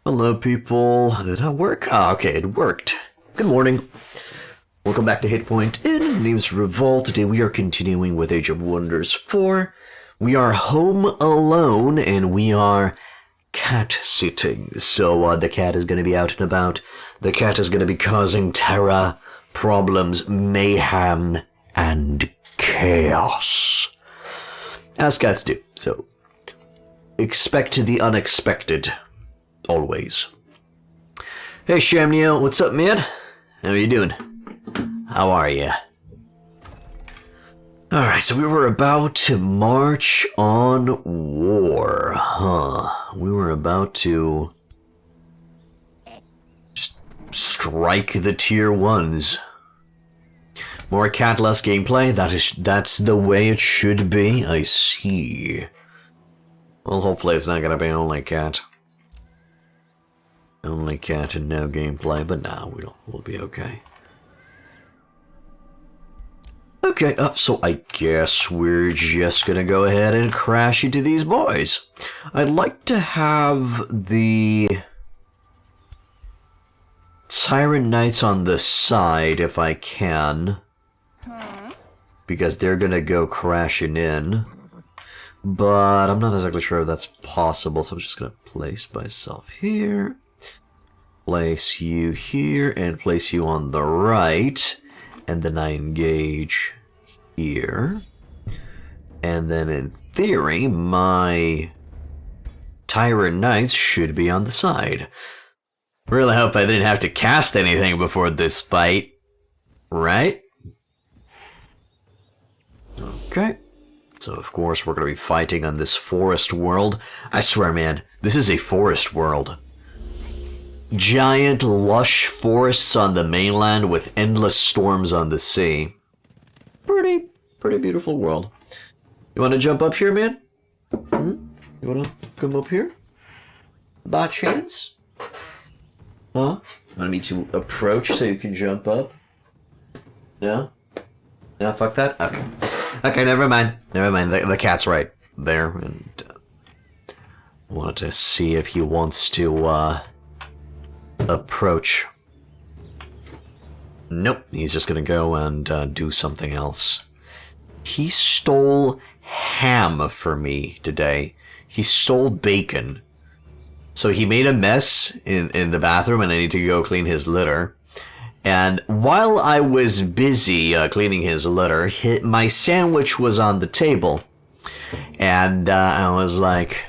Hello, people. Did that work? Ah, okay, it worked. Good morning. Welcome back to Hit Point In. My name's Revolt. Today we are continuing with Age of Wonders 4. We are home alone, and we are cat-sitting. So, the cat is going to be out and about. The cat is going to be causing terror, problems, mayhem, and chaos. As cats do. So, expect the unexpected. Always. Hey Shamnio, what's up, man? How are you doing? How are you? Alright, so we were about to march on war, huh? We were about to just strike the tier 1s. More cat, less gameplay? That's the way it should be, I see. Well, hopefully it's not gonna be only cat. Only cat and no gameplay, but nah, we'll be okay. Okay, so I guess we're just gonna go ahead and crash into these boys. I'd like to have the Siren Knights on the side if I can, because they're gonna go crashing in. But I'm not exactly sure if that's possible, so I'm just gonna place myself here. Place you here, and place you on the right, and then I engage here. And then in theory, my Tyrant Knights should be on the side. Really hope I didn't have to cast anything before this fight, right? Okay. So of course we're going to be fighting on this forest world. I swear, man, this is a forest world. Giant, lush forests on the mainland with endless storms on the sea. Pretty beautiful world. You want to jump up here, man? You want to come up here? By chance? Huh? Want me to approach so you can jump up? No? No, fuck that? Okay. Okay, never mind. Never mind. The cat's right there. And wanted to see if he wants to, approach. Nope, he's just gonna go and do something else. He stole ham for me today. He stole bacon. So he made a mess in the bathroom and I need to go clean his litter. And while I was busy cleaning his litter, my sandwich was on the table. And I was like...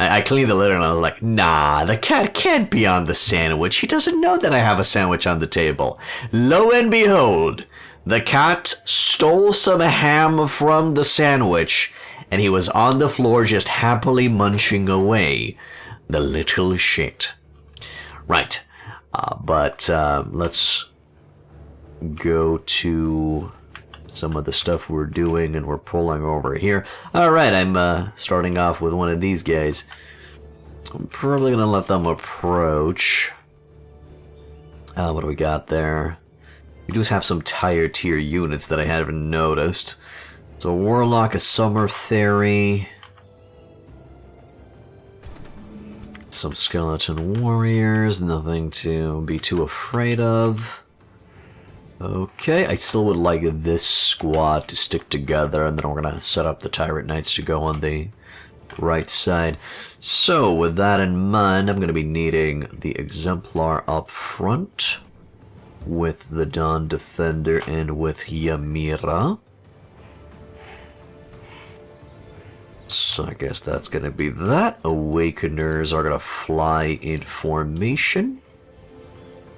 I cleaned the litter and I was like, nah, the cat can't be on the sandwich. He doesn't know that I have a sandwich on the table. Lo and behold, the cat stole some ham from the sandwich and he was on the floor just happily munching away. The little shit. Right. But let's go to some of the stuff we're doing, and we're pulling over here. Alright, I'm starting off with one of these guys. I'm probably gonna let them approach. What do we got there? We do have some higher tier units that I haven't noticed. So Warlock, a Summer Fairy, some Skeleton Warriors, nothing to be too afraid of. Okay, I still would like this squad to stick together, and then we're gonna set up the Tyrant Knights to go on the right side. So, with that in mind, I'm gonna be needing the Exemplar up front, with the Dawn Defender and with Ymira. So I guess that's gonna be that. Awakeners are gonna fly in formation,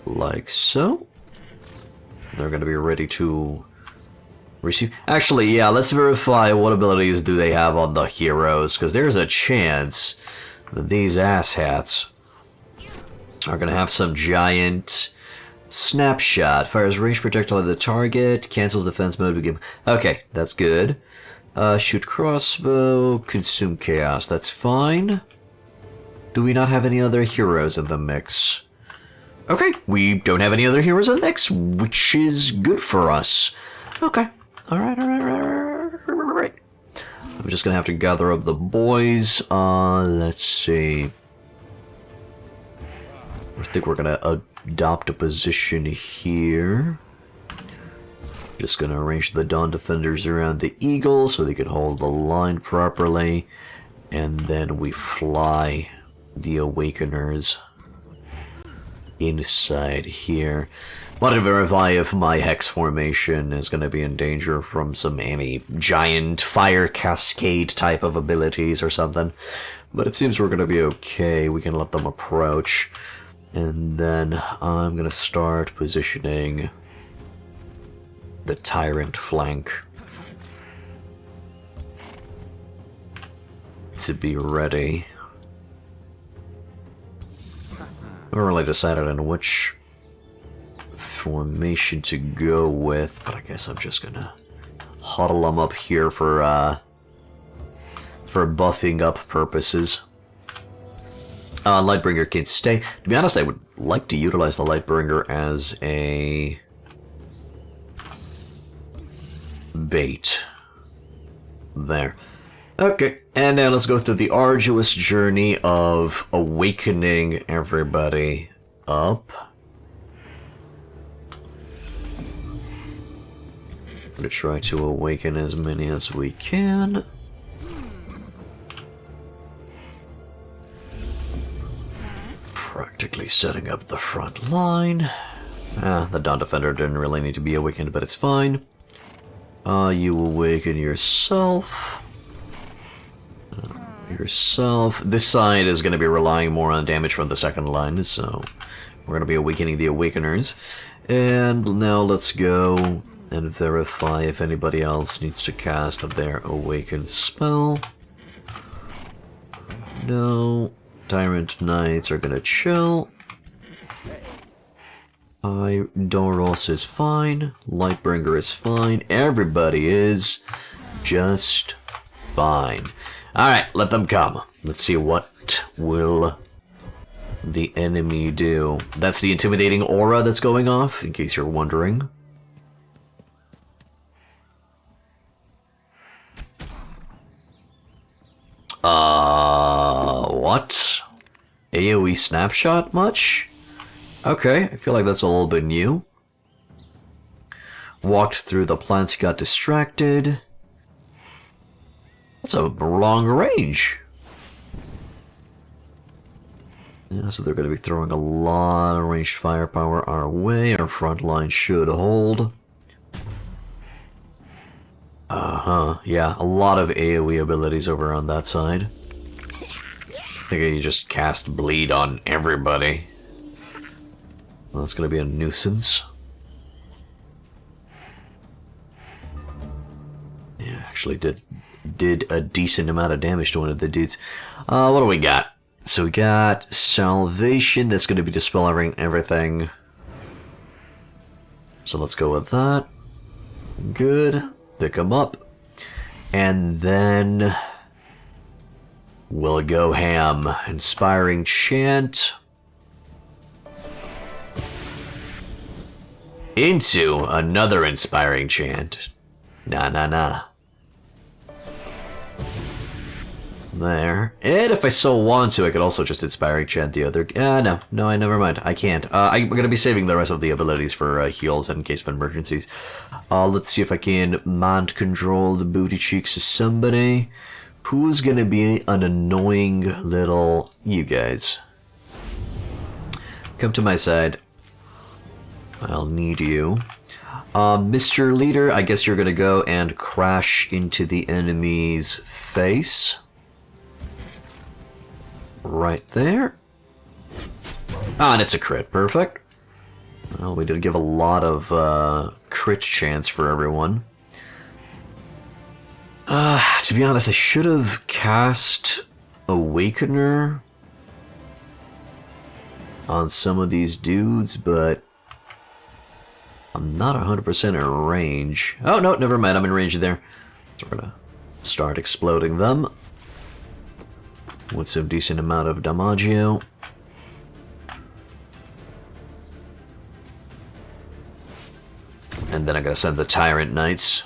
like so. They're going to be ready to receive... Actually, yeah, let's verify what abilities do they have on the heroes, because there's a chance that these asshats are going to have some giant snapshot. Fires range projectile at the target, cancels defense mode, begin... Okay, that's good. Shoot crossbow, consume chaos, that's fine. Do we not have any other heroes in the mix? Okay, we don't have any other heroes in the mix, which is good for us. Okay. Alright. I'm just gonna have to gather up the boys. Let's see. I think we're gonna adopt a position here. Just gonna arrange the Dawn Defenders around the Eagle so they can hold the line properly. And then we fly the Awakeners inside here. Want to verify if my Hex formation is going to be in danger from any giant fire cascade type of abilities or something. But it seems we're going to be okay. We can let them approach. And then I'm going to start positioning the Tyrant flank to be ready. I haven't really decided on which formation to go with, but I guess I'm just gonna huddle them up here for buffing up purposes. Lightbringer can stay. To be honest, I would like to utilize the Lightbringer as a bait. There. Okay, and now let's go through the arduous journey of awakening everybody up. I'm gonna try to awaken as many as we can. Practically setting up the front line. The Dawn Defender didn't really need to be awakened, but it's fine. You awaken yourself. This side is going to be relying more on damage from the second line, so we're going to be awakening the Awakeners. And now let's go and verify if anybody else needs to cast their Awaken spell. No. Tyrant Knights are going to chill. Doros is fine. Lightbringer is fine. Everybody is just fine. Alright, let them come. Let's see what will the enemy do. That's the intimidating aura that's going off, in case you're wondering. What? AoE snapshot much? Okay, I feel like that's a little bit new. Walked through the plants, got distracted. That's a long range. Yeah, so they're going to be throwing a lot of ranged firepower our way. Our front line should hold. Yeah, a lot of AoE abilities over on that side. I think you just cast bleed on everybody. Well, that's going to be a nuisance. Yeah, actually did a decent amount of damage to one of the dudes. What do we got? So we got Salvation. That's going to be dispelling everything. So let's go with that. Good. Pick them up. And then we'll go ham. Inspiring Chant. Into another Inspiring Chant. Nah. There. And if I so want to, I could also just Inspiring Chant the other... no, never mind. I can't. I'm going to be saving the rest of the abilities for heals in case of emergencies. Let's see if I can mind control the booty cheeks of somebody. Who's going to be an annoying little... You guys. Come to my side. I'll need you. Mr. Leader, I guess you're going to go and crash into the enemy's face. Right there. And it's a crit. Perfect. Well, we did give a lot of crit chance for everyone. To be honest, I should have cast Awakener on some of these dudes, but I'm not 100% in range. Oh, no, never mind. I'm in range there. So we're going to start exploding them with some decent amount of damaggio. And then I'm going to send the Tyrant Knights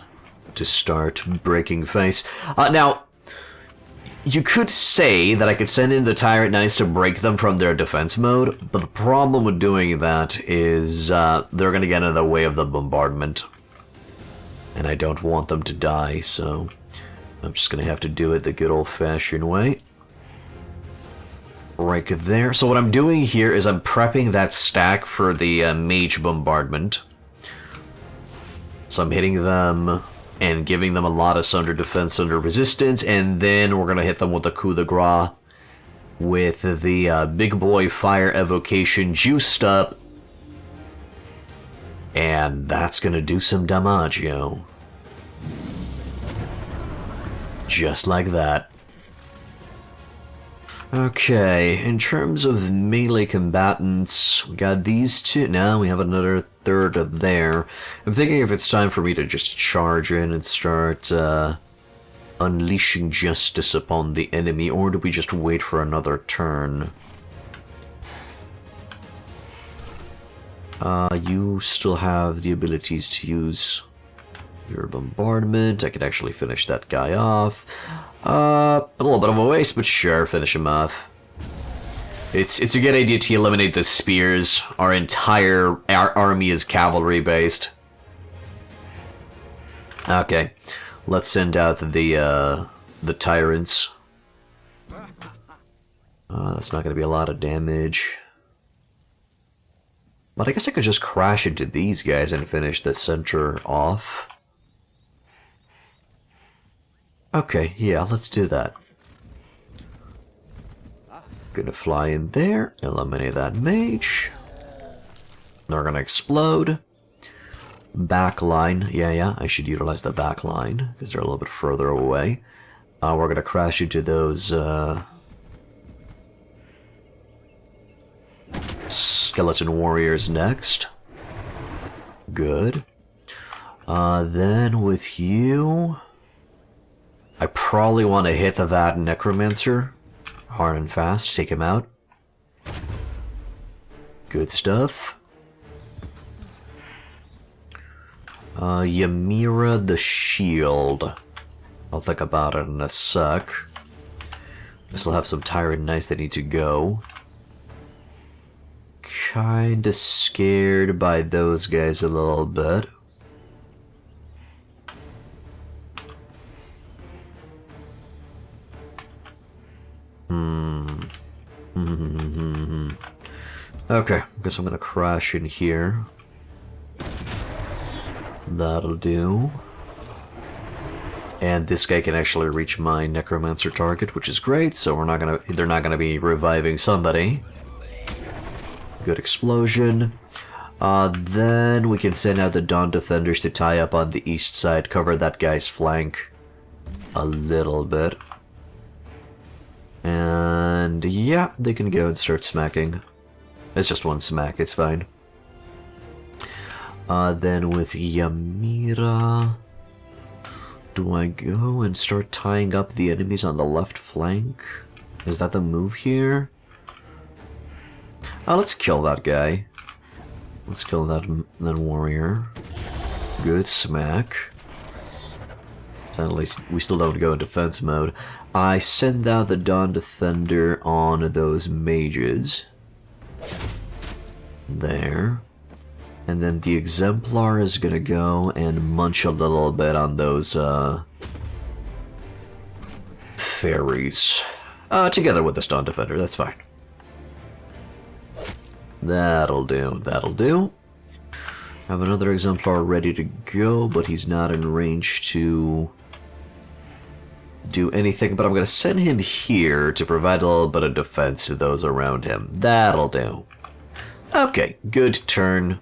to start breaking face. Now, You could say that I could send in the Tyrant Knights to break them from their defense mode, but the problem with doing that is they're going to get in the way of the bombardment. And I don't want them to die, so I'm just going to have to do it the good old-fashioned way. Right there. So what I'm doing here is I'm prepping that stack for the mage bombardment. So I'm hitting them and giving them a lot of Sunder defense, Sunder resistance, and then we're going to hit them with the coup de grace with the big boy fire evocation juiced up. And that's going to do some damage, yo. Just like that. Okay, in terms of melee combatants, we got these two. Now we have another third there. I'm thinking if it's time for me to just charge in and start unleashing justice upon the enemy, or do we just wait for another turn? You still have the abilities to use your bombardment. I could actually finish that guy off. A little bit of a waste, but sure, finish him off. It's a good idea to eliminate the spears. Our entire army is cavalry based. Okay, let's send out the tyrants. That's not going to be a lot of damage. But I guess I could just crash into these guys and finish the center off. Okay, yeah, let's do that. Gonna fly in there, eliminate that mage. They're gonna explode. Backline, yeah, I should utilize the backline, because they're a little bit further away. We're gonna crash into those, skeleton warriors next. Good. Then with you, I probably want to hit that necromancer hard and fast, take him out. Good stuff. Ymira the shield. I'll think about it in a sec. I still have some Tyrant Knights that need to go. Kinda scared by those guys a little bit. Okay, guess I'm gonna crash in here. That'll do. And this guy can actually reach my necromancer target, which is great, so they're not gonna be reviving somebody. Good explosion. Then we can send out the Dawn Defenders to tie up on the east side, cover that guy's flank a little bit. And yeah, they can go and start smacking. It's just one smack, it's fine. Then with Ymira, do I go and start tying up the enemies on the left flank? Is that the move here? Let's kill that guy. Let's kill that warrior. Good smack. So at least we still don't go in defense mode. I send out the Dawn Defender on those mages. There. And then the Exemplar is gonna go and munch a little bit on those fairies. Together with the Dawn Defender, that's fine. That'll do, that'll do. I have another Exemplar ready to go, but he's not in range to do anything, but I'm going to send him here to provide a little bit of defense to those around him. That'll do. Okay, good turn.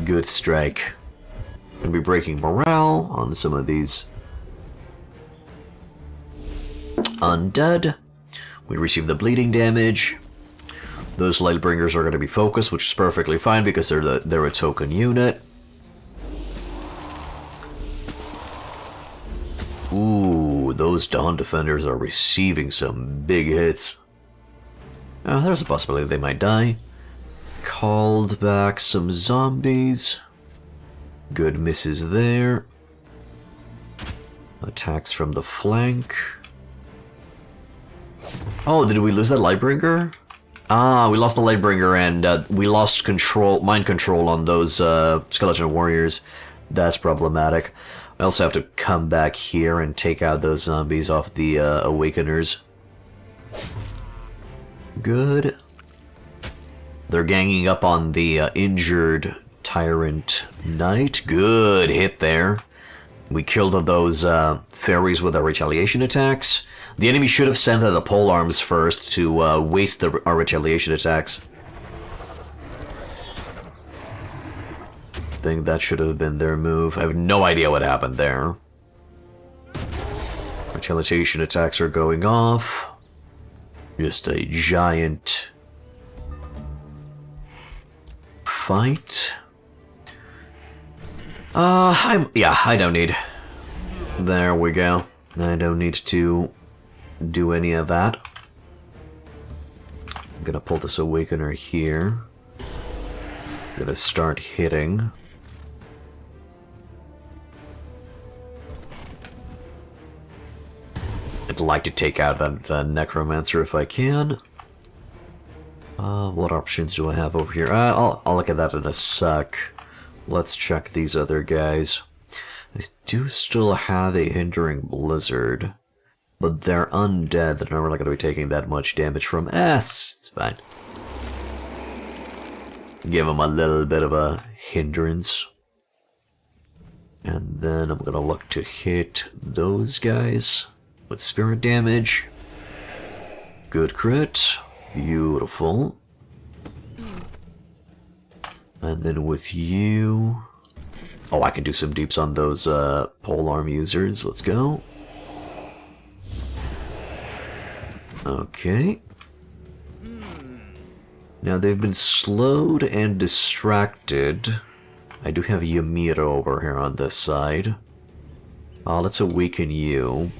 Good strike. Gonna be breaking morale on some of these undead. We receive the bleeding damage. Those Lightbringers are going to be focused, which is perfectly fine because they're a token unit. Ooh, those Dawn Defenders are receiving some big hits. There's a possibility they might die. Called back some zombies. Good misses there. Attacks from the flank. Oh, did we lose that Lightbringer? Ah, we lost the Lightbringer and we lost mind control on those skeleton warriors. That's problematic. I also have to come back here and take out those zombies off the Awakeners. Good. They're ganging up on the injured Tyrant Knight. Good hit there. We killed those fairies with our retaliation attacks. The enemy should have sent the pole arms first to waste our retaliation attacks. I think that should have been their move. I have no idea what happened there. Retaliation attacks are going off. Just a giant fight. I don't need. There we go. I don't need to do any of that. I'm gonna pull this Awakener here. I'm gonna start hitting. I'd like to take out the Necromancer if I can. What options do I have over here? I'll look at that in a sec. Let's check these other guys. I do still have a Hindering Blizzard, but they're undead. They're not really going to be taking that much damage from S. It's fine. Give them a little bit of a hindrance. And then I'm going to look to hit those guys with spirit damage. Good crit. Beautiful. And then with you... Oh, I can do some deeps on those polearm users. Let's go. Okay. Now they've been slowed and distracted. I do have Ymir over here on this side. Let's awaken you.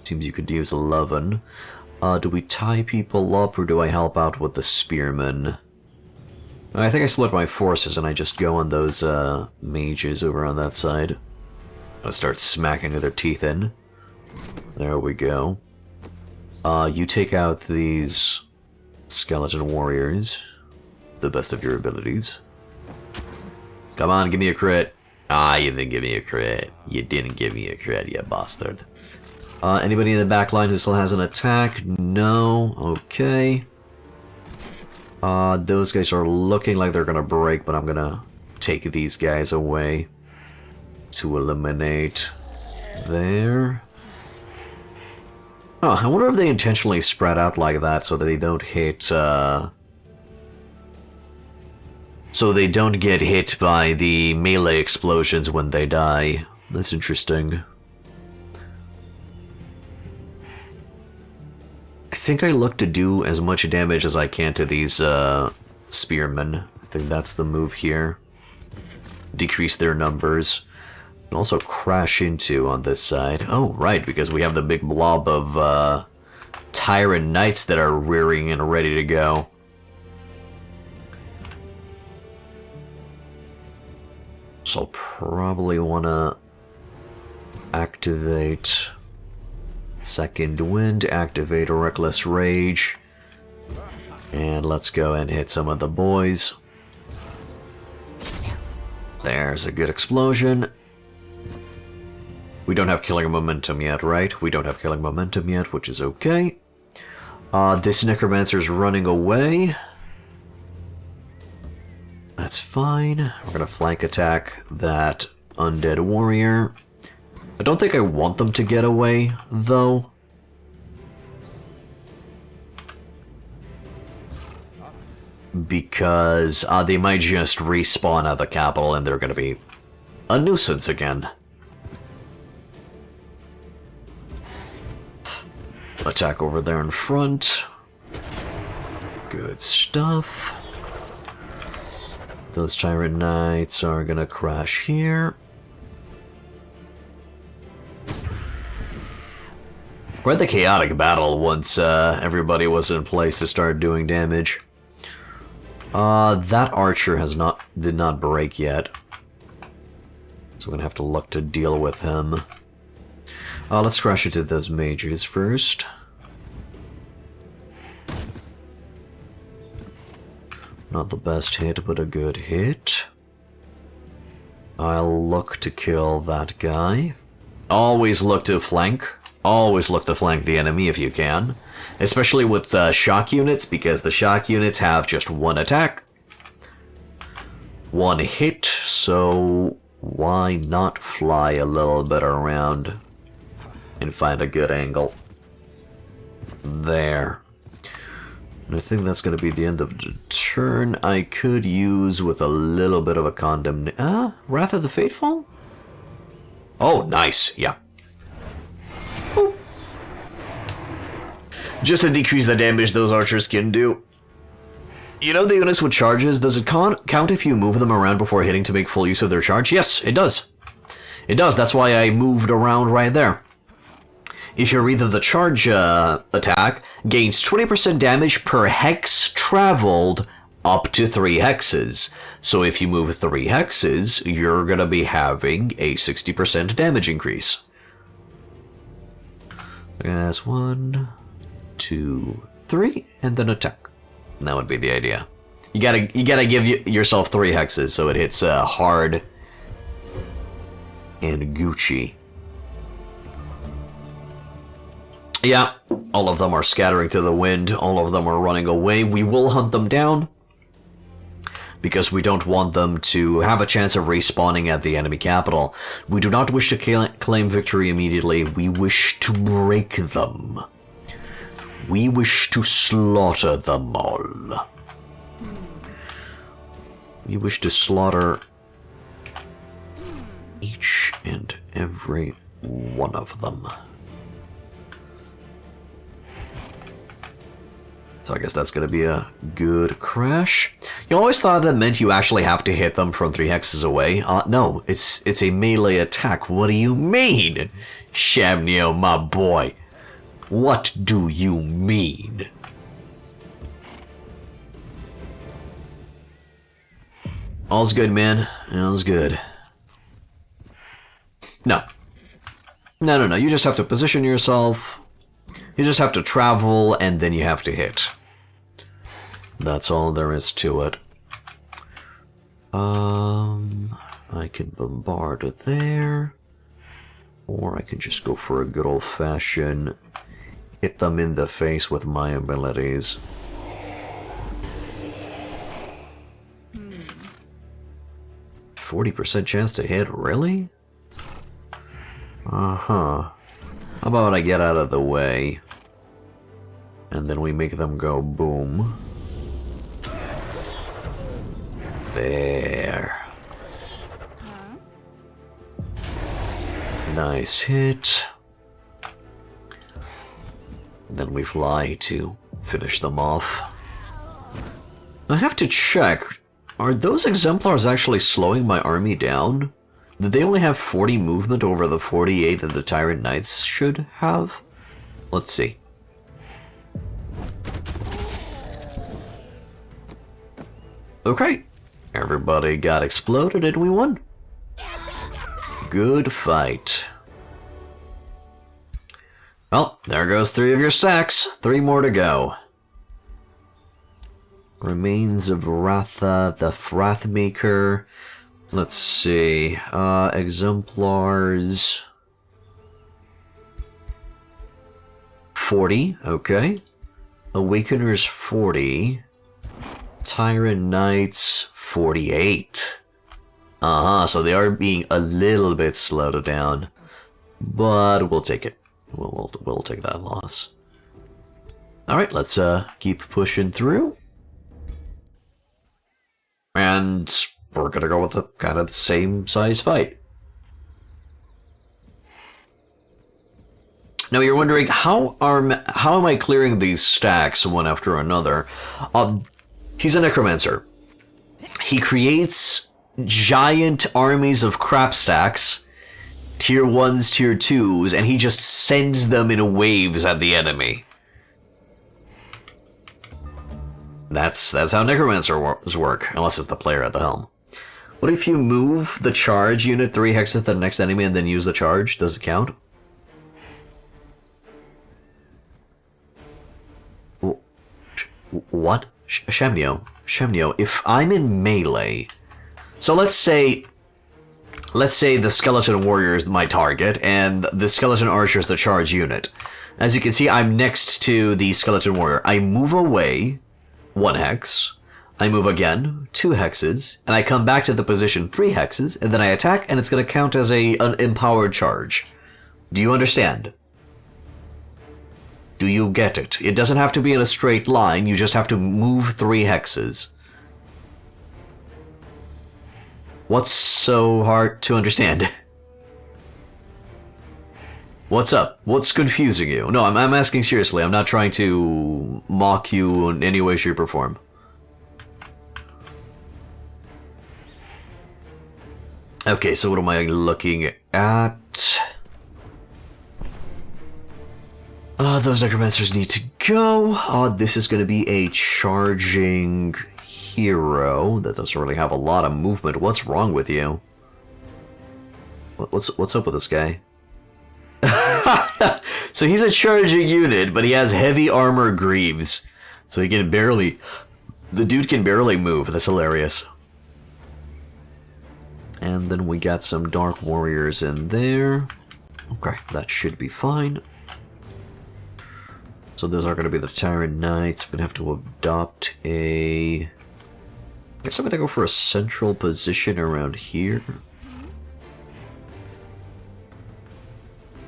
Seems you could use 11. Do we tie people up or do I help out with the spearmen? I think I split my forces and I just go on those mages over on that side. I'll start smacking their teeth in. There we go. You take out these skeleton warriors. The best of your abilities. Come on, give me a crit. Ah, you didn't give me a crit. You didn't give me a crit, you bastard. Anybody in the back line who still has an attack? No. Okay. Those guys are looking like they're gonna break, but I'm gonna take these guys away to eliminate there. Oh, I wonder if they intentionally spread out like that so that they don't hit, so they don't get hit by the melee explosions when they die. That's interesting. I think I look to do as much damage as I can to these spearmen. I think that's the move here. Decrease their numbers. And also crash into on this side. Oh, right, because we have the big blob of Tyrant Knights that are rearing and ready to go. So I'll probably want to activate Second Wind, activate Reckless Rage, and let's go and hit some of the boys. There's a good explosion. We don't have killing momentum yet, right? We don't have killing momentum yet, which is okay. This Necromancer's running away. That's fine. We're gonna flank attack that undead warrior. I don't think I want them to get away, though. Because they might just respawn at the capital and they're gonna be a nuisance again. Attack over there in front. Good stuff. Those Tyrant Knights are gonna crash here. Quite the chaotic battle once everybody was in place to start doing damage. That archer did not break yet. So we're gonna have to look to deal with him. Let's crash into those mages first. Not the best hit, but a good hit. I'll look to kill that guy. Always look to flank. Always look to flank the enemy if you can. Especially with shock units, because the shock units have just one attack. One hit, so why not fly a little bit around and find a good angle. There. I think that's going to be the end of the turn. I could use with a little bit of a condemnation. Wrath of the Fateful? Oh, nice. Yeah. Boop. Just to decrease the damage those archers can do. You know the units with charges, does it count if you move them around before hitting to make full use of their charge? Yes, it does. It does. That's why I moved around right there. If you're either the charge attack, gains 20% damage per hex traveled up to 3 hexes. So if you move 3 hexes, you're going to be having a 60% damage increase. That's 1, 2, 3, and then attack. That would be the idea. You gotta give yourself 3 hexes so it hits hard and Gucci. Yeah, all of them are scattering to the wind. All of them are running away. We will hunt them down because we don't want them to have a chance of respawning at the enemy capital. We do not wish to claim victory immediately. We wish to break them. We wish to slaughter them all. We wish to slaughter each and every one of them. So I guess that's going to be a good crash. You always thought that meant you actually have to hit them from 3 hexes away. No, it's a melee attack. What do you mean? Shamnio, my boy. What do you mean? All's good, man. All's good. No. No. You just have to position yourself. You just have to travel, and then you have to hit. That's all there is to it. I can bombard there. Or I can just go for a good old-fashioned hit them in the face with my abilities. Hmm. 40% chance to hit? Really? Uh-huh. How about I get out of the way? And then we make them go boom. There. Nice hit. Then we fly to finish them off. I have to check. Are those exemplars actually slowing my army down? Did they only have 40 movement over the 48 that the Tyrant Knights should have? Let's see. Okay. Everybody got exploded and we won. Good fight. Well, there goes 3 of your stacks. 3 more to go. Remains of Ratha, the Wrathmaker. Let's see. Exemplars. 40, okay. Awakeners 40. Tyrant Knights 48. So they are being a little bit slowed down. But we'll take it. We'll take that loss. Alright, let's keep pushing through. And we're gonna go with the kind of the same size fight. Now you're wondering, how am I clearing these stacks one after another? He's a necromancer. He creates giant armies of crap stacks, tier 1s, tier 2s, and he just sends them in waves at the enemy. That's how necromancers work, unless it's the player at the helm. What if you move the charge unit 3 hexes to the next enemy and then use the charge? Does it count? What? Shamnio, Shemnio, if I'm in melee, so let's say the skeleton warrior is my target, and the skeleton archer is the charge unit. As you can see, I'm next to the skeleton warrior. I move away 1 hex, I move again 2 hexes, and I come back to the position 3 hexes, and then I attack, and it's going to count as an empowered charge. Do you understand? Do you get it? It doesn't have to be in a straight line, you just have to move 3 hexes. What's so hard to understand? What's up? What's confusing you? No, I'm asking seriously. I'm not trying to mock you in any way, shape, or form. Okay, so what am I looking at? Those necromancers need to go. This is going to be a charging hero that doesn't really have a lot of movement. What's wrong with you? What's up with this guy? So he's a charging unit, but he has heavy armor greaves. So he can barely... The dude can barely move. That's hilarious. And then we got some dark warriors in there. Okay, that should be fine. So those are going to be the Tyrant Knights. I'm going to have to adopt a... I guess I'm going to go for a central position around here.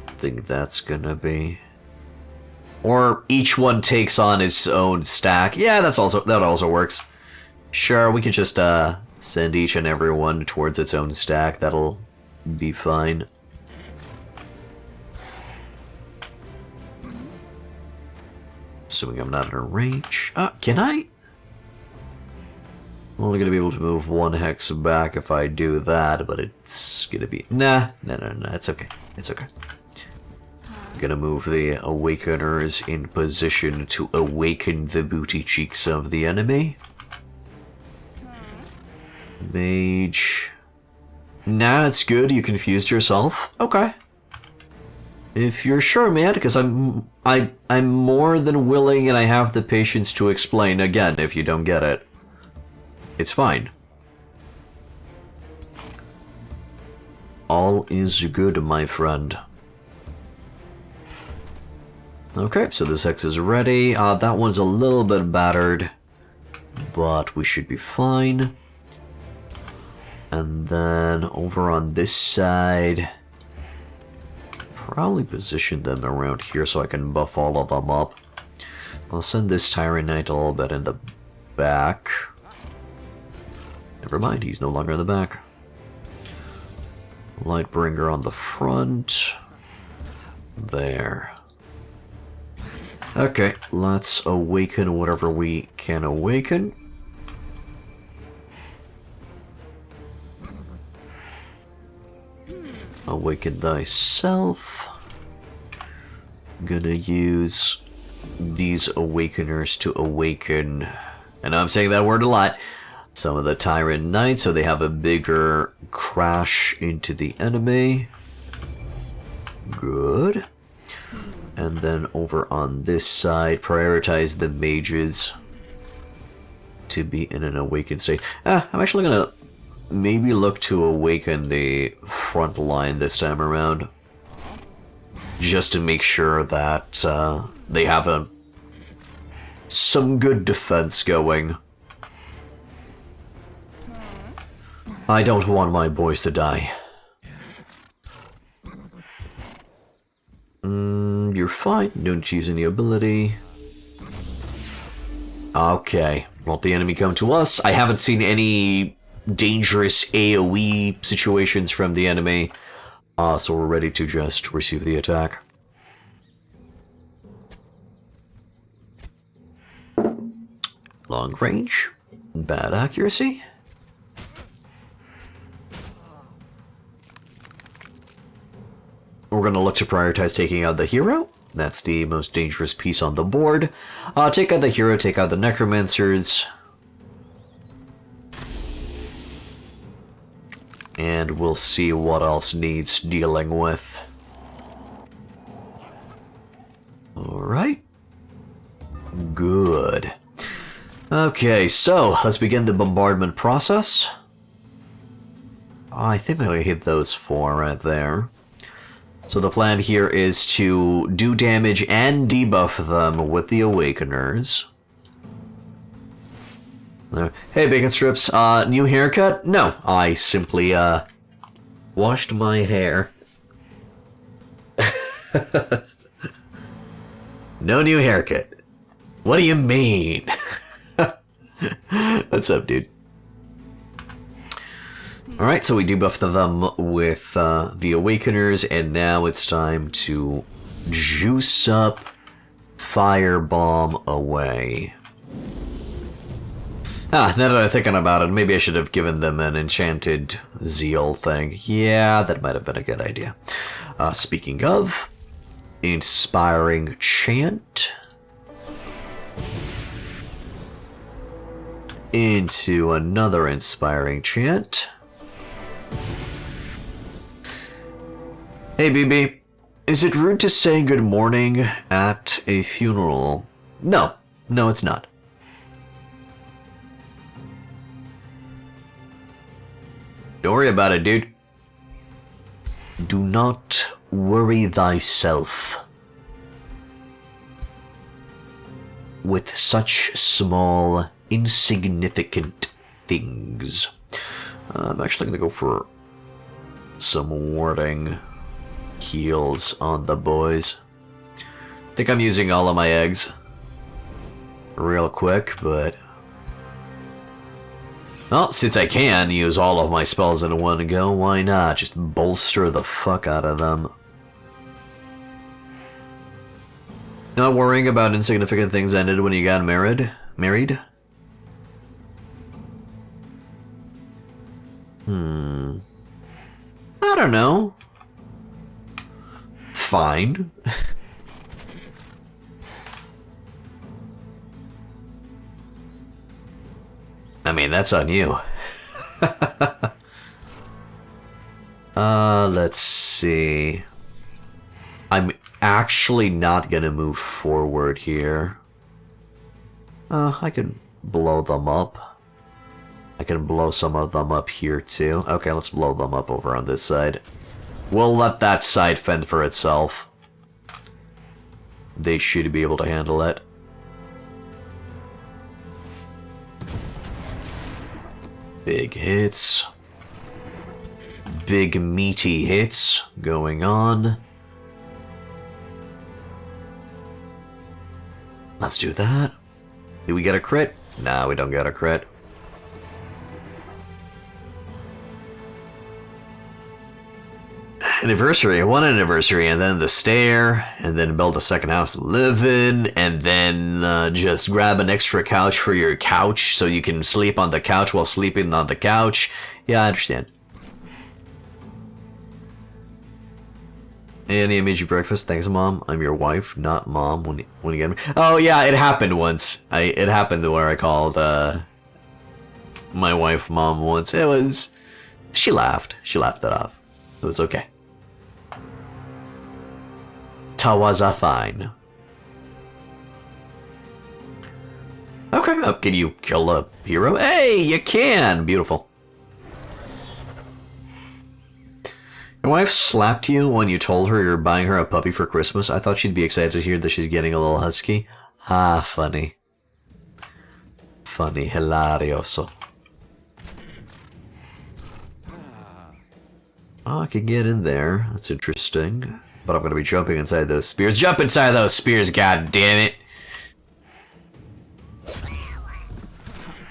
I think that's going to be... Or each one takes on its own stack. Yeah, that also works. Sure, we could just send each and every one towards its own stack. That'll be fine. Assuming I'm not in a range. Can I? I'm only going to be able to move 1 hex back if I do that, but it's going to be... Nah, it's okay. It's okay. I'm going to move the Awakeners in position to awaken the booty cheeks of the enemy. Mage... Nah, it's good. You confused yourself. Okay. If you're sure, man, because I'm more than willing and I have the patience to explain again if you don't get it. It's fine. All is good, my friend. Okay, so this hex is ready. That one's a little bit battered, but we should be fine. And then over on this side... Probably position them around here so I can buff all of them up. I'll send this Tyrant Knight a little bit in the back. Never mind, he's no longer in the back. Lightbringer on the front. There. Okay, let's awaken whatever we can awaken. Awaken thyself. Gonna use these Awakeners to awaken, and I'm saying that word a lot, some of the Tyrant Knights so they have a bigger crash into the enemy. Good. And then over on this side, prioritize the mages to be in an awakened state. I'm actually gonna maybe look to awaken the front line this time around. Just to make sure that they have some good defense going. I don't want my boys to die. You're fine. Don't choose any ability. Okay. Let the enemy come to us. I haven't seen any dangerous AoE situations from the enemy. So we're ready to just receive the attack. Long range. Bad accuracy. We're going to look to prioritize taking out the hero. That's the most dangerous piece on the board. Take out the hero, take out the necromancers. And we'll see what else needs dealing with. Alright. Good. Okay, so let's begin the bombardment process. I think I'm gonna hit those 4 right there. So the plan here is to do damage and debuff them with the Awakeners. Hey, Bacon Strips, new haircut? No, I simply, washed my hair. No new haircut. What do you mean? What's up, dude? Alright, so we debuffed them with the Awakeners, and now it's time to juice up Firebomb away. Now that I'm thinking about it, maybe I should have given them an enchanted zeal thing. Yeah, that might have been a good idea. Speaking of, inspiring chant. Into another inspiring chant. Hey, BB. Is it rude to say good morning at a funeral? No. No, it's not. Don't worry about it, dude. Do not worry thyself with such small, insignificant things. I'm actually going to go for some warding heals on the boys. I think I'm using all of my eggs real quick, but... well, since I can use all of my spells in one go, why not? Just bolster the fuck out of them. Not worrying about insignificant things ended when you got married? I don't know. Fine. I mean, that's on you. Let's see. I'm actually not gonna move forward here. I can blow them up. I can blow some of them up here too. Okay, let's blow them up over on this side. We'll let that side fend for itself. They should be able to handle it. Big hits. Big meaty hits going on. Let's do that. Do we get a crit? Nah, we don't get a crit. Anniversary, one anniversary, and then the stair, and then build a second house to live in, and then just grab an extra couch for your couch so you can sleep on the couch while sleeping on the couch. Yeah, I understand. Annie, I made you breakfast. Thanks, Mom. I'm your wife, not Mom. When you get me. Oh yeah, it happened once. It happened where I called my wife Mom once. It was. She laughed. She laughed it off. It was okay. Tawaza fine. Okay, can you kill a hero? Hey, you can! Beautiful. Your wife slapped you when you told her you're buying her a puppy for Christmas. I thought she'd be excited to hear that she's getting a little husky. Ah, funny. Funny, hilarioso. Oh, I can get in there. That's interesting. But I'm going to be jumping inside those spears. Jump inside those spears, god damn it!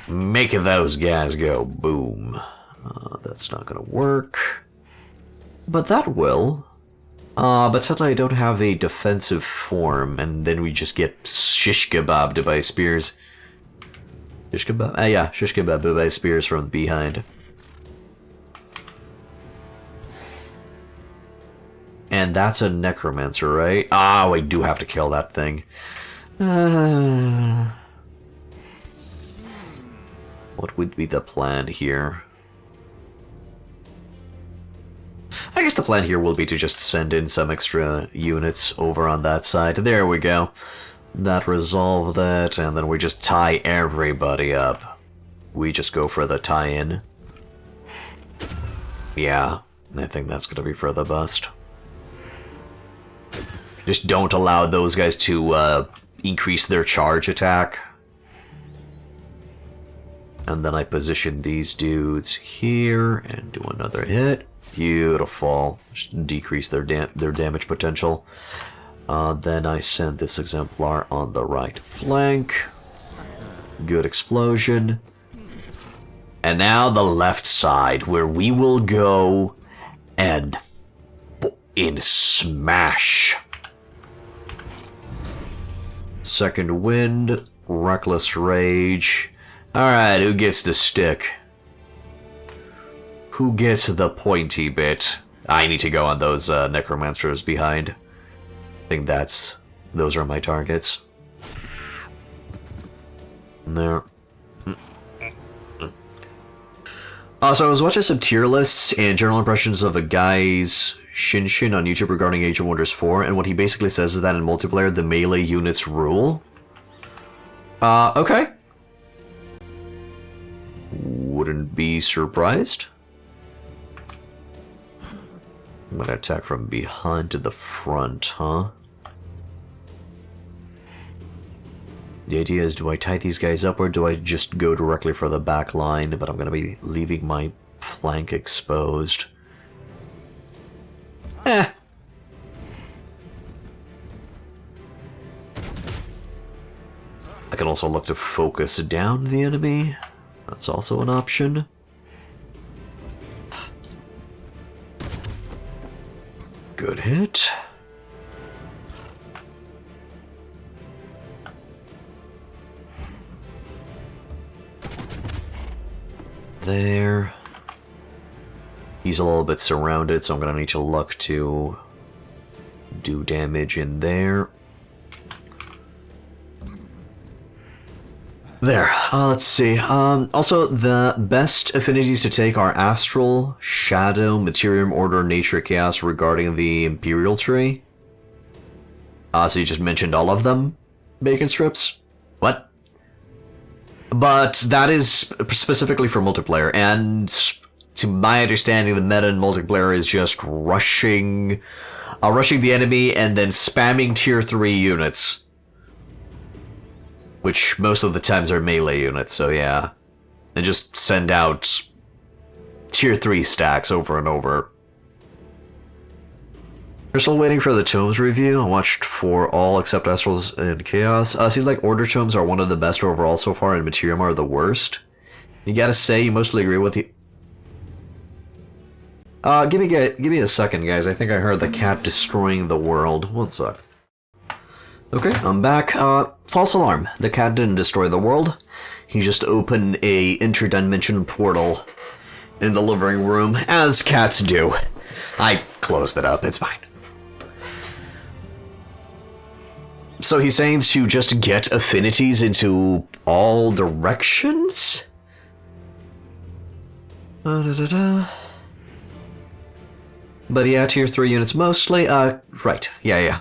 Make those guys go boom. That's not going to work. But that will. But sadly I don't have a defensive form, and then we just get shish kebabbed by spears. Shish kebab? Yeah, shish kebabbed by spears from behind. And that's a necromancer, right? Ah, we do have to kill that thing. What would be the plan here? I guess the plan here will be to just send in some extra units over on that side. There we go. That resolve that, and then we just tie everybody up. We just go for the tie-in. Yeah, I think that's gonna be for the best. Just don't allow those guys to increase their charge attack. And then I position these dudes here and do another hit. Beautiful. Just decrease their damage potential. Then I send this exemplar on the right flank. Good explosion. And now the left side, where we will go and smash. Second wind, reckless rage. Alright, who gets the stick? Who gets the pointy bit? I need to go on those necromancers behind. I think those are my targets. There. So I was watching some tier lists and general impressions of a guy's Shinshin on YouTube regarding Age of Wonders 4, and what he basically says is that in multiplayer, the melee units rule. Okay. Wouldn't be surprised. I'm gonna attack from behind to the front, huh? The idea is, do I tie these guys up or do I just go directly for the back line? But I'm gonna be leaving my flank exposed. I can also look to focus down the enemy. That's also an option. Good hit. There. He's a little bit surrounded, so I'm gonna need to look to do damage in there. There. Let's see. Also, the best affinities to take are Astral, Shadow, Materium, Order, Nature, Chaos regarding the Imperial tree. So you just mentioned all of them? Bacon strips? What? But that is specifically for multiplayer, and to my understanding, the meta in multiplayer is just rushing the enemy and then spamming tier 3 units. Which most of the times are melee units, so yeah. And just send out tier 3 stacks over and over. We're still waiting for the Tomes review. I watched for all except Astrals and Chaos. Seems like Order Tomes are one of the best overall so far, and Materium are the worst. You gotta say, you mostly agree with the... give me a second, guys. I think I heard the cat destroying the world. One sec. Okay, I'm back. False alarm. The cat didn't destroy the world. He just opened a interdimension portal in the living room, as cats do. I closed it up. It's fine. So he's saying to just get affinities into all directions? But yeah, tier 3 units mostly. Right. Yeah.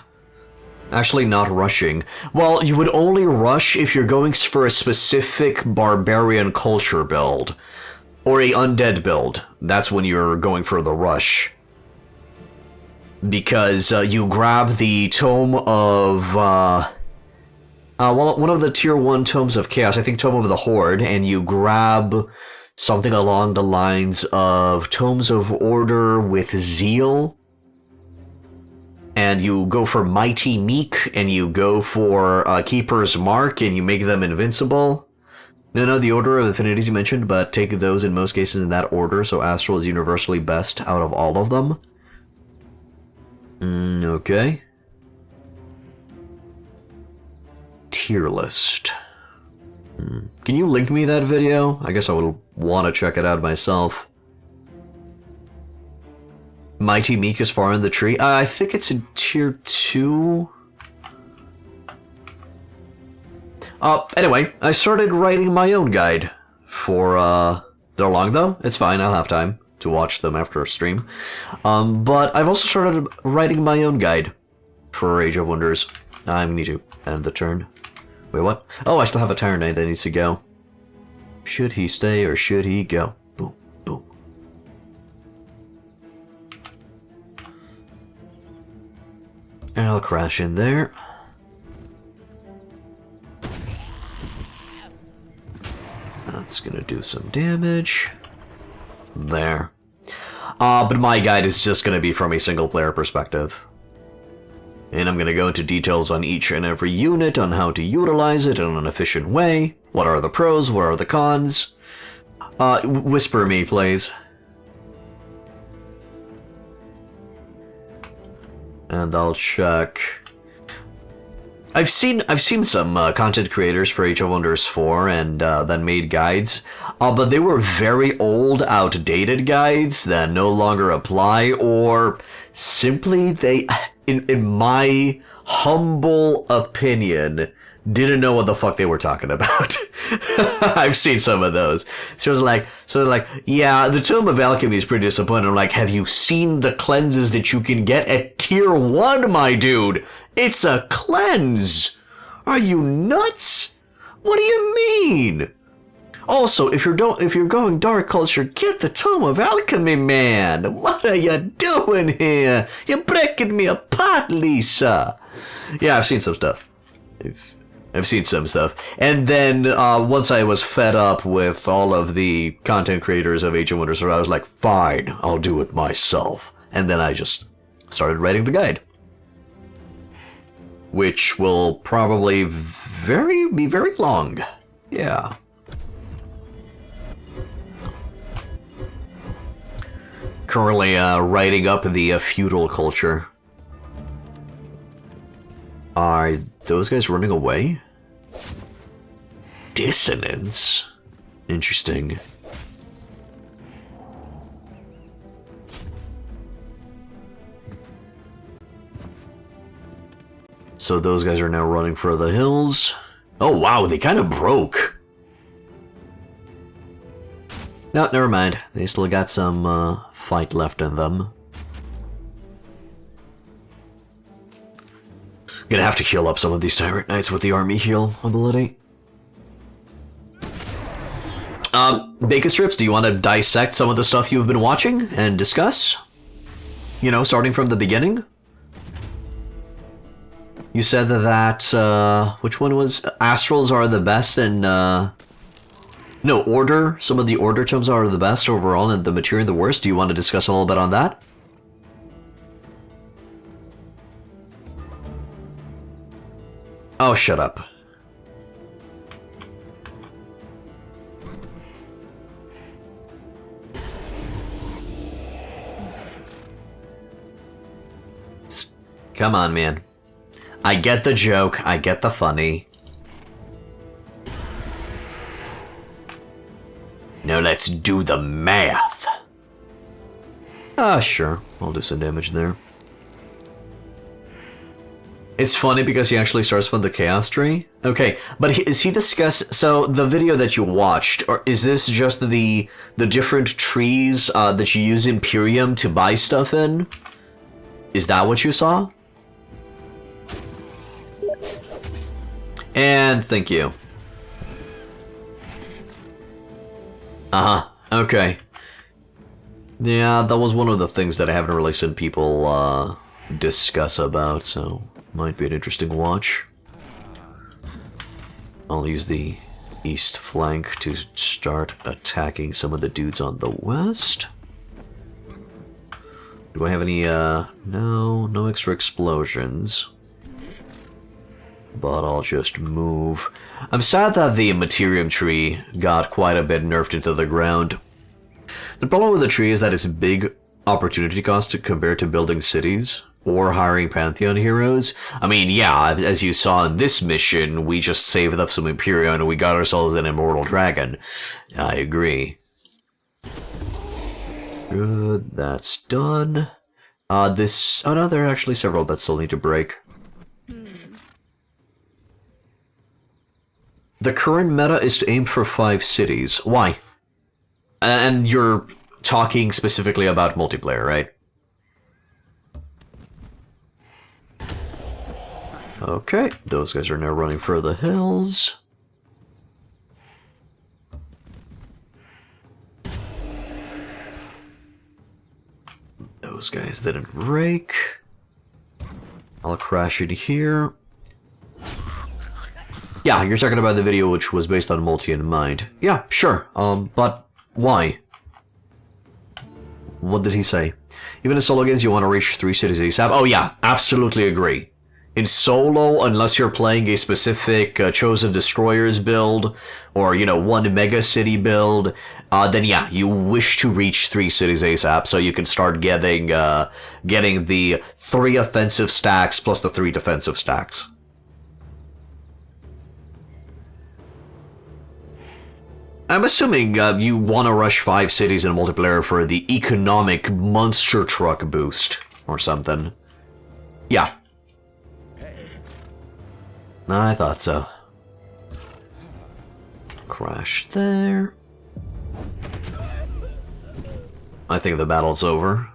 Actually not rushing. Well, you would only rush if you're going for a specific barbarian culture build. Or a undead build. That's when you're going for the rush. Because you grab the Tome of... well, one of the tier 1 Tomes of Chaos, I think Tome of the Horde, and you grab something along the lines of Tomes of Order with Zeal. And you go for Mighty Meek, and you go for Keeper's Mark, and you make them invincible. No, the order of affinities you mentioned, but take those in most cases in that order, so Astral is universally best out of all of them. Okay. Tier list. Can you link me that video? I guess I would want to check it out myself. Mighty Meek is far in the tree. I think it's in tier 2. Anyway, I started writing my own guide for, they're long though. It's fine, I'll have time to watch them after a stream. But I've also started writing my own guide for Age of Wonders. I need to end the turn. Wait, what? Oh, I still have a Tyrant Knight that needs to go. Should he stay or should he go? Boom, boom. And I'll crash in there. That's gonna do some damage. There. But my guide is just gonna be from a single player perspective. And I'm gonna go into details on each and every unit, on how to utilize it in an efficient way. What are the pros, what are the cons? Whisper me, please. And I'll check. I've seen some content creators for Age of Wonders 4 and that made guides, but they were very old, outdated guides that no longer apply, or simply they, in my humble opinion, didn't know what the fuck they were talking about. I've seen some of those. So it was like, yeah, the Tome of Alchemy is pretty disappointing. I'm like, have you seen the cleanses that you can get at Tier 1, my dude? It's a cleanse! Are you nuts? What do you mean? Also, if you're going Dark Culture, get the Tome of Alchemy, man! What are you doing here? You're breaking me apart, Lisa! Yeah, I've seen some stuff. I've seen some stuff. And then, once I was fed up with all of the content creators of Age of Wonders, I was like, fine, I'll do it myself. And then I just started writing the guide. Which will probably be very long. Yeah. Currently, writing up the feudal culture. Are those guys running away? Dissonance? Interesting. So those guys are now running for the hills. Oh wow, they kind of broke. No, never mind. They still got some fight left in them. Gonna have to heal up some of these Tyrant Knights with the army heal ability. Bacon Strips, do you want to dissect some of the stuff you've been watching and discuss? You know, starting from the beginning? You said that, which one was? Astrals are the best and, no, Order. Some of the Order tomes are the best overall and the Materia the worst. Do you want to discuss a little bit on that? Oh, shut up. Come on, man. I get the joke, I get the funny. Now let's do the math. Sure. I'll do some damage there. It's funny because he actually starts from the Chaos Tree. Okay, but is he so the video that you watched, or is this just the different trees that you use Imperium to buy stuff in? Is that what you saw? And thank you. Okay. Yeah, that was one of the things that I haven't really seen people discuss about, so might be an interesting watch. I'll use the east flank to start attacking some of the dudes on the west. Do I have any, no extra explosions. But I'll just move. I'm sad that the Materium tree got quite a bit nerfed into the ground. The problem with the tree is that it's big opportunity cost compared to building cities or hiring Pantheon heroes. I mean, yeah, as you saw in this mission, we just saved up some Imperium and we got ourselves an Immortal Dragon. I agree. Good, that's done. Oh no, there are actually several that still need to break. The current meta is to aim for 5 cities. Why? And you're talking specifically about multiplayer, right? Okay, those guys are now running for the hills. Those guys didn't break. I'll crash it here. Yeah, you're talking about the video which was based on multi in mind. Yeah, sure. But why? What did he say? Even in solo games, you want to reach 3 cities ASAP? Oh yeah, absolutely agree. In solo, unless you're playing a specific Chosen Destroyers build, or, you know, one mega city build, then yeah, you wish to reach 3 cities ASAP, so you can start getting the 3 offensive stacks plus the 3 defensive stacks. I'm assuming you want to rush 5 cities in multiplayer for the economic monster truck boost, or something. Yeah. I thought so. Crash there. I think the battle's over.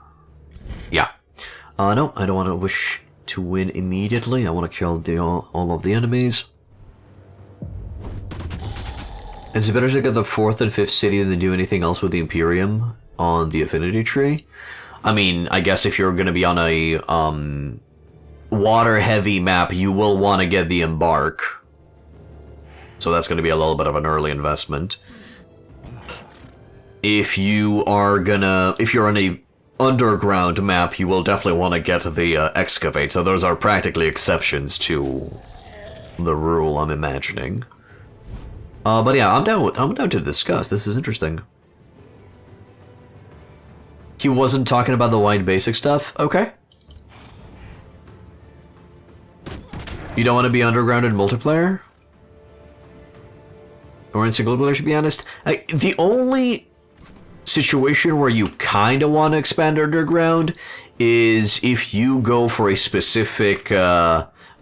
Yeah. No, I don't want to wish to win immediately. I want to kill all of the enemies. It's better to get the 4th and 5th city than do anything else with the Imperium on the Affinity Tree. I mean, I guess if you're going to be on a water-heavy map, you will want to get the Embark. So that's going to be a little bit of an early investment. If you're on a underground map, you will definitely want to get the Excavate. So those are practically exceptions to the rule, I'm imagining. But yeah, I'm down to discuss. This is interesting. He wasn't talking about the wide basic stuff? Okay. You don't want to be underground in multiplayer? Or in single player, to be honest? The only situation where you kind of want to expand underground is if you go for a specific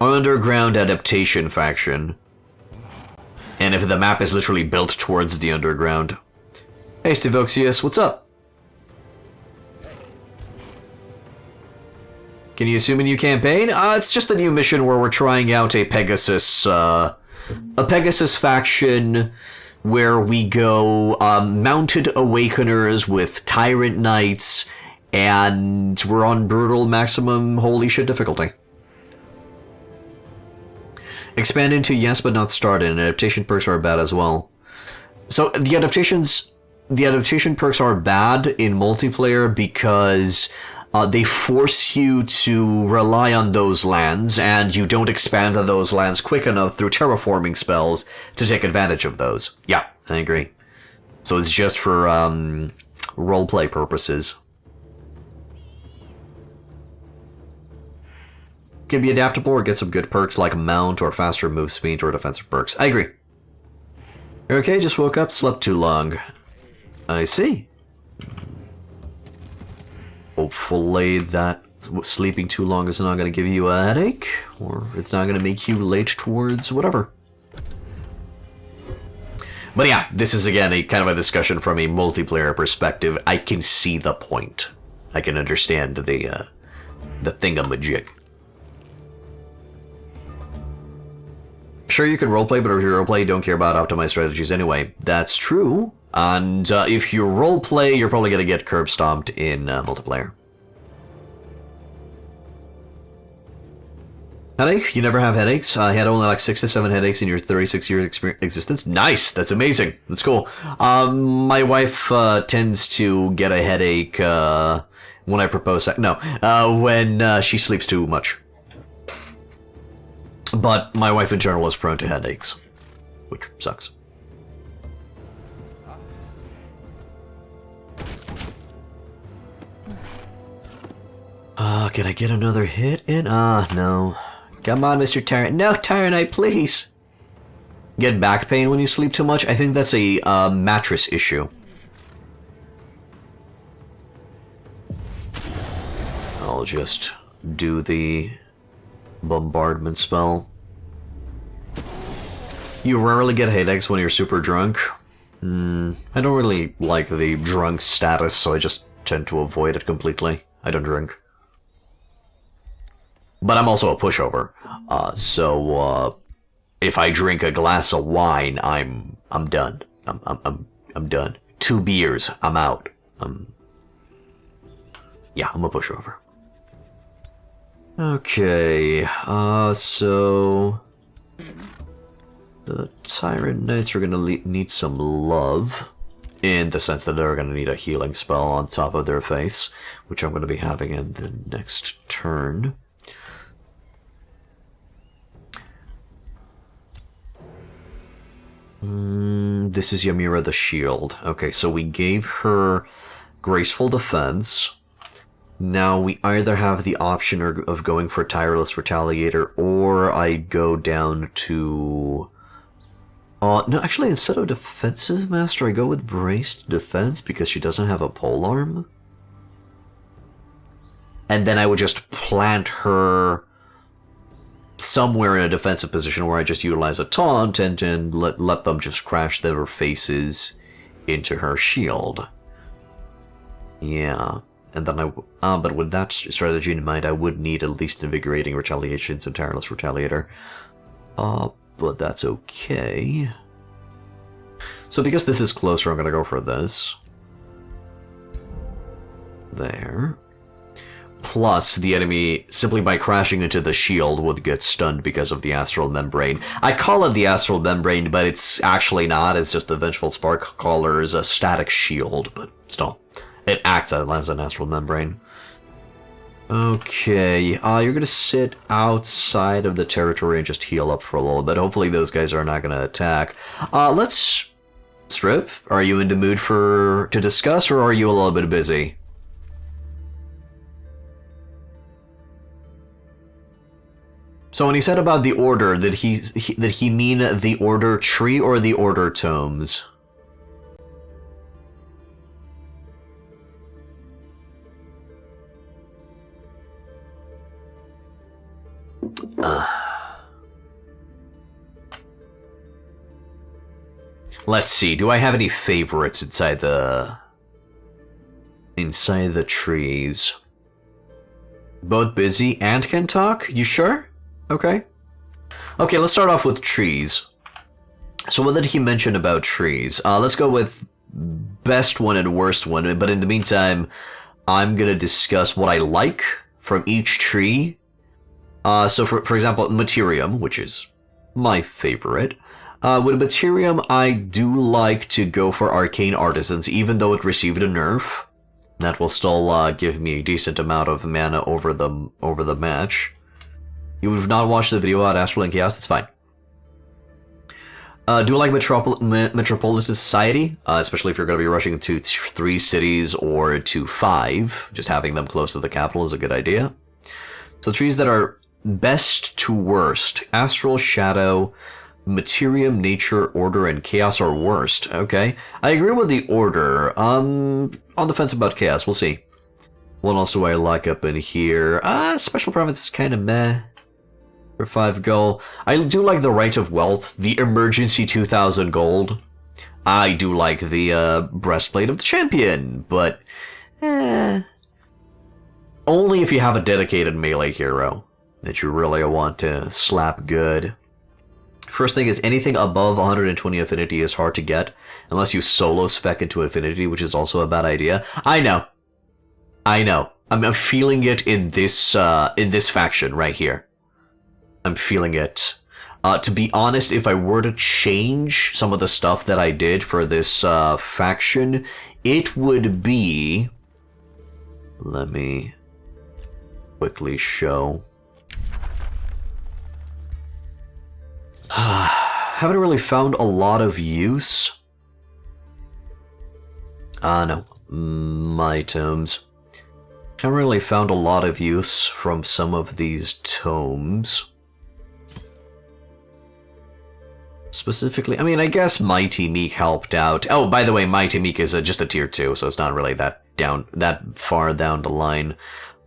underground adaptation faction. And if the map is literally built towards the underground. Hey, Stivoxius, what's up? Can you assume a new campaign? It's just a new mission where we're trying out a Pegasus faction where we go Mounted Awakeners with Tyrant Knights, and we're on Brutal Maximum Holy Shit difficulty. Expand into yes but not start in. Adaptation perks are bad as well. So the adaptation perks are bad in multiplayer because they force you to rely on those lands, and you don't expand on those lands quick enough through terraforming spells to take advantage of those. Yeah, I agree. So it's just for roleplay purposes. Can be adaptable or get some good perks like mount or faster move speed or defensive perks. I agree. Okay, just woke up, slept too long. I see. Hopefully that sleeping too long is not going to give you a headache, or it's not going to make you late towards whatever. But yeah, this is again a kind of a discussion from a multiplayer perspective. I can see the point. I can understand the thingamajig. Sure, you can roleplay, but if you roleplay, you don't care about optimized strategies anyway. That's true. And if you roleplay, you're probably going to get curb stomped in multiplayer. Headache? You never have headaches? I had only like 6 to 7 headaches in your 36 years existence. Nice! That's amazing. That's cool. My wife tends to get a headache when I propose... when she sleeps too much. But my wife in general is prone to headaches, which sucks. Can I get another hit in? No. Come on, Mr. Tyrant. No, Tyrant, please! Get back pain when you sleep too much? I think that's a mattress issue. I'll just do the bombardment spell. You rarely get headaches when you're super drunk. I don't really like the drunk status, so I just tend to avoid it completely. I don't drink. But I'm also a pushover. So if I drink a glass of wine, I'm done. I'm done. 2 beers, I'm out. Yeah, I'm a pushover. Okay, so the Tyrant Knights are gonna need some love, in the sense that they're gonna need a healing spell on top of their face, which I'm gonna be having in the next turn. This is Ymira the Shield. Okay, so we gave her Graceful Defense. Now we either have the option of going for Tireless Retaliator, or I go down to... no, actually, instead of Defensive Master, I go with Braced Defense, because she doesn't have a polearm. And then I would just plant her somewhere in a defensive position where I just utilize a taunt and let them just crash their faces into her shield. Yeah. And then but with that strategy in mind, I would need at least Invigorating Retaliations and Tireless Retaliator. But that's okay. So because this is closer, I'm gonna go for this. There. Plus, the enemy, simply by crashing into the shield, would get stunned because of the Astral Membrane. I call it the Astral Membrane, but it's actually not. It's just the Vengeful Sparkcaller's a static shield, but still. It acts as an Astral Membrane. Okay, you're gonna sit outside of the territory and just heal up for a little bit. Hopefully those guys are not gonna attack. Let's... Strip, are you in the mood to discuss, or are you a little bit busy? So when he said about the order, did he mean the order tree or the order tomes? Let's see, do I have any favorites inside the trees? Both busy and can talk? You sure? Okay. Okay, let's start off with trees. So what did he mention about trees? Let's go with best one and worst one, but in the meantime, I'm gonna discuss what I like from each tree. So for example, Materium, which is my favorite. With Materium, I do like to go for Arcane Artisans, even though it received a nerf. That will still give me a decent amount of mana over the match. You would have not watched the video about Astral and Chaos, that's fine. Do you like Metropolitan Society? Especially if you're going to be rushing to 3 cities or to 5. Just having them close to the capital is a good idea. So trees that are best to worst. Astral, Shadow, Materium, Nature, Order, and Chaos are worst. Okay. I agree with the Order. On the fence about Chaos, we'll see. What else do I like up in here? Special Province is kind of meh. For 5 gold. I do like the Right of Wealth, the Emergency 2000 gold. I do like the Breastplate of the Champion, but only if you have a dedicated melee hero that you really want to slap good. First thing is, anything above 120 affinity is hard to get, unless you solo spec into affinity, which is also a bad idea. I know. I'm feeling it in this faction right here. I'm feeling it. To be honest, if I were to change some of the stuff that I did for this faction, it would be... Let me quickly show. Haven't really found a lot of use. No. My tomes. Haven't really found a lot of use from some of these tomes. Specifically, I mean, I guess Mighty Meek helped out. Oh, by the way, Mighty Meek is just a tier 2, so it's not really that far down the line.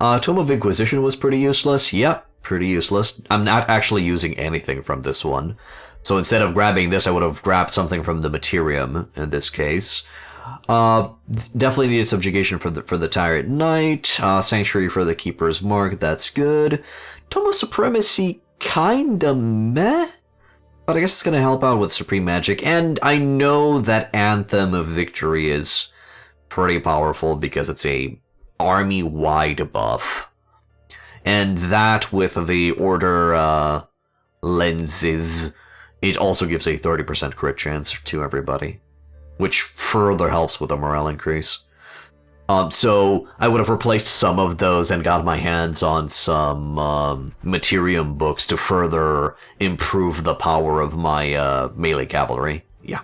Tome of Inquisition was pretty useless. Yep, pretty useless. I'm not actually using anything from this one. So instead of grabbing this, I would have grabbed something from the Materium in this case. Definitely needed subjugation for the Tyrant Knight. Sanctuary for the Keeper's Mark, that's good. Tome of Supremacy, kinda meh. But I guess it's gonna help out with Supreme Magic. And I know that Anthem of Victory is pretty powerful because it's a army-wide buff. And that with the Order lenses, it also gives a 30% crit chance to everybody, which further helps with the morale increase. So I would have replaced some of those and got my hands on some Materium books to further improve the power of my melee cavalry. Yeah.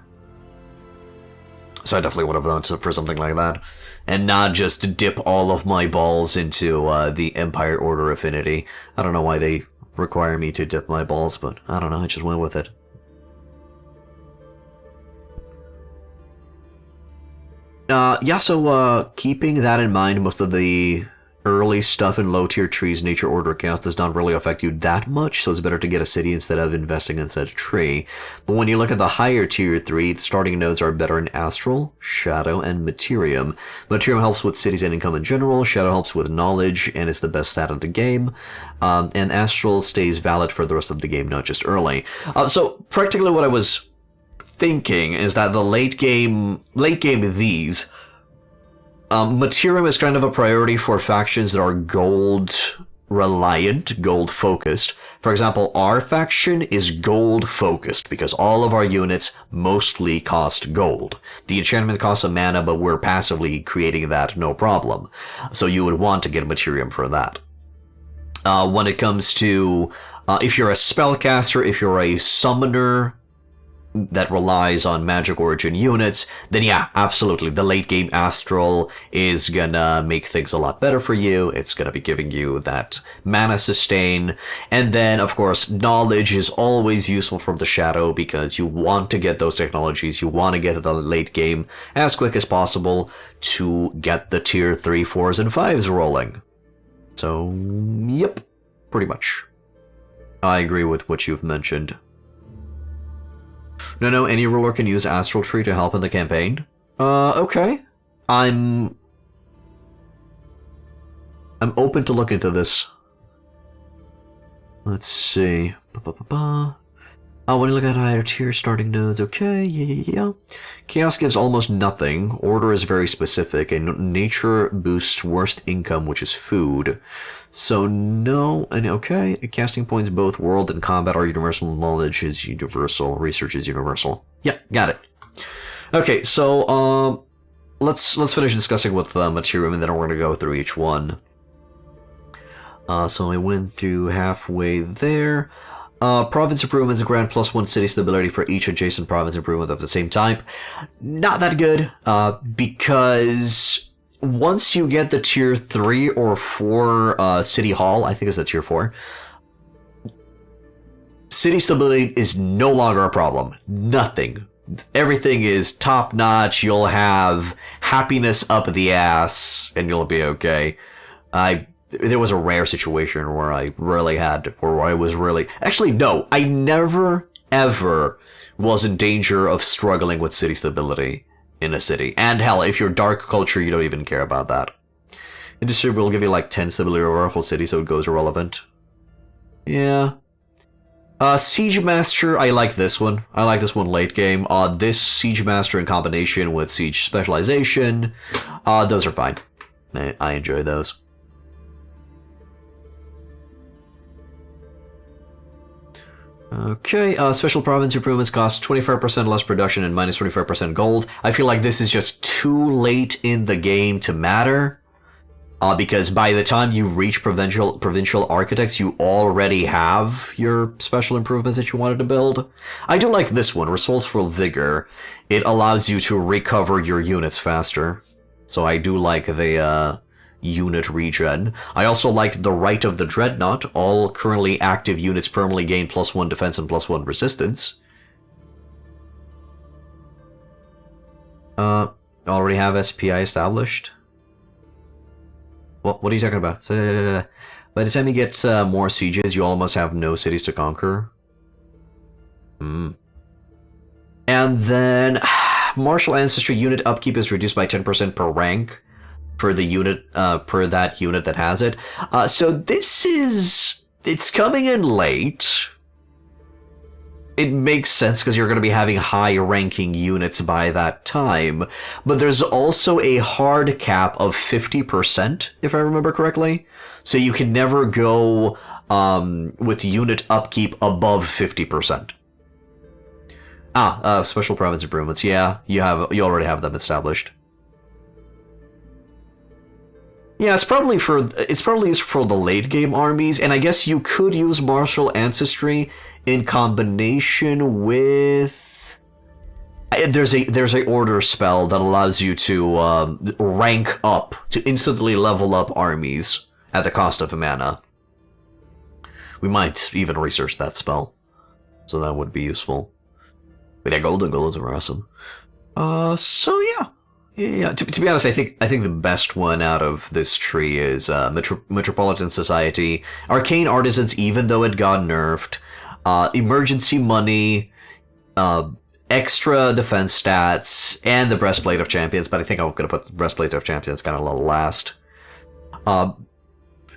So I definitely would have done for something like that. And not just dip all of my balls into the Empire Order Affinity. I don't know why they require me to dip my balls, but I don't know, I just went with it. Yeah, so keeping that in mind, most of the early stuff in low-tier trees, Nature, Order, Chaos does not really affect you that much, so it's better to get a city instead of investing in said tree. But when you look at the higher tier 3, the starting nodes are better in Astral, Shadow, and Materium. Materium helps with cities and income in general, Shadow helps with knowledge, and is the best stat in the game, and Astral stays valid for the rest of the game, not just early. So practically what I was thinking is that the late game these Materium is kind of a priority for factions that are gold reliant, gold focused. For example, our faction is gold focused because all of our units mostly cost gold. The enchantment costs a mana, but we're passively creating that no problem. So you would want to get Materium for that. When it comes to if you're a spellcaster, if you're a summoner that relies on magic origin units, then yeah, absolutely, the late game Astral is gonna make things a lot better for you. It's gonna be giving you that mana sustain, and then of course knowledge is always useful from the Shadow because you want to get those technologies, you want to get to the late game as quick as possible to get the tier 3, 4s, and 5s rolling. So yep, pretty much. I agree with what you've mentioned. No, any ruler can use Astral Tree to help in the campaign. Okay. I'm open to look into this. Let's see. When you look at higher tier starting nodes, okay, yeah. Chaos gives almost nothing. Order is very specific, and Nature boosts worst income, which is food. So no, and okay. Casting points both world and combat are universal. Knowledge is universal. Research is universal. Yeah, got it. Okay, so let's finish discussing with Materium, and then we're gonna go through each one. So I went through halfway there. Province improvements grant +1 city stability for each adjacent province improvement of the same type. Not that good, because once you get the tier 3 or 4 city hall, I think it's a tier 4, city stability is no longer a problem. Nothing. Everything is top notch. You'll have happiness up the ass, and you'll be okay. There was a rare situation where I actually, no, I never, ever was in danger of struggling with city stability in a city. And hell, if you're dark culture, you don't even care about that. Industry will give you like 10 stability over a full city, so it goes irrelevant. Yeah. Siege Master, I like this one. I like this one late game. This Siege Master in combination with Siege Specialization, those are fine. I enjoy those. Okay, special province improvements cost 25% less production and minus 25% gold. I feel like this is just too late in the game to matter. Because by the time you reach provincial architects, you already have your special improvements that you wanted to build. I do like this one, Resourceful Vigor. It allows you to recover your units faster. So I do like the unit regen. I also like the Right of the Dreadnought. All currently active units permanently gain +1 defense and +1 resistance. Already have SPI established? What are you talking about? By the time you get more sieges, you almost have no cities to conquer. And then martial ancestry unit upkeep is reduced by 10% per rank for the unit, per that unit that has it. So this is, it's coming in late. It makes sense because you're going to be having high-ranking units by that time. But there's also a hard cap of 50%, if I remember correctly. So you can never go with unit upkeep above 50%. Special province improvements. Yeah, you already have them established. Yeah, it's probably used for the late game armies, and I guess you could use martial ancestry in combination with. There's a order spell that allows you to rank up, to instantly level up armies at the cost of mana. We might even research that spell, so that would be useful. But yeah, golden golems are awesome. So yeah. Yeah, to be honest, I think the best one out of this tree is Metropolitan Society, Arcane Artisans, even though it got nerfed, Emergency Money, extra defense stats, and the Breastplate of Champions. But I think I'm gonna put the Breastplate of Champions kind of last.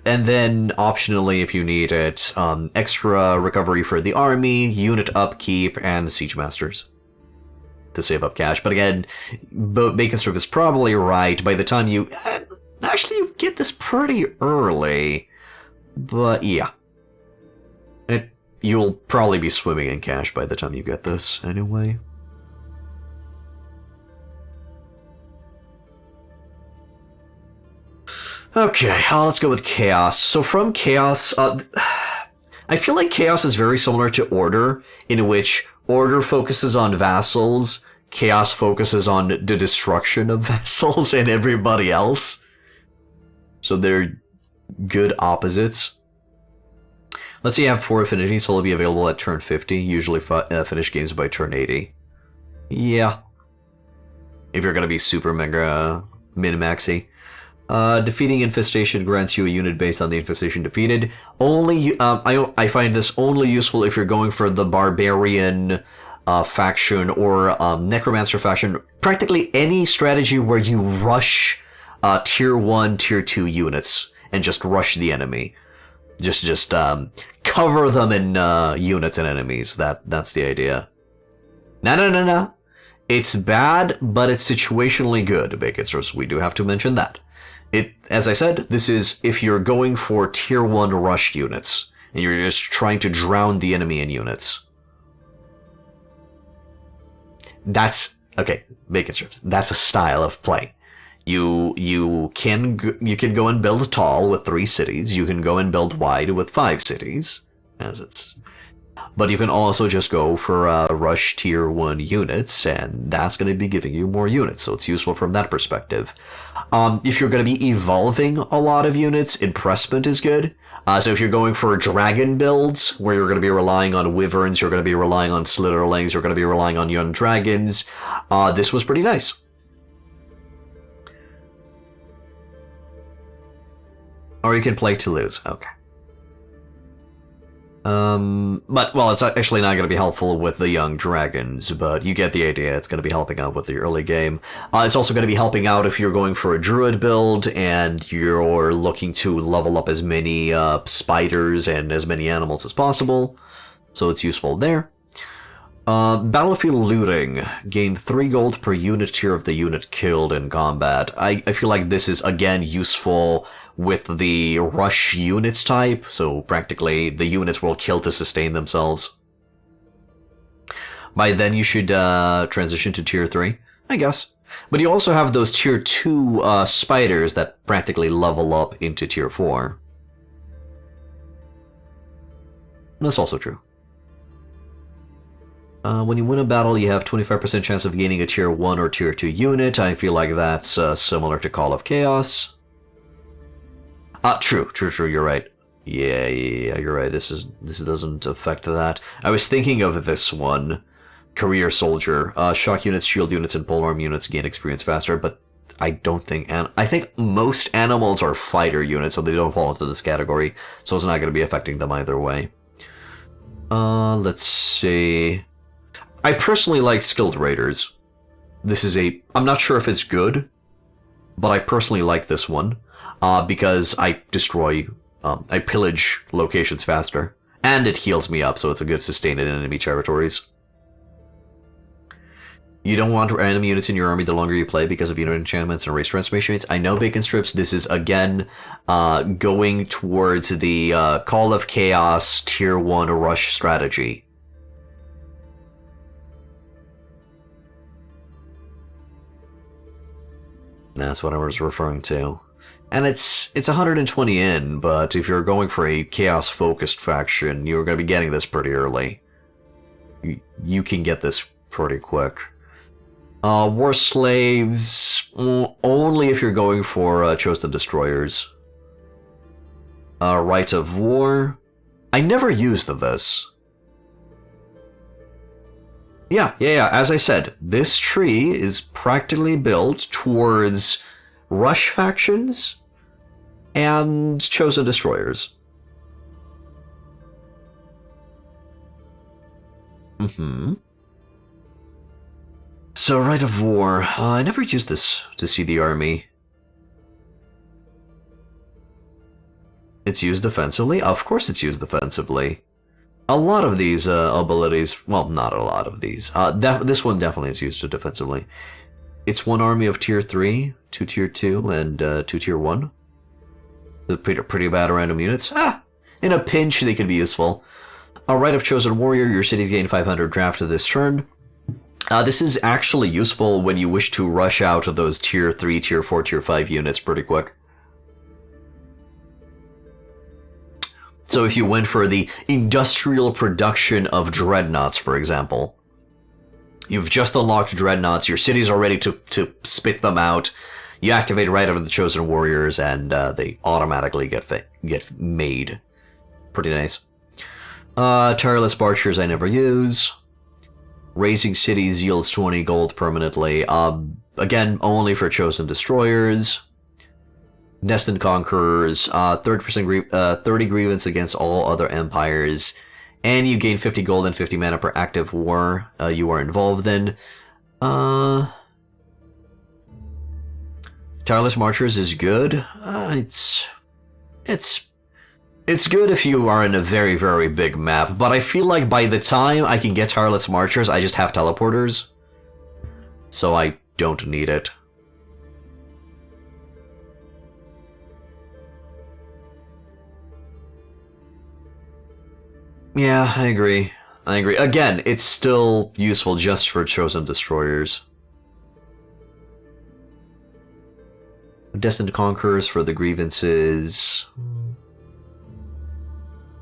And then optionally, if you need it, extra recovery for the army, unit upkeep, and Siege Masters to save up cash. But again, Bacon Strip is probably right. By the time you get this pretty early, but yeah, you'll probably be swimming in cash by the time you get this anyway. Okay, let's go with Chaos. So from Chaos, I feel like Chaos is very similar to Order, in which Order focuses on vassals, Chaos focuses on the destruction of vassals and everybody else. So they're good opposites. Let's say you have 4 affinities, so they'll be available at turn 50, usually finish games by turn 80. Yeah. If you're gonna be super mega min-maxy. Defeating Infestation grants you a unit based on the Infestation defeated. I find this only useful if you're going for the Barbarian faction or Necromancer faction. Practically any strategy where you rush tier 1, tier 2 units and just rush the enemy. Just cover them in units and enemies. That's the idea. No. It's bad, but it's situationally good, Bakers. We do have to mention that. As I said, this is if you're going for tier 1 rush units, and you're just trying to drown the enemy in units. That's, okay, Bacon Strips, that's a style of play. You can go and build tall with 3 cities, you can go and build wide with 5 cities, but you can also just go for rush tier 1 units, and that's going to be giving you more units, so it's useful from that perspective. If you're going to be evolving a lot of units, Impressment is good. So if you're going for dragon builds, where you're going to be relying on wyverns, you're going to be relying on slitherlings, you're going to be relying on young dragons, this was pretty nice. Or you can play to lose. Okay. But, well, it's actually not going to be helpful with the young dragons, but you get the idea. It's going to be helping out with the early game. It's also going to be helping out if you're going for a druid build and you're looking to level up as many spiders and as many animals as possible. So it's useful there. Battlefield looting. Gain 3 gold per unit tier of the unit killed in combat. I feel like this is, again, useful with the rush units type, so practically the units will kill to sustain themselves. By then you should transition to tier 3, I guess. But you also have those tier 2 spiders that practically level up into tier 4. That's also true. When you win a battle, you have 25% chance of gaining a tier 1 or tier 2 unit. I feel like that's similar to Call of Chaos. True, you're right. Yeah, you're right. This doesn't affect that. I was thinking of this one. Career Soldier. Shock units, shield units, and polearm units gain experience faster, but I don't think... I think most animals are fighter units, so they don't fall into this category, so it's not going to be affecting them either way. Let's see... I personally like skilled raiders. This is I'm not sure if it's good, but I personally like this one, because I I pillage locations faster, and it heals me up, so it's a good sustain in enemy territories. You don't want random units in your army the longer you play because of unit enchantments and race transformation rates. I know, Bacon Strips, this is, again, going towards the Call of Chaos Tier 1 rush strategy. That's what I was referring to. And it's 120 in, but if you're going for a Chaos-focused faction, you're going to be getting this pretty early. You can get this pretty quick. War Slaves, only if you're going for Chosen Destroyers. Rite of War. I never used this. Yeah, as I said, this tree is practically built towards Rush factions and Chosen Destroyers. So, Rite of War. I never used this to see the army. It's used defensively? Of course it's used defensively. A lot of these abilities, well, not a lot of these. This one definitely is used defensively. It's one army of Tier 3, 2 Tier 2, and 2 Tier 1. They're pretty bad random units. In a pinch, they can be useful. A Rite of Chosen Warrior, your cities gain 500 draft to this turn. This is actually useful when you wish to rush out those Tier 3, Tier 4, Tier 5 units pretty quick. So if you went for the industrial production of dreadnoughts, for example, you've just unlocked dreadnoughts, your cities are ready to spit them out, you activate right out of the Chosen Warriors, and they automatically get made. Pretty nice. Tireless Archers I never use. Raising Cities yields 20 gold permanently. Again, only for Chosen Destroyers. Destined Conquerors, 30 grievance against all other empires, and you gain 50 gold and 50 mana per active war you are involved in. Tireless Marchers is good. It's good if you are in a very, very big map, but I feel like by the time I can get Tireless Marchers, I just have teleporters, so I don't need it. Yeah, I agree. Again, it's still useful just for Chosen Destroyers. Destined Conquerors for the grievances.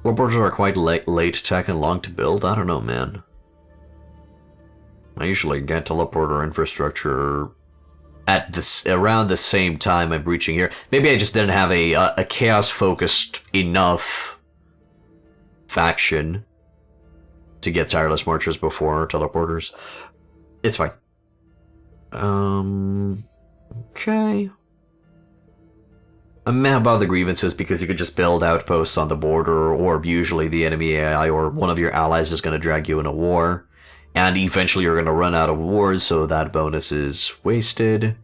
Warboarders are quite late tech and long to build. I don't know, man. I usually get teleporter infrastructure at around the same time I'm reaching here. Maybe I just didn't have a chaos-focused enough faction to get Tireless Marchers before teleporters. It's fine. Okay. I'm mad about the grievances because you could just build outposts on the border, or usually the enemy AI or one of your allies is going to drag you in a war, and eventually you're going to run out of wars, so that bonus is wasted.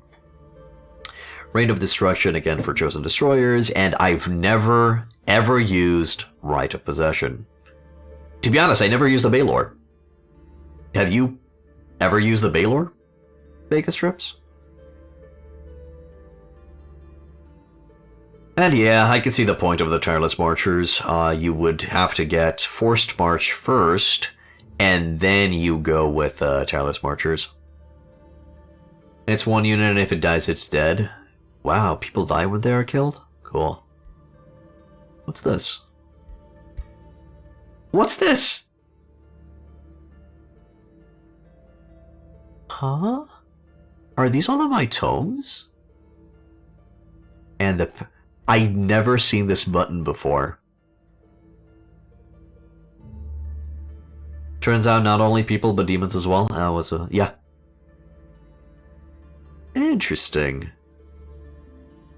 Reign of Destruction again for Chosen Destroyers, and I've never ever used Right of Possession. To be honest, I never used the Baylor. Have you ever used the Baylor? Vegas Strips? And yeah, I can see the point of the Tireless Marchers. You would have to get Forced March first, and then you go with Tireless Marchers. It's one unit, and if it dies, it's dead. Wow, people die when they are killed? Cool. What's this? What's this? Huh? Are these all of my tomes? And I've never seen this button before. Turns out not only people, but demons as well. Yeah. Interesting.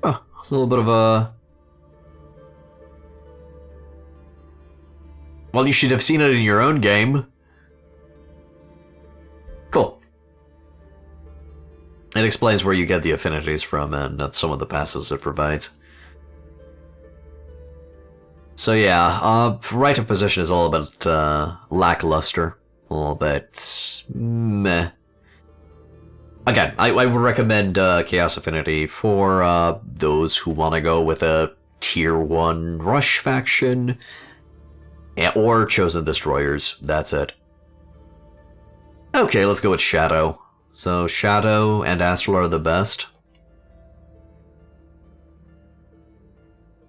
Oh, a little bit of a... Well, you should have seen it in your own game. Cool. It explains where you get the affinities from and some of the passes it provides. So yeah, right of position is a little bit lackluster. A little bit meh. Again, I would recommend Chaos Affinity for those who want to go with a Tier 1 Rush faction, or Chosen Destroyers. That's it. Okay, let's go with Shadow. So Shadow and Astral are the best.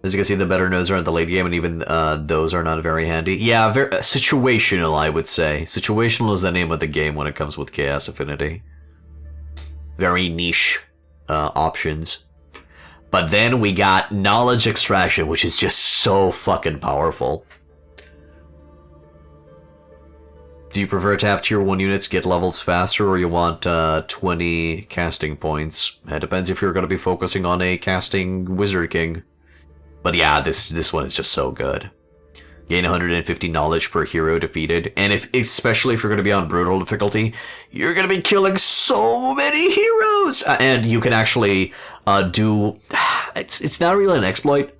As you can see, the better nodes are in the late game, and even those are not very handy. Yeah, very situational, I would say. Situational is the name of the game when it comes with Chaos Affinity. Very niche options. But then we got Knowledge Extraction, which is just so fucking powerful. Do you prefer to have Tier 1 units get levels faster, or you want 20 casting points? It depends if you're going to be focusing on a casting Wizard King. But yeah, this one is just so good. Gain 150 knowledge per hero defeated, and especially if you're going to be on brutal difficulty, you're going to be killing so many heroes, and you can actually do. It's not really an exploit.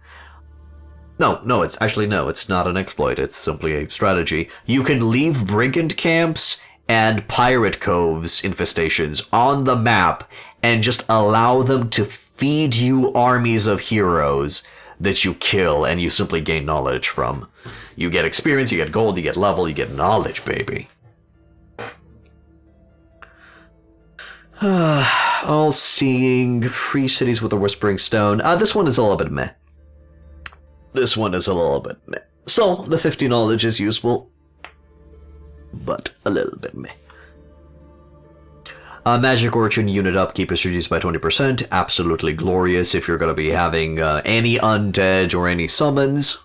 No, it's not an exploit. It's simply a strategy. You can leave brigand camps and pirate coves infestations on the map and just allow them to feed you armies of heroes that you kill, and you simply gain knowledge from. You get experience, you get gold, you get level, you get knowledge, baby. All-seeing, free cities with a whispering stone. This one is a little bit meh. This one is a little bit meh. So, the 50 knowledge is useful, but a little bit meh. Magic Origin unit upkeep is reduced by 20%. Absolutely glorious if you're going to be having any undead or any summons.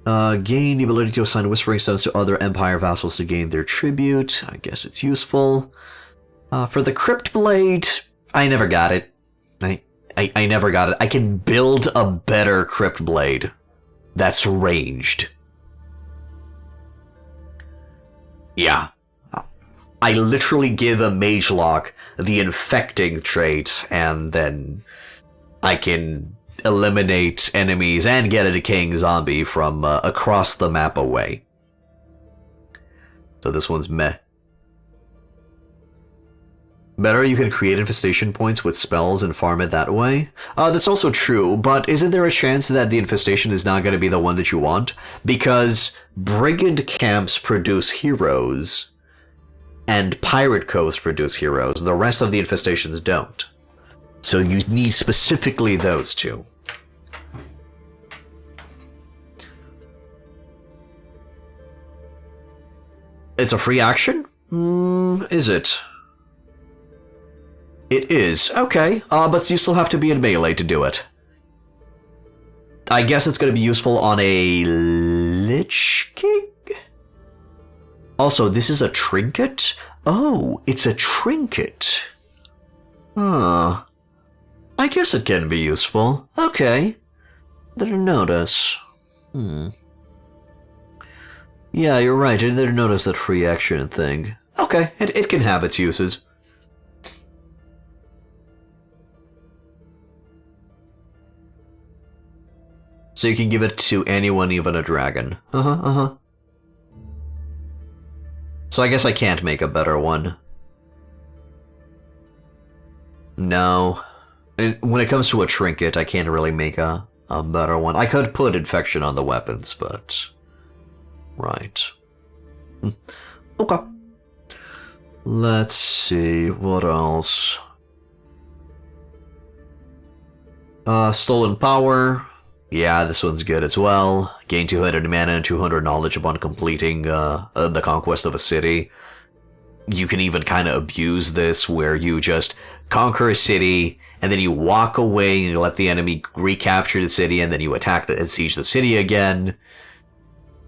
Gain the ability to assign Whispering Stones to other Empire vassals to gain their tribute. I guess it's useful. For the Crypt Blade, I never got it. I never got it. I can build a better Crypt Blade that's ranged. Yeah. I literally give a Mage Lock the infecting trait, and then I can eliminate enemies and get a decaying zombie from across the map away. So this one's meh. Better, you can create infestation points with spells and farm it that way. That's also true, but isn't there a chance that the infestation is not going to be the one that you want? Because brigand camps produce heroes, and pirate coves produce heroes. The rest of the infestations don't. So you need specifically those two. It's a free action? Is it? It is. Okay, but you still have to be in melee to do it. I guess it's going to be useful on a Lich King? Also, this is a trinket? Oh, it's a trinket. Huh. I guess it can be useful. Okay. Didn't notice. Yeah, you're right. I didn't notice that free action thing. Okay, it can have its uses. So you can give it to anyone, even a dragon. So I guess I can't make a better one. No. When it comes to a trinket, I can't really make a better one. I could put infection on the weapons, but... Right. Okay. Let's see, what else? Stolen Power. Yeah, this one's good as well. Gain 200 mana and 200 knowledge upon completing the conquest of a city. You can even kind of abuse this, where you just conquer a city, and then you walk away and you let the enemy recapture the city, and then you attack and siege the city again,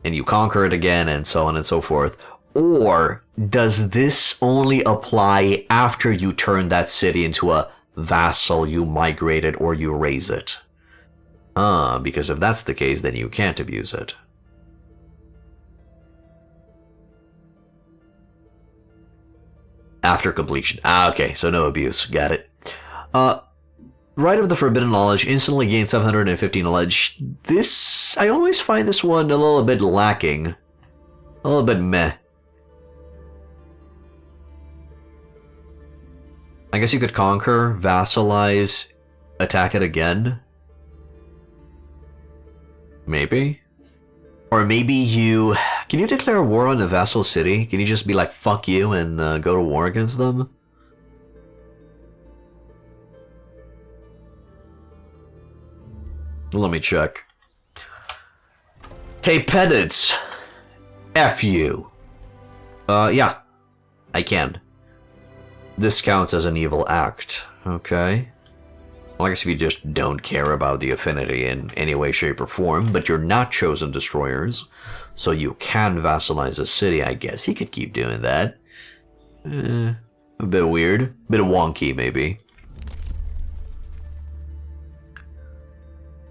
and you conquer it again, and so on and so forth. Or does this only apply after you turn that city into a vassal, you migrate it, or you raise it? Because if that's the case, then you can't abuse it. After completion. Ah, okay, so no abuse. Got it. Rite of the Forbidden Knowledge, instantly gain 750 knowledge. This, I always find this one a little bit lacking. A little bit meh. I guess you could conquer, vassalize, attack it again. Maybe? Or maybe you... Can you declare war on the vassal city? Can you just be like, fuck you, and go to war against them? Let me check. Hey, pedants! F you. Yeah. I can. This counts as an evil act. Okay. Well, I guess if you just don't care about the affinity in any way, shape, or form, but you're not chosen destroyers, so you can vassalize a city, I guess you could keep doing that. A bit weird. A bit wonky, maybe.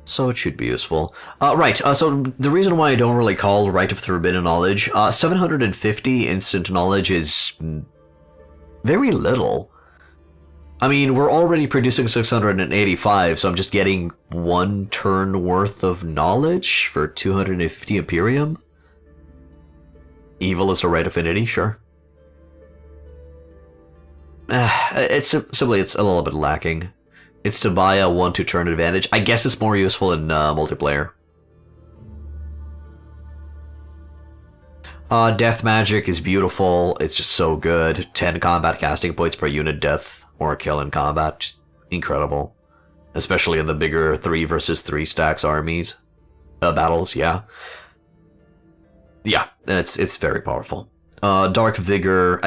So it should be useful. Right, so the reason why I don't really call Rite of Forbidden Knowledge, 750 instant knowledge is very little. I mean, we're already producing 685, so I'm just getting 1 turn worth of knowledge for 250 Imperium. Evil is a right affinity, sure. It's simply, it's a little bit lacking. It's to buy a 1-2 turn advantage. I guess it's more useful in multiplayer. Death magic is beautiful. It's just so good. 10 combat casting points per unit death or kill in combat. Just incredible. Especially in the bigger 3 versus 3 stacks armies. Battles, yeah. Yeah, it's very powerful. Dark Vigor,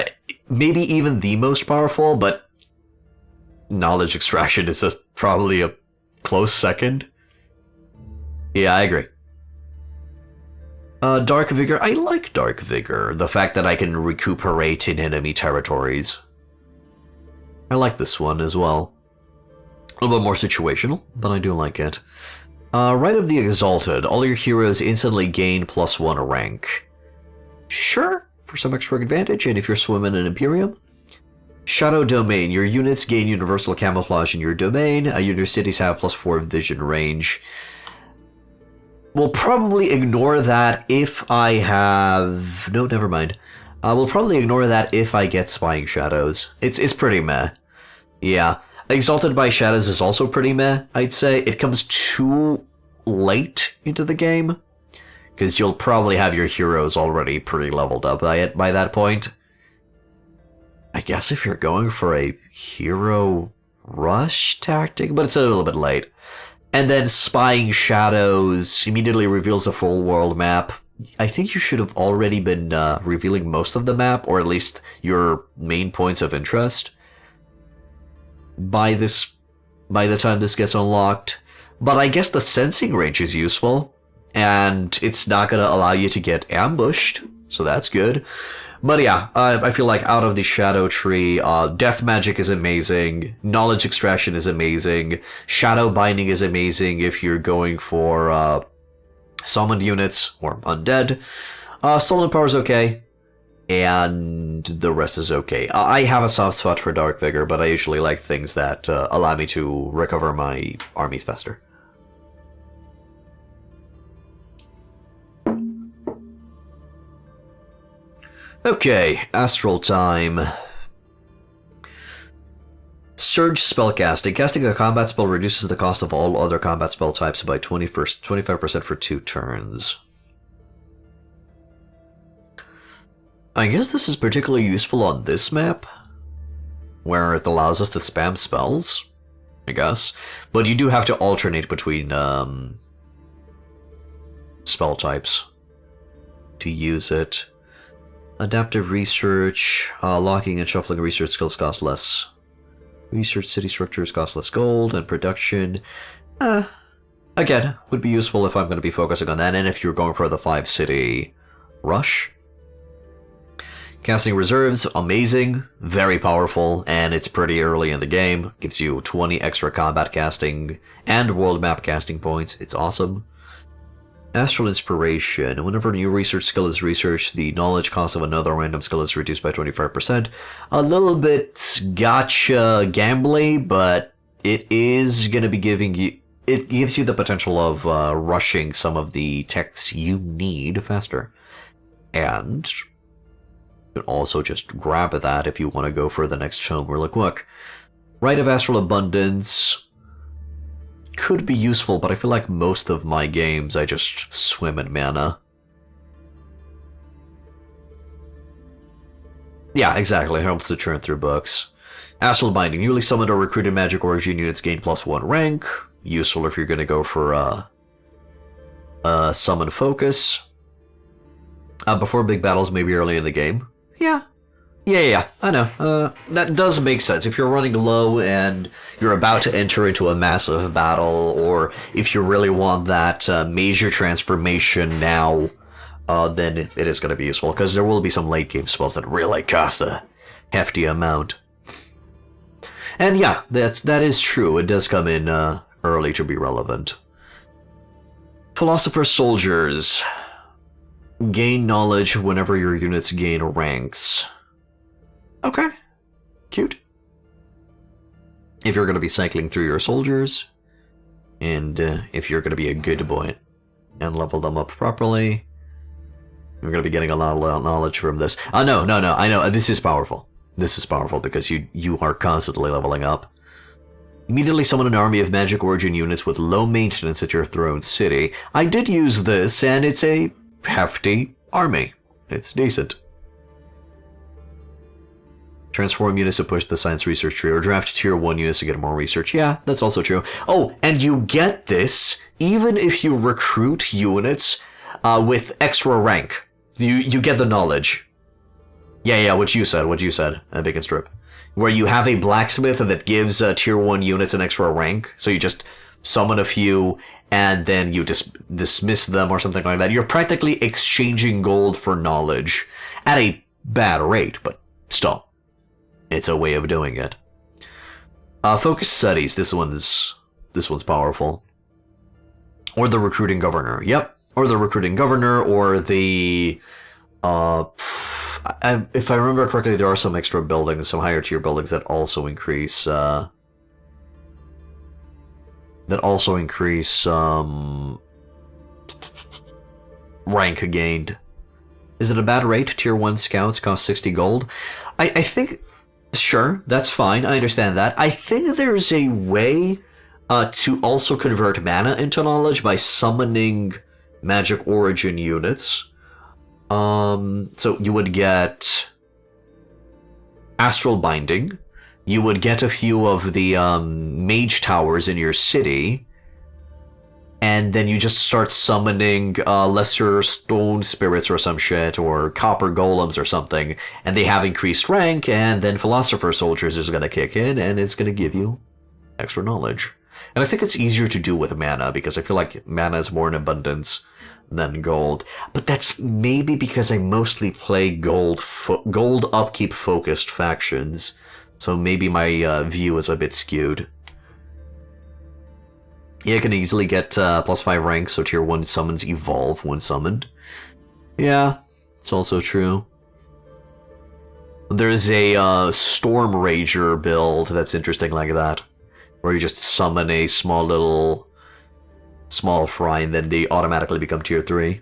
maybe even the most powerful, but Knowledge Extraction is probably a close second. Yeah, I agree. Dark Vigor, I like Dark Vigor. The fact that I can recuperate in enemy territories. I like this one as well. A little bit more situational, but I do like it. Rite of the Exalted. All your heroes instantly gain +1 rank. Sure, for some extra advantage, and if you're swimming in Imperium. Shadow Domain. Your units gain universal camouflage in your domain. Your cities have +4 vision range. We'll probably ignore that if I have... No, never mind. We'll probably ignore that if I get Spying Shadows. It's pretty meh. Yeah. Exalted by Shadows is also pretty meh, I'd say. It comes too late into the game, because you'll probably have your heroes already pretty leveled up by that point. I guess if you're going for a hero rush tactic, but it's a little bit late. And then Spying Shadows immediately reveals a full world map. I think you should have already been revealing most of the map, or at least your main points of interest, by the time this gets unlocked. But I guess the sensing range is useful, and it's not going to allow you to get ambushed, so that's good. But yeah, I feel like out of the Shadow Tree, Death Magic is amazing, Knowledge Extraction is amazing, Shadow Binding is amazing if you're going for summoned units or undead. Stolen Power is okay, and the rest is okay. I have a soft spot for Dark Vigor, but I usually like things that allow me to recover my armies faster. Okay, Astral Time. Surge Spellcasting. Casting a combat spell reduces the cost of all other combat spell types by 25% for 2 turns. I guess this is particularly useful on this map, where it allows us to spam spells, I guess. But you do have to alternate between spell types to use it. Adaptive Research, locking and shuffling research skills cost less. Research city structures cost less gold, and production, again, would be useful if I'm going to be focusing on that, and if you're going for the 5-city rush. Casting Reserves, amazing, very powerful, and it's pretty early in the game. Gives you 20 extra combat casting and world map casting points. It's awesome. Astral Inspiration. Whenever a new research skill is researched, the knowledge cost of another random skill is reduced by 25%. A little bit gotcha gambly, but it is going to be giving you... It gives you the potential of rushing some of the techs you need faster. And you can also just grab that if you want to go for the next home really quick. Rite of Astral Abundance could be useful, but I feel like most of my games I just swim in mana. Yeah, exactly. It helps to churn through books. Astral Binding. Newly summoned or recruited magic origin units gain +1 rank. Useful if you're going to go for summon focus. Before big battles, maybe early in the game. Yeah, I know. That does make sense. If you're running low and you're about to enter into a massive battle, or if you really want that major transformation now, then it is going to be useful, because there will be some late game spells that really cost a hefty amount. And yeah, that is true. It does come in early to be relevant. Philosopher Soldiers. Gain knowledge whenever your units gain ranks. Okay. Cute. If you're going to be cycling through your soldiers, and if you're going to be a good boy and level them up properly, you're going to be getting a lot of knowledge from this. No, I know. This is powerful. This is powerful because you are constantly leveling up. Immediately summon an army of magic origin units with low maintenance at your throne city. I did use this, and it's a hefty army. It's decent. Transform units to push the science research tree, or draft tier 1 units to get more research. Yeah, that's also true. Oh, and you get this even if you recruit units with extra rank. You get the knowledge. Yeah, what you said, Bacon Strip. Where you have a blacksmith that gives tier 1 units an extra rank, so you just summon a few, and then you dismiss them or something like that. You're practically exchanging gold for knowledge at a bad rate, but still, it's a way of doing it. Focus studies. This one's powerful. Or the recruiting governor. Yep. Or the recruiting governor, or the if I remember correctly, there are some extra buildings, some higher tier buildings that also increase rank gained. Is it a bad rate? Tier 1 scouts cost 60 gold. I think, sure, that's fine. I understand that. I think there's a way to also convert mana into knowledge by summoning magic origin units. So you would get Astral Binding. You would get a few of the mage towers in your city, and then you just start summoning lesser stone spirits or some shit, or copper golems or something, and they have increased rank, and then Philosopher Soldiers is going to kick in, and it's going to give you extra knowledge. And I think it's easier to do with mana, because I feel like mana is more in abundance than gold. But that's maybe because I mostly play gold upkeep focused factions, so maybe my view is a bit skewed. Yeah, you can easily get +5 rank, so tier 1 summons evolve when summoned. Yeah, it's also true. There's a Storm Rager build that's interesting like that, where you just summon a small fry and then they automatically become tier 3.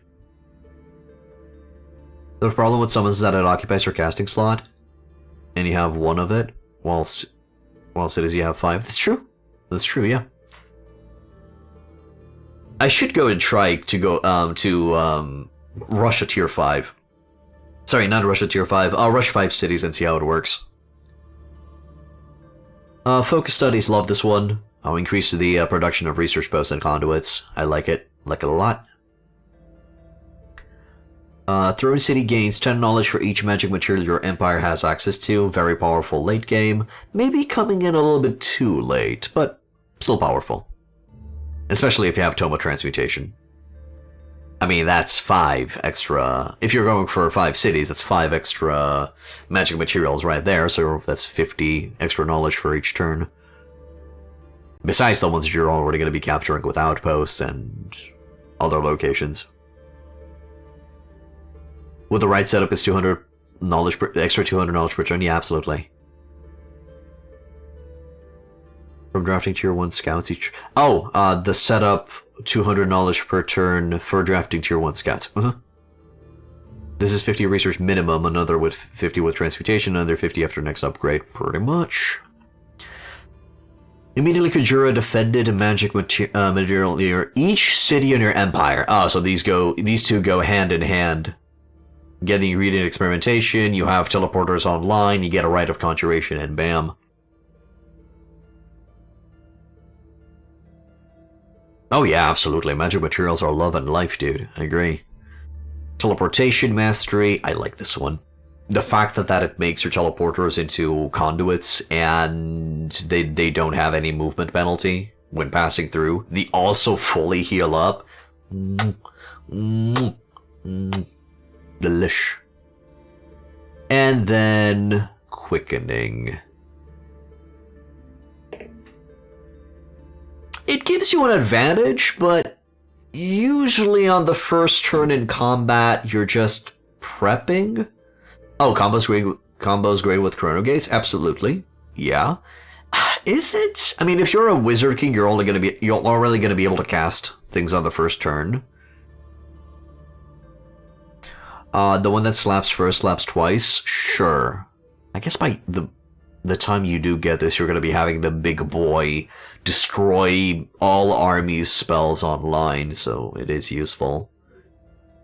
The problem with summons is that it occupies your casting slot, and you have one of it, while cities you have 5. That's true, yeah. I should go and try to go rush a tier 5. Sorry, not rush a tier 5. I'll rush 5 cities and see how it works. Focus studies, love this one. I'll increase the production of research posts and conduits. I like it a lot. Throne City gains 10 knowledge for each magic material your empire has access to. Very powerful late game. Maybe coming in a little bit too late, but still powerful. Especially if you have Toma Transmutation. I mean, that's 5 extra. If you're going for 5 cities, that's 5 extra magic materials right there, so that's 50 extra knowledge for each turn. Besides the ones you're already going to be capturing with outposts and other locations. With the right setup, it's 200 knowledge per, extra 200 knowledge per turn. Yeah, absolutely. From drafting tier 1 scouts each... Oh, the setup 200 knowledge per turn for drafting tier 1 scouts. This is 50 research minimum, another with 50 with transmutation, another 50 after next upgrade. Pretty much. Immediately conjure a defended magic material near each city in your empire. Oh, so these two go hand in hand. Get the ingredient experimentation, you have teleporters online, you get a rite of conjuration, and bam. Oh yeah, absolutely. Magic materials are love and life, dude. I agree. Teleportation mastery, I like this one. The fact that it makes your teleporters into conduits and they don't have any movement penalty when passing through. They also fully heal up. Delish. And then quickening. It gives you an advantage, but usually on the first turn in combat, you're just prepping. Oh, combos great with Chrono Gates? Absolutely. Yeah. Is it? I mean, if you're a Wizard King, you're only going to be able to cast things on the first turn. The one that slaps first slaps twice? Sure. I guess by the time you do get this, you're going to be having the big boy destroy all armies spells online, so it is useful.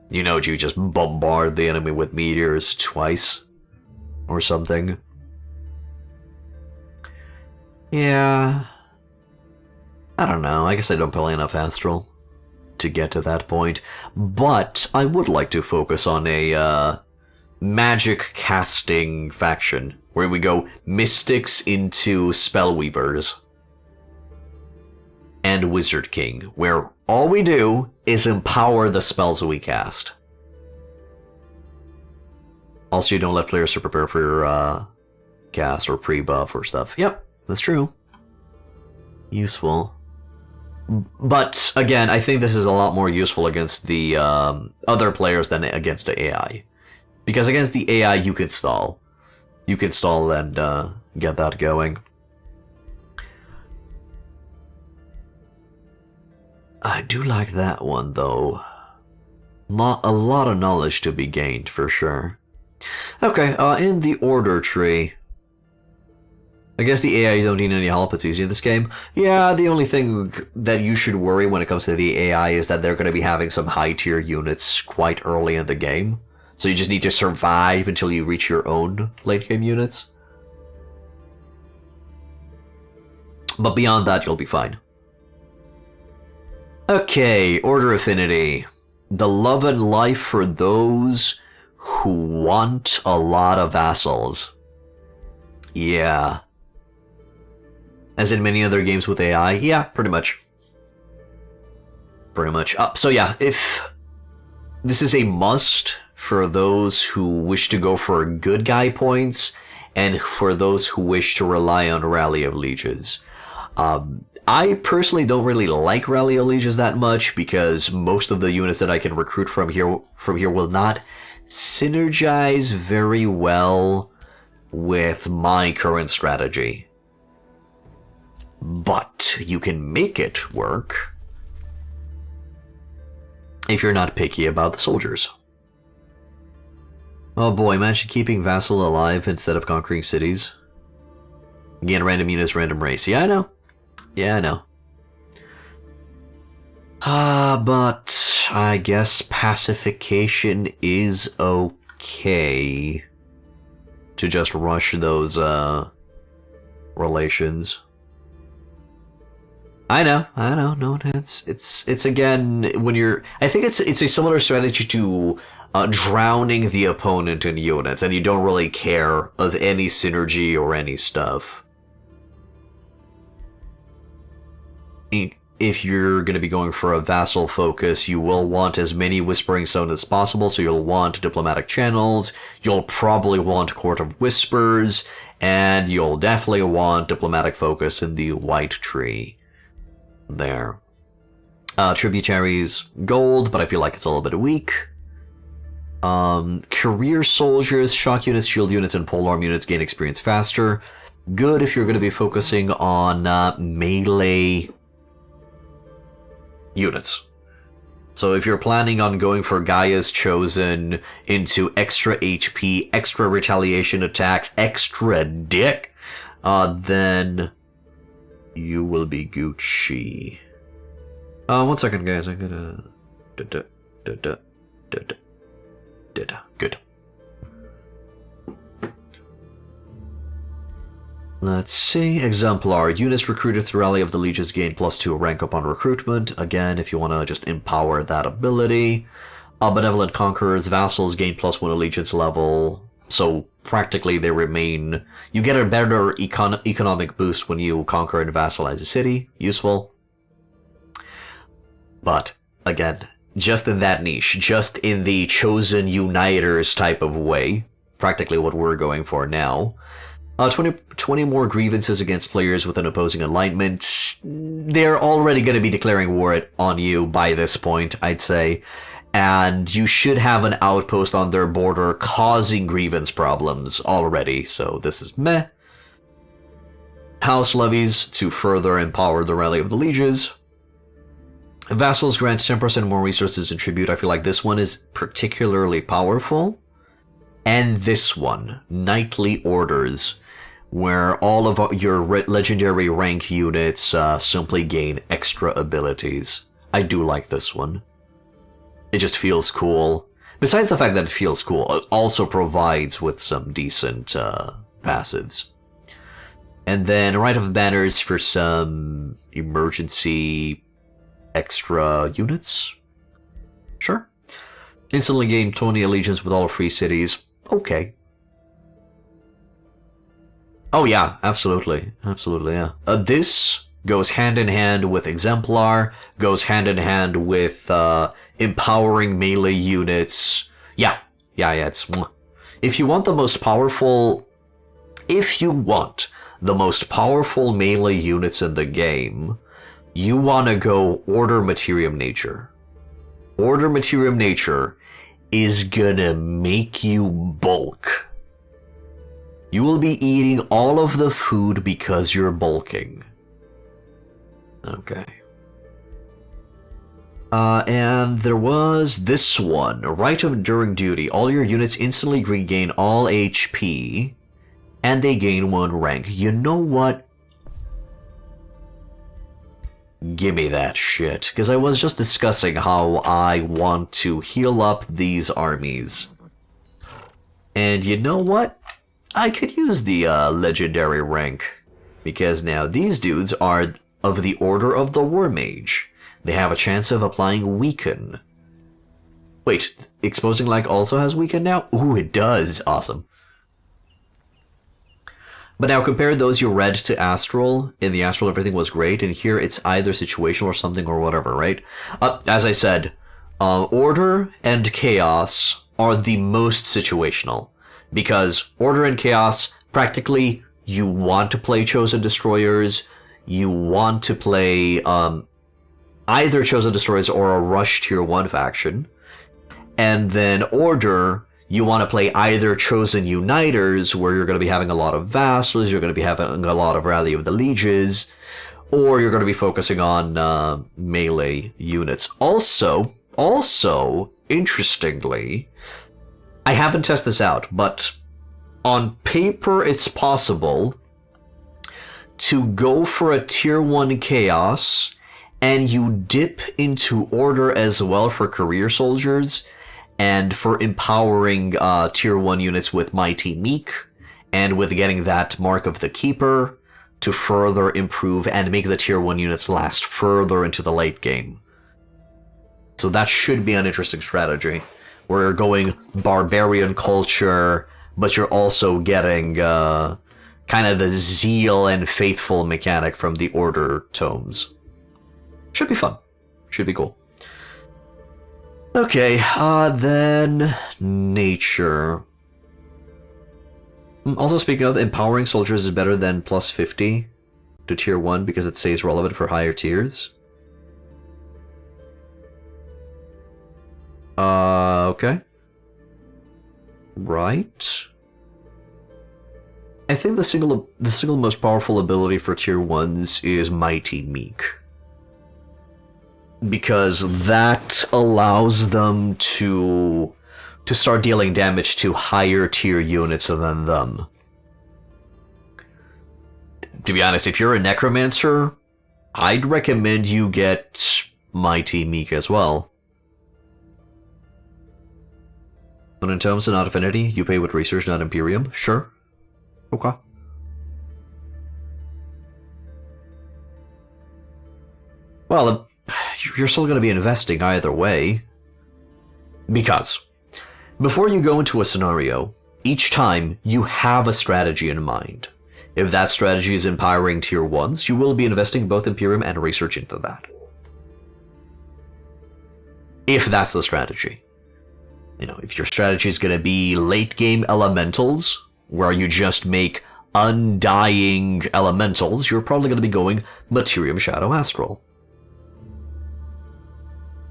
You know, you just bombard the enemy with meteors twice or something. Yeah. I don't know. I guess I don't play enough Astral to get to that point. But I would like to focus on a magic casting faction where we go Mystics into Spellweavers and Wizard King, where all we do is empower the spells we cast. Also, you don't let players to prepare for your cast or pre-buff or stuff. Yep, that's true. Useful. But, again, I think this is a lot more useful against the other players than against the AI. Because against the AI, you can stall. You can stall and get that going. I do like that one, though. A lot of knowledge to be gained, for sure. Okay, in the order tree. I guess the AI don't need any help, it's easy in this game. Yeah, the only thing that you should worry when it comes to the AI is that they're going to be having some high-tier units quite early in the game. So you just need to survive until you reach your own late-game units. But beyond that, you'll be fine. Okay, Order Affinity. The love and life for those who want a lot of vassals. Yeah. As in many other games with AI? Yeah, pretty much. Pretty much. So yeah, if this is a must for those who wish to go for good guy points, and for those who wish to rely on Rally of Lieges. I personally don't really like Rally of Lieges that much, because most of the units that I can recruit from here will not synergize very well with my current strategy. But you can make it work if you're not picky about the soldiers. Oh boy, imagine keeping Vassal alive instead of conquering cities. Again, random units, random race. Yeah, I know. Yeah, I know. But I guess pacification is okay. To just rush those, relations. I know, no, it's again, when you're, I think it's a similar strategy to drowning the opponent in units, and you don't really care of any synergy or any stuff. If you're going to be going for a vassal focus, you will want as many Whispering Stone as possible, so you'll want Diplomatic Channels, you'll probably want Court of Whispers, and you'll definitely want Diplomatic Focus in the White Tree. There. Tributaries, gold, but I feel like it's a little bit weak. Career soldiers, shock units, shield units, and polearm units gain experience faster. Good if you're going to be focusing on melee units. So if you're planning on going for Gaia's Chosen into extra HP, extra retaliation attacks, extra dick, then you will be Gucci. 1 second, guys. I'm gonna... Good. Let's see. Exemplar. Units recruited through Rally of the Legions gain +2 rank upon recruitment. Again, if you want to just empower that ability. Benevolent Conquerors. Vassals gain +1 allegiance level. So practically they remain... You get a better economic boost when you conquer and vassalize a city. Useful. But, again, just in that niche, just in the Chosen Uniters type of way, practically what we're going for now, 20 more grievances against players with an opposing alignment. They're already going to be declaring war on you by this point, I'd say. And you should have an outpost on their border causing grievance problems already, so this is meh. House levies to further empower the Rally of the Legions. Vassals grant 10% more resources and tribute. I feel like this one is particularly powerful. And this one, Knightly Orders, where all of your legendary rank units simply gain extra abilities. I do like this one. It just feels cool. Besides the fact that it feels cool, it also provides with some decent passives. And then Right of Banners for some emergency extra units? Sure. Instantly gain 20 allegiance with all free cities. Okay. Oh yeah, absolutely. Absolutely, yeah. This goes hand in hand with Exemplar, goes hand in hand with empowering melee units. Yeah, it's... If you want the most powerful... If you want the most powerful melee units in the game, you want to go Order Materium Nature. Order Materium Nature is gonna make you bulk. You will be eating all of the food because you're bulking. Okay. And there was this one. Right of Enduring Duty. All your units instantly regain all HP, and they gain 1 rank. You know what? Gimme that shit, because I was just discussing how I want to heal up these armies. And you know what? I could use the legendary rank, because now these dudes are of the Order of the War Mage. They have a chance of applying Weaken. Wait, Exposing Light also has Weaken now? Ooh, it does. Awesome. But now compare those you read to Astral. In the Astral, everything was great, and here it's either situational or something or whatever, right? As I said, Order and Chaos are the most situational. Because Order and Chaos, practically, you want to play Chosen Destroyers, you want to play either Chosen Destroyers or a Rush Tier 1 faction. And then Order... You want to play either Chosen Uniters, where you're going to be having a lot of Vassals, you're going to be having a lot of Rally of the Legions, or you're going to be focusing on melee units. Also, interestingly, I haven't tested this out, but on paper it's possible to go for a Tier 1 Chaos, and you dip into Order as well for career soldiers, and for empowering Tier 1 units with Mighty Meek, and with getting that Mark of the Keeper to further improve and make the Tier 1 units last further into the late game. So that should be an interesting strategy, where you're going Barbarian Culture, but you're also getting kind of the Zeal and Faithful mechanic from the Order tomes. Should be fun. Should be cool. Okay, then Nature. Also, speaking of, empowering soldiers is better than +50 to Tier 1 because it stays relevant for higher tiers. Okay. Right. I think the single most powerful ability for tier 1s is Mighty Meek. Because that allows them to start dealing damage to higher tier units than them. To be honest, if you're a Necromancer, I'd recommend you get Mighty Meek as well. But in terms of not affinity, you pay with research, not Imperium. Sure. Okay. Well, you're still going to be investing either way. Because before you go into a scenario, each time you have a strategy in mind. If that strategy is empowering tier 1s, you will be investing both Imperium and research into that. If that's the strategy. You know, if your strategy is going to be late game elementals, where you just make undying elementals, you're probably going to be going Materium Shadow Astral.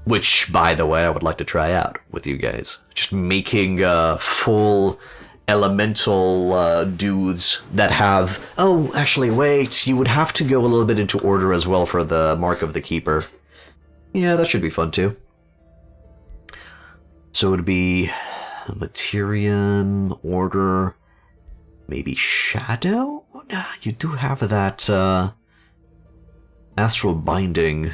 Which, by the way, I would like to try out with you guys. Just making full elemental dudes that have... Oh, actually, wait. You would have to go a little bit into order as well for the Mark of the Keeper. Yeah, that should be fun, too. So it would be Materium, Order, maybe Shadow? You do have that Astral Binding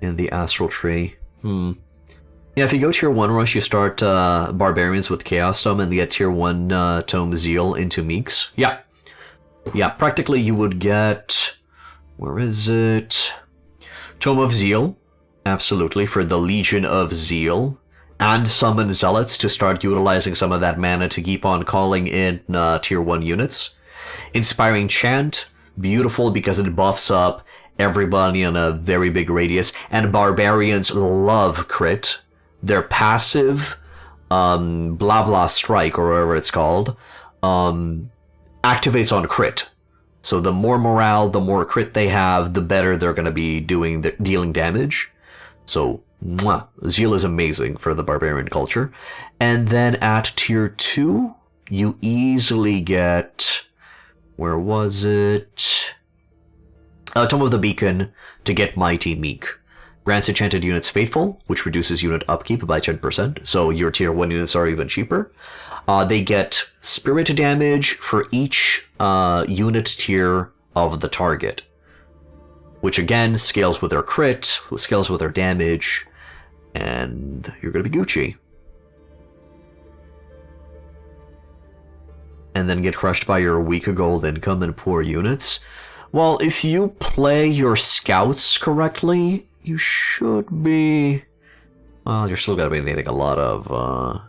in the Astral Tree. Yeah, if you go tier 1 rush, you start Barbarians with Chaos Tome and get tier 1 Tome Zeal into Meeks. Yeah. Yeah, practically you would get... Where is it? Tome of Zeal. Absolutely, for the Legion of Zeal. And Summon Zealots to start utilizing some of that mana to keep on calling in tier 1 units. Inspiring Chant. Beautiful because it buffs up everybody on a very big radius, and Barbarians love crit. Their passive, blah blah strike, or whatever it's called, activates on crit. So the more morale, the more crit they have, the better they're going to be dealing damage. So, Zeal is amazing for the Barbarian culture. And then at tier 2, you easily get... Where was it? Tome of the Beacon to get Mighty Meek. Grants enchanted units Faithful, which reduces unit upkeep by 10%, so your tier 1 units are even cheaper. They get Spirit damage for each unit tier of the target, which again scales with their crit, scales with their damage, and you're going to be Gucci. And then get crushed by your weak gold income and poor units. Well, if you play your scouts correctly, you should be... Well, you're still gonna be needing a lot of,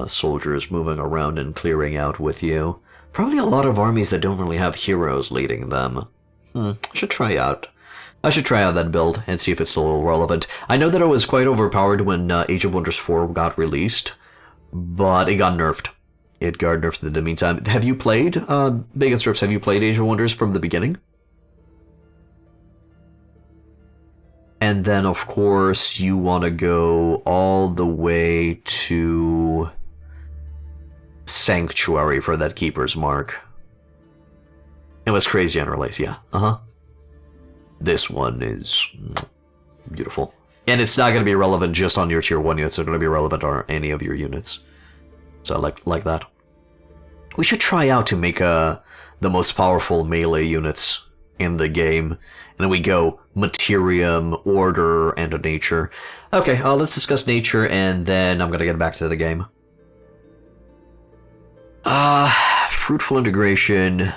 soldiers moving around and clearing out with you. Probably a lot of armies that don't really have heroes leading them. I should try out that build and see if it's still relevant. I know that it was quite overpowered when Age of Wonders 4 got released, but it got nerfed. It got nerfed in the meantime. Have you played, Bacon Strips, have you played Age of Wonders from the beginning? And then, of course, you want to go all the way to Sanctuary for that Keeper's Mark. It was crazy on release, yeah. This one is beautiful. And it's not going to be relevant just on your tier 1 units, it's going to be relevant on any of your units. So like that. We should try out to make the most powerful melee units in the game. And then we go Materium, Order, and Nature. Okay, let's discuss Nature, and then I'm going to get back to the game. Fruitful Integration.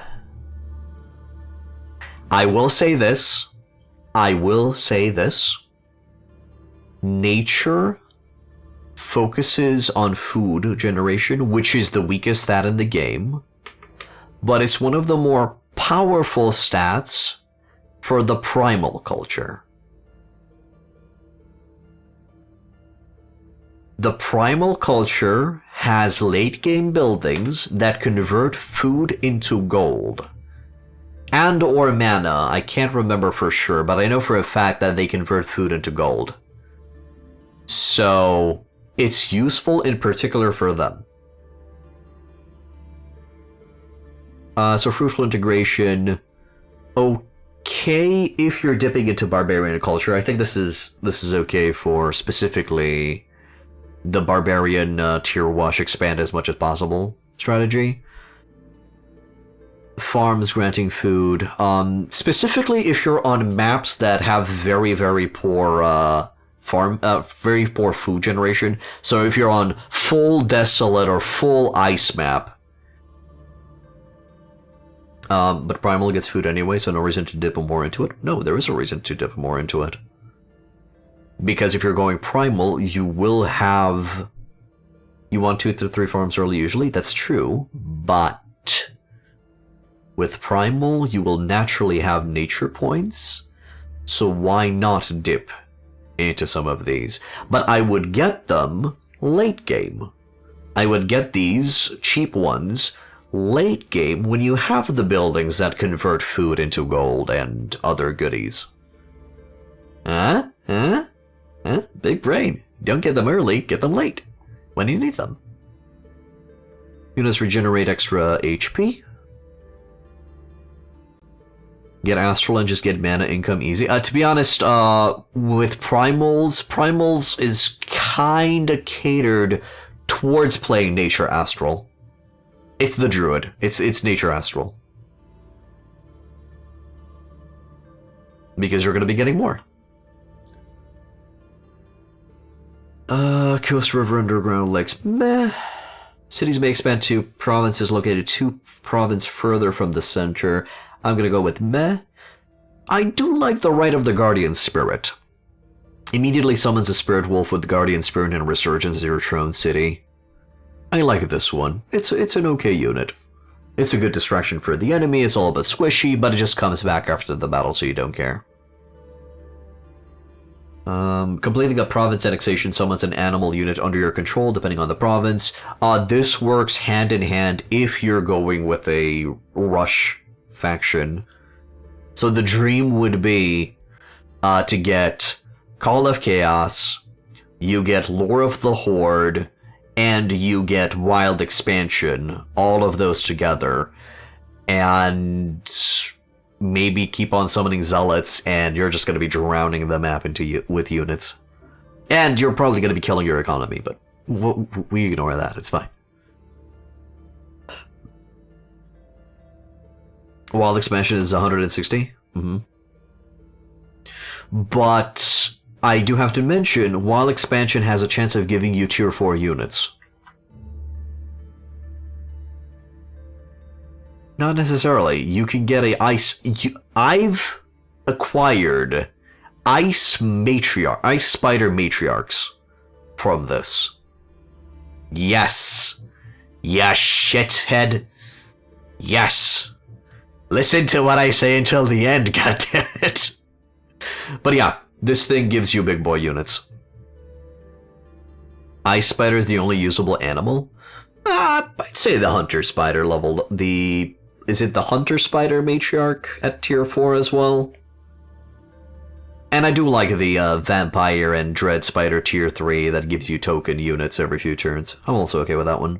I will say this. Nature focuses on food generation, which is the weakest stat in the game, but it's one of the more powerful stats for the primal culture. The primal culture has late game buildings that convert food into gold. And or mana, I can't remember for sure, but I know for a fact that they convert food into gold. So it's useful in particular for them. So fruitful integration, okay if you're dipping into barbarian culture. I think this is okay for specifically the barbarian tier wash expand as much as possible strategy. Farms granting food, specifically if you're on maps that have very, very poor very poor food generation. So if you're on full desolate or full ice map, but Primal gets food anyway, so no reason to dip more into it. No, there is a reason to dip more into it. Because if you're going Primal, you will have... You want 2 to 3 farms early usually, that's true, but... With Primal, you will naturally have nature points, so why not dip into some of these? But I would get them late game. I would get these cheap ones late game when you have the buildings that convert food into gold and other goodies. Big brain. Don't get them early, get them late. When you need them. Units regenerate extra HP. Get Astral and just get mana income easy. To be honest, with Primals is kinda catered towards playing Nature Astral. It's the Druid. It's Nature Astral. Because you're gonna be getting more. Coast River Underground Lakes. Meh. Cities may expand to provinces located 2 provinces further from the center. I'm gonna go with meh. I do like the Rite of the Guardian Spirit. Immediately summons a Spirit Wolf with Guardian Spirit and Resurgence to your Throne City. I like this one. It's an okay unit. It's a good distraction for the enemy, it's all a bit squishy, but it just comes back after the battle so you don't care. Completing a province annexation summons an animal unit under your control depending on the province. This works hand in hand if you're going with a rush faction. So the dream would be to get Call of Chaos, you get Lore of the Horde, and you get Wild Expansion, all of those together, and maybe keep on summoning Zealots, and you're just going to be drowning the map with units. And you're probably going to be killing your economy, but we ignore that, it's fine. Wild Expansion is 160. But I do have to mention, Wild Expansion has a chance of giving you tier 4 units. Not necessarily. You can get a ice... I've acquired Ice Spider Matriarchs from this. Yes. Yes, shithead. Yes. Listen to what I say until the end, goddammit. But yeah, this thing gives you big boy units. Ice Spider is the only usable animal? I'd say the Hunter Spider level. Is it the Hunter Spider Matriarch at tier 4 as well? And I do like the Vampire and Dread Spider tier 3 that gives you token units every few turns. I'm also okay with that one.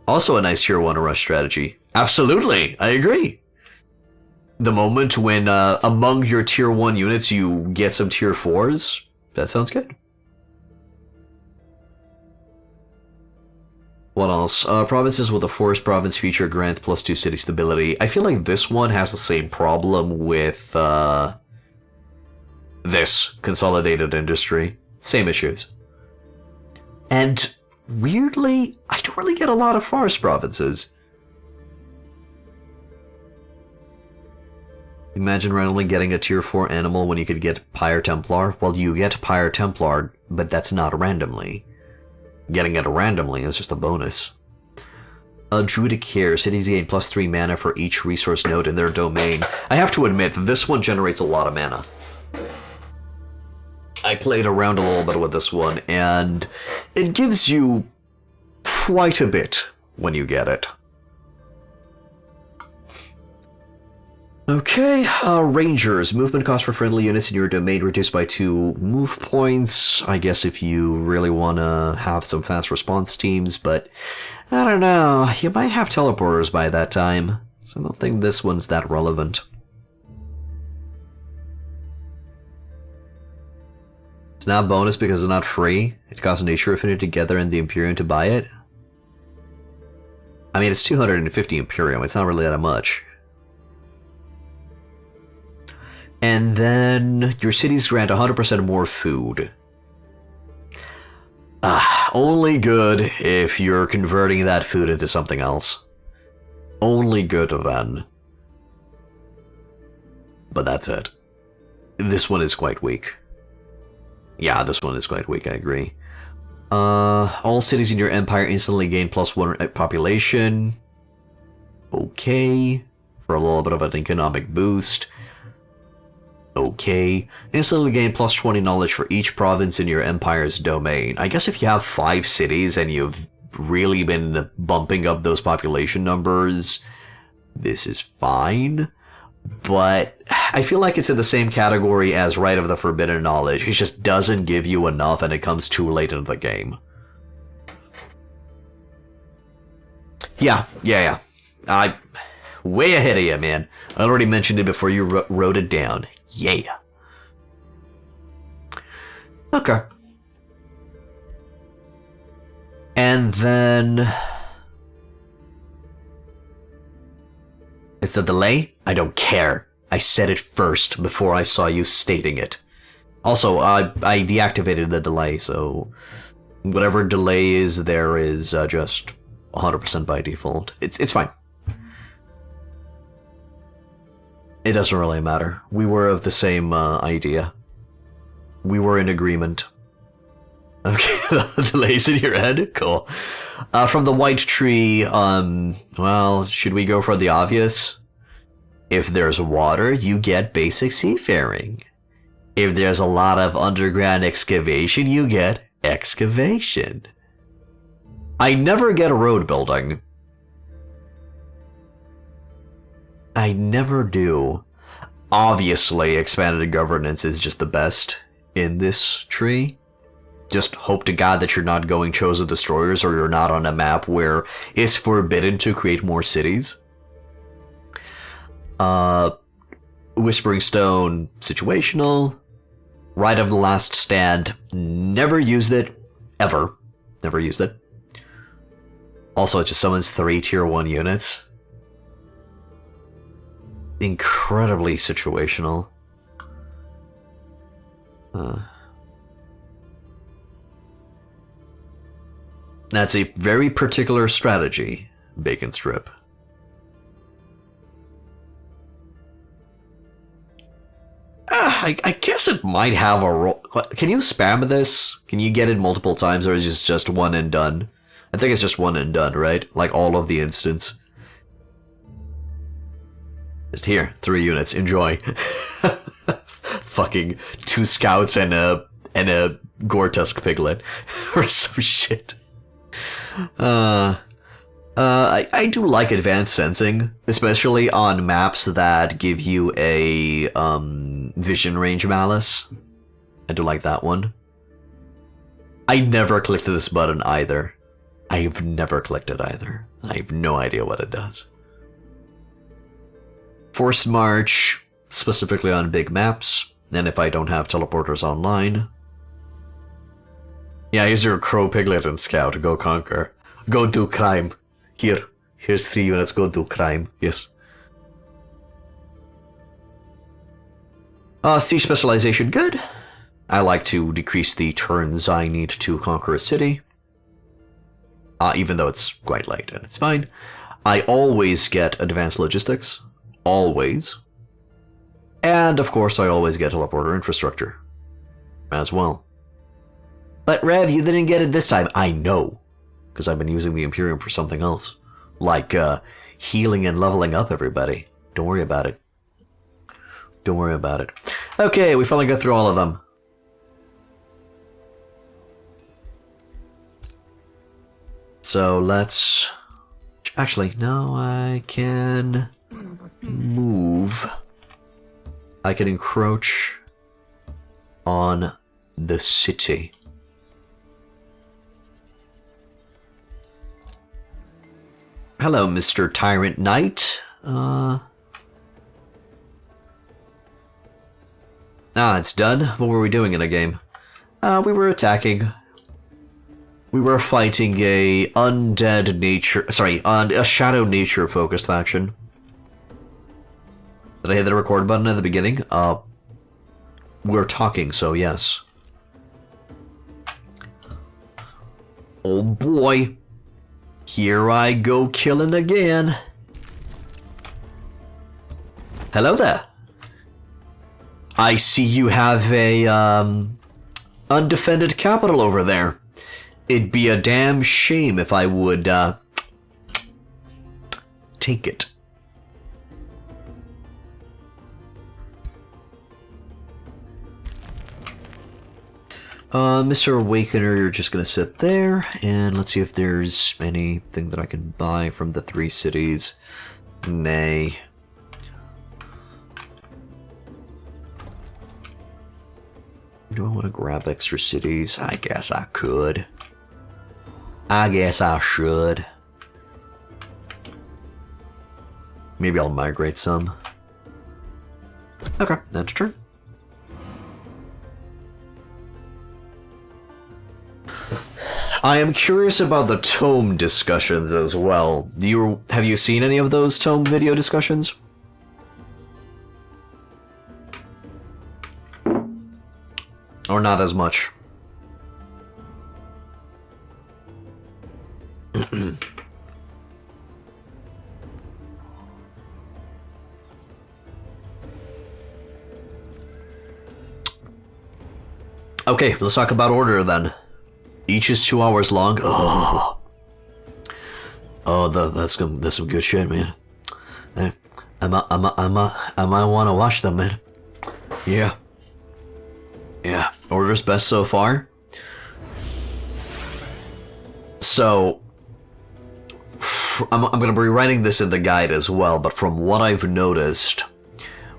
Also a nice tier 1 rush strategy. Absolutely, I agree. The moment when among your tier 1 units you get some tier 4s, that sounds good. What else? Provinces with a forest province feature grant +2 city stability. I feel like this one has the same problem with this consolidated industry. Same issues. And weirdly, I don't really get a lot of forest provinces. Imagine randomly getting a tier 4 animal when you could get Pyre Templar. Well, you get Pyre Templar, but that's not randomly. Getting it randomly is just a bonus. Druidic Care. Cities gain +3 mana for each resource node in their domain. I have to admit, this one generates a lot of mana. I played around a little bit with this one, and it gives you quite a bit when you get it. Okay, Rangers. Movement cost for friendly units in your domain reduced by 2 move points. I guess if you really want to have some fast response teams, but I don't know. You might have teleporters by that time, so I don't think this one's that relevant. It's not bonus because it's not free. It costs Nature Affinity together and the Imperium to buy it. I mean, it's 250 Imperium. It's not really that much. And then your cities grant 100% more food. Only good if you're converting that food into something else. Only good then. But that's it. This one is quite weak. Yeah, this one is quite weak, I agree. All cities in your empire instantly gain +1 population. Okay. For a little bit of an economic boost. Okay. Instantly gain +20 knowledge for each province in your empire's domain. I guess if you have 5 cities and you've really been bumping up those population numbers, this is fine. But I feel like it's in the same category as Rite of the Forbidden Knowledge. It just doesn't give you enough and it comes too late into the game. Yeah. I way ahead of you, man. I already mentioned it before you wrote it down. Yeah. Okay. And then... is the delay? I don't care. I said it first before I saw you stating it. Also, I deactivated the delay, so... whatever delay is there is just 100% by default. It's fine. It doesn't really matter. We were of the same idea. We were in agreement. Okay, the delays in your head? Cool. From the white tree, well, should we go for the obvious? If there's water, you get basic seafaring. If there's a lot of underground excavation, you get excavation. I never get a road building. I never do. Obviously, expanded governance is just the best in this tree. Just hope to God that you're not going Chosen Destroyers or you're not on a map where it's forbidden to create more cities. Whispering Stone, situational. Rite of the Last Stand, never used it. Ever. Never used it. Also, it just summons 3 tier 1 units. Incredibly situational. That's a very particular strategy, Bacon Strip. I guess it might have a role. Can you spam this? Can you get it multiple times, or is it just one and done? I think it's just one and done, right? Like all of the instance. Just here, 3 units. Enjoy. Fucking 2 scouts and a Gore-Tusk piglet or some shit. I do like advanced sensing, especially on maps that give you a vision range malice. I do like that one. I never clicked this button either. I've never clicked it either. I have no idea what it does. Forced March, specifically on big maps, and if I don't have teleporters online. Yeah, here's your Crow, Piglet, and Scout. Go conquer. Go do crime. Here's 3 units. Go do crime. Yes. Siege specialization, good. I like to decrease the turns I need to conquer a city. Even though it's quite late, and it's fine. I always get advanced logistics. Always. And, of course, I always get teleporter infrastructure. As well. But, Rev, you didn't get it this time. I know. Because I've been using the Imperium for something else. Like, healing and leveling up everybody. Don't worry about it. Don't worry about it. Okay, we finally got through all of them. So, let's... Actually, no, I can... move I can encroach on the city. Hello, Mr. Tyrant Knight. It's done. What were we doing in the game? We were attacking. We were fighting a undead nature... Sorry, a shadow nature focused faction. Did I hit the record button at the beginning? We're talking, so yes. Oh boy. Here I go killing again. Hello there. I see you have a, undefended capital over there. It'd be a damn shame if I would, take it. Mr. Awakener, you're just gonna sit there, and let's see if there's anything that I can buy from the 3 cities. Nay. Do I want to grab extra cities? I guess I could. I guess I should. Maybe I'll migrate some. Okay, that's true. I am curious about the tome discussions as well. Have you seen any of those tome video discussions? Or not as much? Okay, let's talk about order then. Each is 2 hours long. That's some good shit, man. I might want to watch them, man. Yeah. Yeah. Order's best so far. So, I'm gonna be writing this in the guide as well, but from what I've noticed,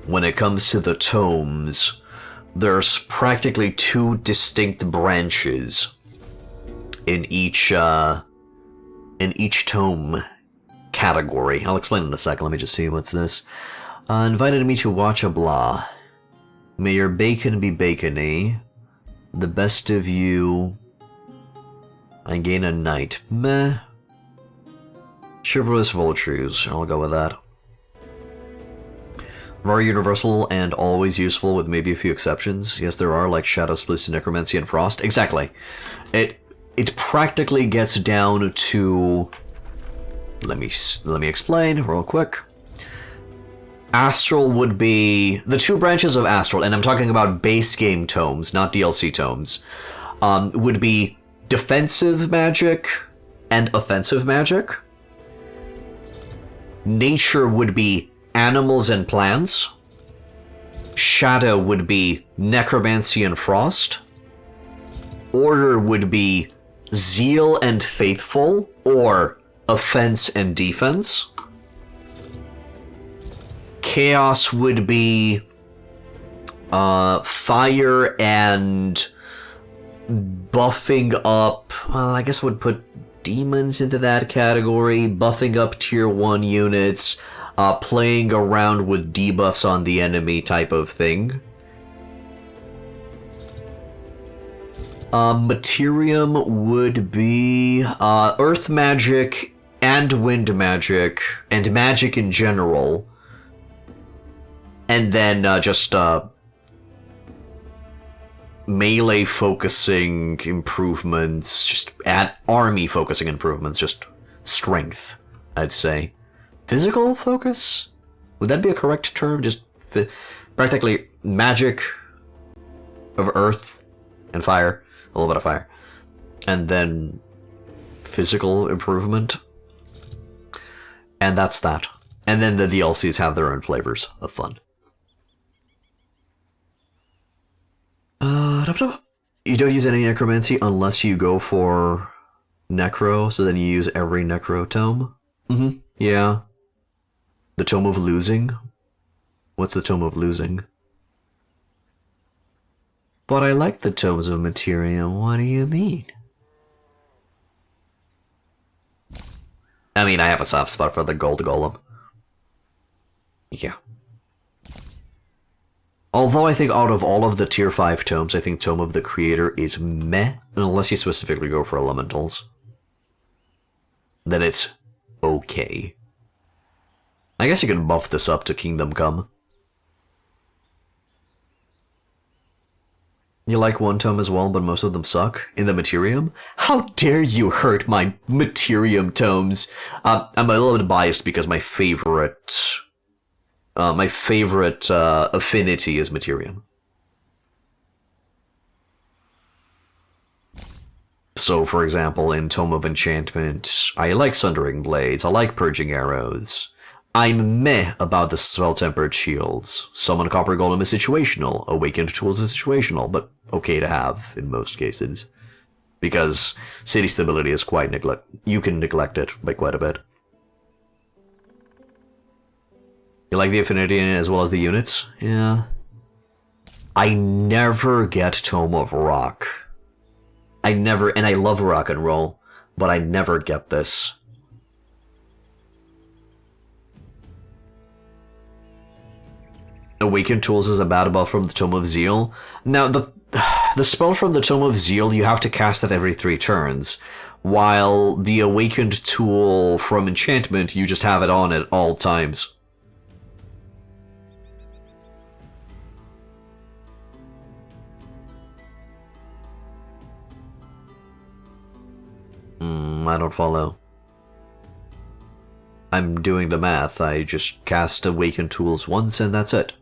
when it comes to the tomes, there's practically 2 distinct branches in each tome category. I'll explain in a second. Let me just see what's this. Invited me to watch a blah. May your bacon be bacony. The best of you. I gain a knight. Meh. Chivalrous vultures. I'll go with that. Very universal and always useful with maybe a few exceptions. Yes, there are, like Shadow Splits, Necromancy, and Frost. Exactly. It practically gets down to... Let me explain real quick. Astral would be... The 2 branches of Astral, and I'm talking about base game tomes, not DLC tomes, would be defensive magic and offensive magic. Nature would be animals and plants. Shadow would be necromancy and frost. Order would be zeal and faithful, or offense and defense. Chaos would be fire and buffing up. Well, I guess would put demons into that category. Buffing up tier 1 units, playing around with debuffs on the enemy type of thing. Materium would be earth magic and wind magic and magic in general. And then just melee focusing improvements, just army focusing improvements, just strength, I'd say. Physical focus? Would that be a correct term? Just practically magic of earth and fire, a little bit of fire, and then physical improvement. And that's that. And then the DLCs have their own flavors of fun. You don't use any necromancy unless you go for necro, so then you use every necro tome? Yeah. The Tome of Losing? What's the Tome of Losing? But I like the Tomes of Materia. What do you mean? I mean, I have a soft spot for the Gold Golem. Yeah. Although I think out of all of the tier 5 tomes, I think Tome of the Creator is meh, unless you specifically go for elementals. Then it's okay. I guess you can buff this up to Kingdom Come. You like one tome as well, but most of them suck? In the Materium? How dare you hurt my Materium tomes? I'm a little bit biased because my favorite affinity is Materium. So, for example, in Tome of Enchantment, I like Sundering Blades, I like Purging Arrows. I'm meh about the Spell-Tempered Shields. Summon Copper Golem is situational, Awakened Tools is situational, but okay to have in most cases. Because city stability is quite you can neglect it by quite a bit. You like the affinity as well as the units? Yeah. I never get Tome of Rock. And I love rock and roll, but I never get this. Awakened Tools is a bad buff from the Tome of Zeal. Now, the spell from the Tome of Zeal, you have to cast it every 3 turns, while the Awakened Tool from Enchantment, you just have it on at all times. I don't follow. I'm doing the math. I just cast Awakened Tools once and that's it.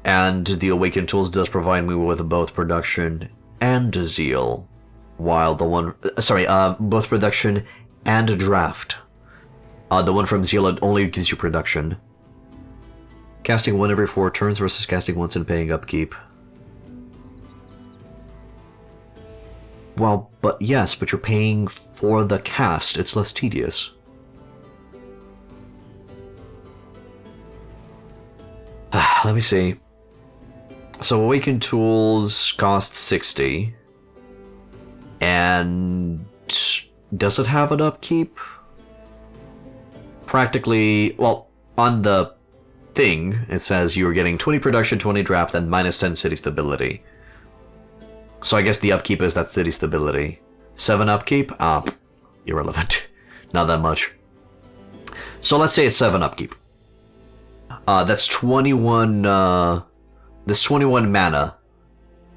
And the Awakened Tools does provide me with both production and zeal, while the one... both production and draft. The one from zeal only gives you production. Casting 1 every 4 turns versus casting once and paying upkeep. Well, but yes, but you're paying for the cast. It's less tedious. Let me see. So Awakened Tools cost 60. And does it have an upkeep? Practically, well, on the thing, it says you're getting 20 production, 20 draft, and minus 10 city stability. So I guess the upkeep is that city stability. 7 upkeep? Irrelevant. Not that much. So let's say it's 7 upkeep. That's 21, that's 21 mana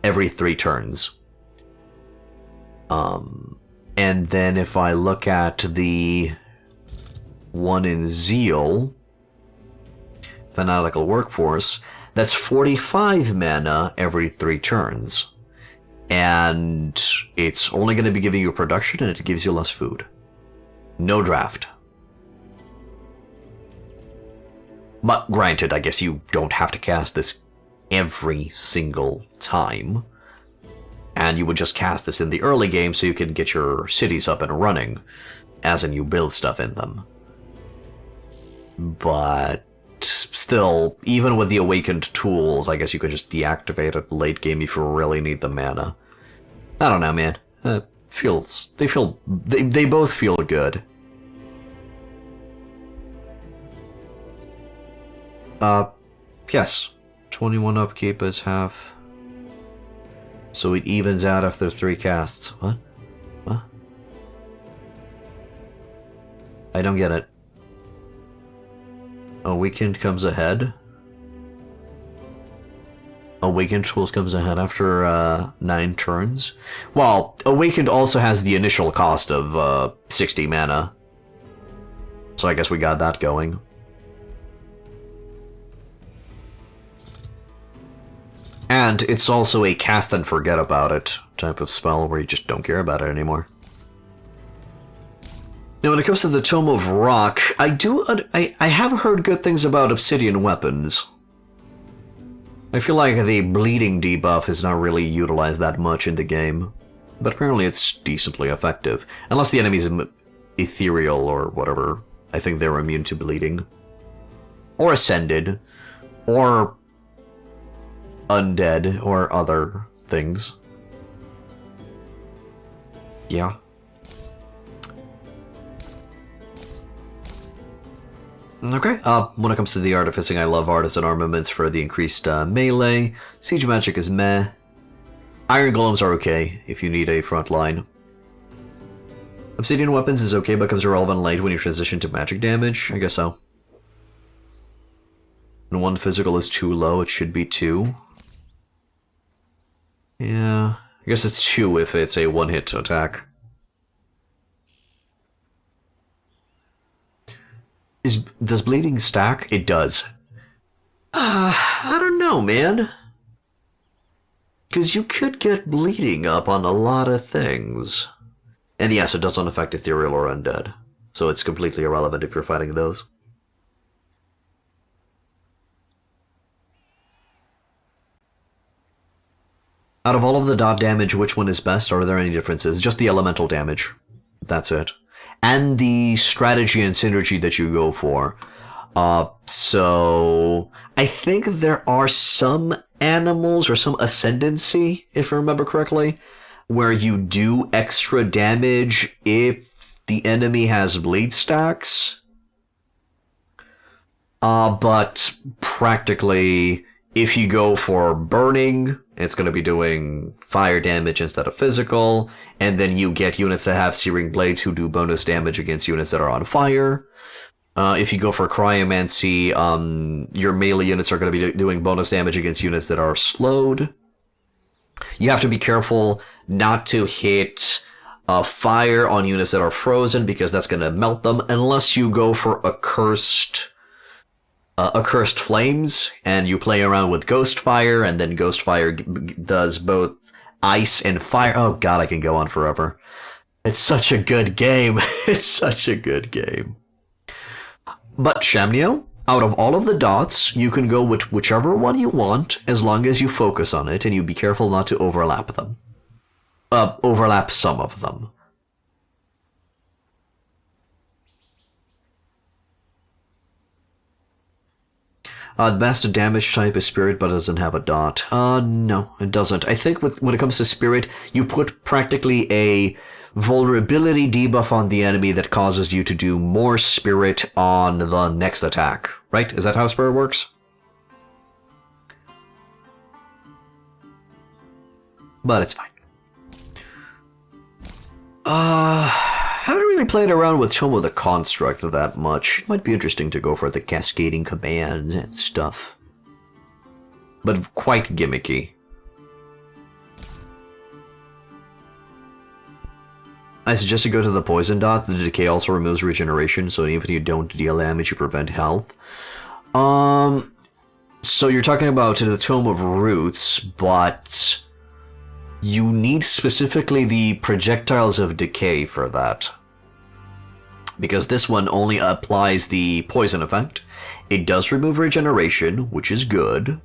every 3 turns. And then if I look at the one in Zeal, Fanatical Workforce, that's 45 mana every 3 turns. And it's only going to be giving you production, and it gives you less food. No draft. But granted, I guess you don't have to cast this every single time. And you would just cast this in the early game so you can get your cities up and running, as in you build stuff in them. But still, even with the Awakened Tools, I guess you could just deactivate it late game if you really need the mana. I don't know, man. They both feel good. Yes. 21 upkeep is half. So it evens out after 3 casts. What? What? I don't get it. Awakened comes ahead? Awakened Tools comes ahead after 9 turns? Well, Awakened also has the initial cost of 60 mana. So I guess we got that going. And it's also a cast and forget about it type of spell where you just don't care about it anymore. Now, when it comes to the Tome of Rock, I have heard good things about Obsidian weapons. I feel like the bleeding debuff is not really utilized that much in the game, but apparently it's decently effective. Unless the enemy's ethereal or whatever, I think they're immune to bleeding. Or ascended. Or undead or other things. Yeah. Okay, when it comes to the artificing, I love artisan armaments for the increased melee. Siege magic is meh. Iron golems are okay if you need a front line. Obsidian weapons is okay, but becomes irrelevant late when you transition to magic damage. I guess so. And 1 physical is too low, it should be 2. Yeah, I guess it's 2 if it's a one-hit attack. Does bleeding stack? It does. I don't know, man. Because you could get bleeding up on a lot of things. And yes, it doesn't affect ethereal or undead. So it's completely irrelevant if you're fighting those. Out of all of the dot damage, which one is best? Are there any differences? Just the elemental damage. That's it. And the strategy and synergy that you go for. So I think there are some animals or some ascendancy, if I remember correctly, where you do extra damage if the enemy has bleed stacks. But practically, if you go for burning, it's going to be doing fire damage instead of physical, and then you get units that have Searing Blades who do bonus damage against units that are on fire. If you go for Cryomancy, your melee units are going to be doing bonus damage against units that are slowed. You have to be careful not to hit fire on units that are frozen, because that's going to melt them, unless you go for accursed flames, and you play around with ghost fire, and then ghost fire does both ice and fire. Oh god, I can go on forever. It's such a good game. It's such a good game. But Shamnio, out of all of the dots, you can go with whichever one you want, as long as you focus on it, and you be careful not to overlap them. Overlap some of them. The best damage type is Spirit, but it doesn't have a dot. No, it doesn't. I think when it comes to Spirit, you put practically a vulnerability debuff on the enemy that causes you to do more Spirit on the next attack. Right? Is that how Spirit works? But it's fine. Haven't really played around with Tome of the Construct that much. It might be interesting to go for the cascading commands and stuff. But quite gimmicky. I suggest you go to the Poison Dot. The Decay also removes regeneration, so even if you don't deal damage, you prevent health. So you're talking about the Tome of Roots, but you need specifically the Projectiles of Decay for that. Because this one only applies the poison effect. It does remove regeneration, which is good.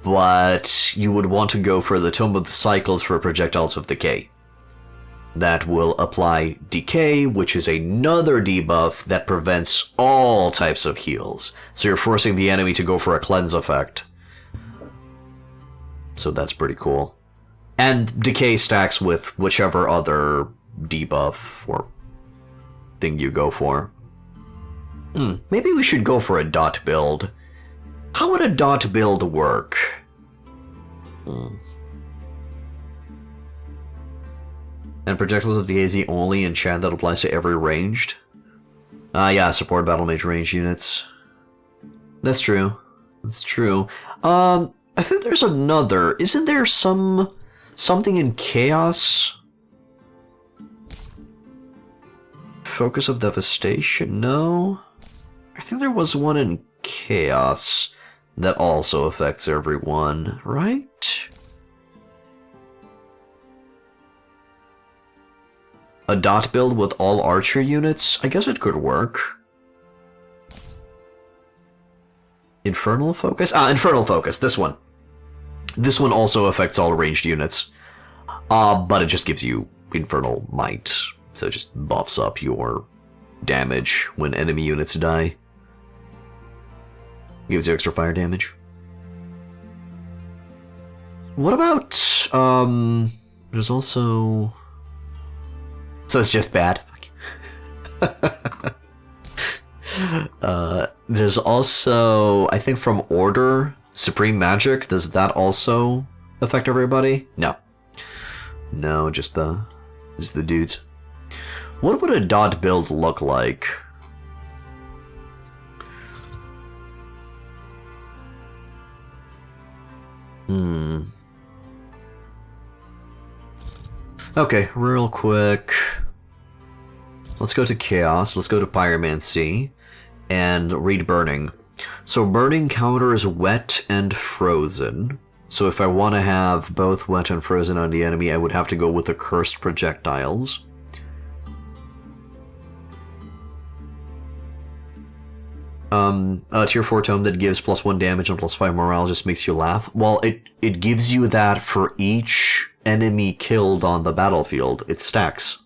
But you would want to go for the Tome of the Cycles for Projectiles of Decay. That will apply Decay, which is another debuff that prevents all types of heals. So you're forcing the enemy to go for a cleanse effect. So that's pretty cool. And Decay stacks with whichever other debuff or thing you go for. Maybe we should go for a dot build. How would a dot build work? And Projectiles of the AZ only enchant that applies to every ranged? Yeah, support battle mage ranged units. That's true. That's true. I think there's another. Isn't there something in Chaos? Focus of Devastation? No? I think there was one in Chaos that also affects everyone, right? A dot build with all archer units? I guess it could work. Infernal Focus? Infernal Focus, this one. This one also affects all ranged units. But it just gives you Infernal Might. So it just buffs up your damage when enemy units die. Gives you extra fire damage. What about, there's also... So it's just bad. There's also, I think from Order, Supreme Magic, does that also affect everybody? No. No, just the dudes. What would a dot build look like? Okay, real quick. Let's go to Chaos, let's go to Pyromancy, and read Burning. So Burning counters Wet and Frozen. So if I want to have both Wet and Frozen on the enemy, I would have to go with the Cursed Projectiles. A tier 4 tome that gives +1 damage and +5 morale just makes you laugh. Well, it gives you that for each enemy killed on the battlefield. It stacks.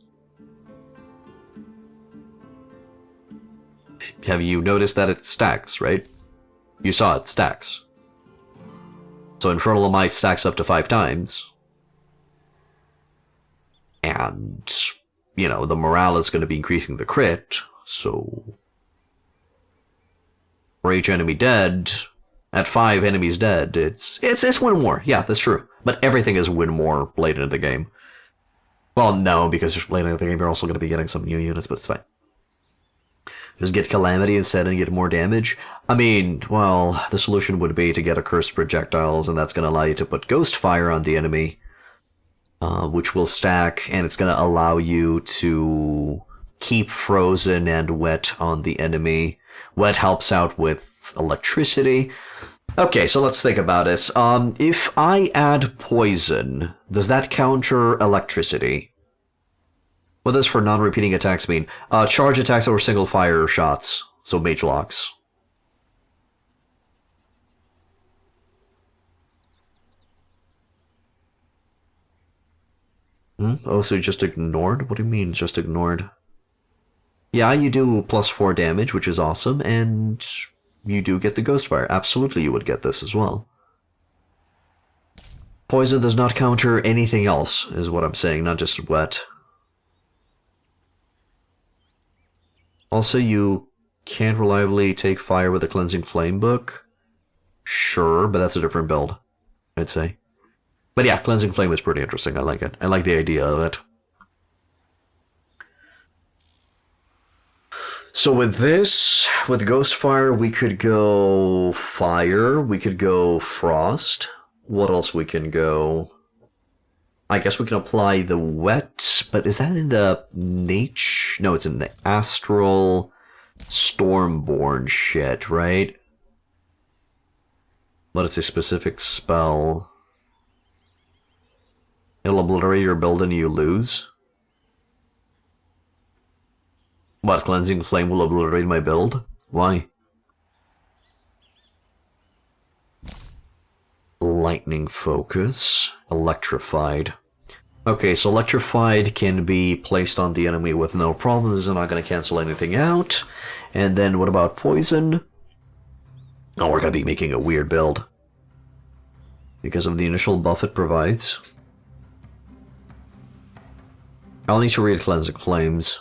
Have you noticed that it stacks, right? You saw it stacks. So Infernal Might stacks up to 5 times. And, you know, the morale is going to be increasing the crit, so... For each enemy dead, at 5 enemies dead, it's win more. Yeah, that's true. But everything is win more late into the game. Well, no, because late into the game you're also going to be getting some new units, but it's fine. Just get Calamity instead and get more damage. I mean, well, the solution would be to get a Cursed Projectiles, and that's going to allow you to put Ghost Fire on the enemy, which will stack, and it's going to allow you to keep Frozen and Wet on the enemy. Wet helps out with electricity. Okay, so let's think about this. If I add Poison, does that counter electricity? What does for non-repeating attacks mean? Charge attacks or single fire shots, so Mage Locks. Oh, so just ignored? What do you mean, just ignored? Yeah, you do +4 damage, which is awesome, and you do get the Ghost Fire. Absolutely, you would get this as well. Poison does not counter anything else, is what I'm saying, not just Wet. Also, you can't reliably take fire with a Cleansing Flame book. Sure, but that's a different build, I'd say. But yeah, Cleansing Flame is pretty interesting. I like it. I like the idea of it. So with this, with Ghostfire, we could go Fire, we could go Frost. What else we can go? I guess we can apply the Wet, but is that in the Nature? No, it's in the Astral Stormborn shit, right? But it's a specific spell. It'll obliterate your build and you lose. What, Cleansing Flame will obliterate my build? Why? Lightning Focus. Electrified. Okay, so Electrified can be placed on the enemy with no problems. It's not going to cancel anything out. And then what about Poison? Oh, we're going to be making a weird build. Because of the initial buff it provides. I'll need to read Cleansing Flames.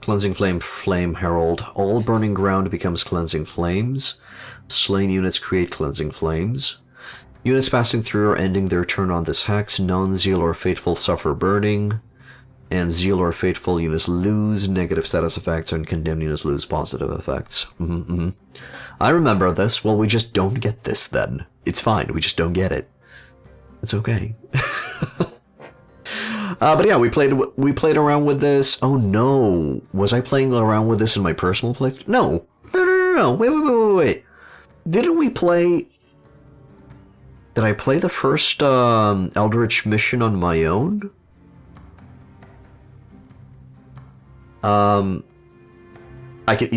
Cleansing Flame, Flame Herald. All burning ground becomes Cleansing Flames. Slain units create Cleansing Flames. Units passing through or ending their turn on this hex, non-Zeal or Faithful suffer burning. And Zeal or Faithful units lose negative status effects, and Condemned units lose positive effects. I remember this. Well, we just don't get this then. It's fine, we just don't get it. It's okay. But yeah, we played around with this. Oh no, was I playing around with this in my personal playthrough? No. No. Wait. Didn't we play... Did I play the first Eldritch mission on my own? You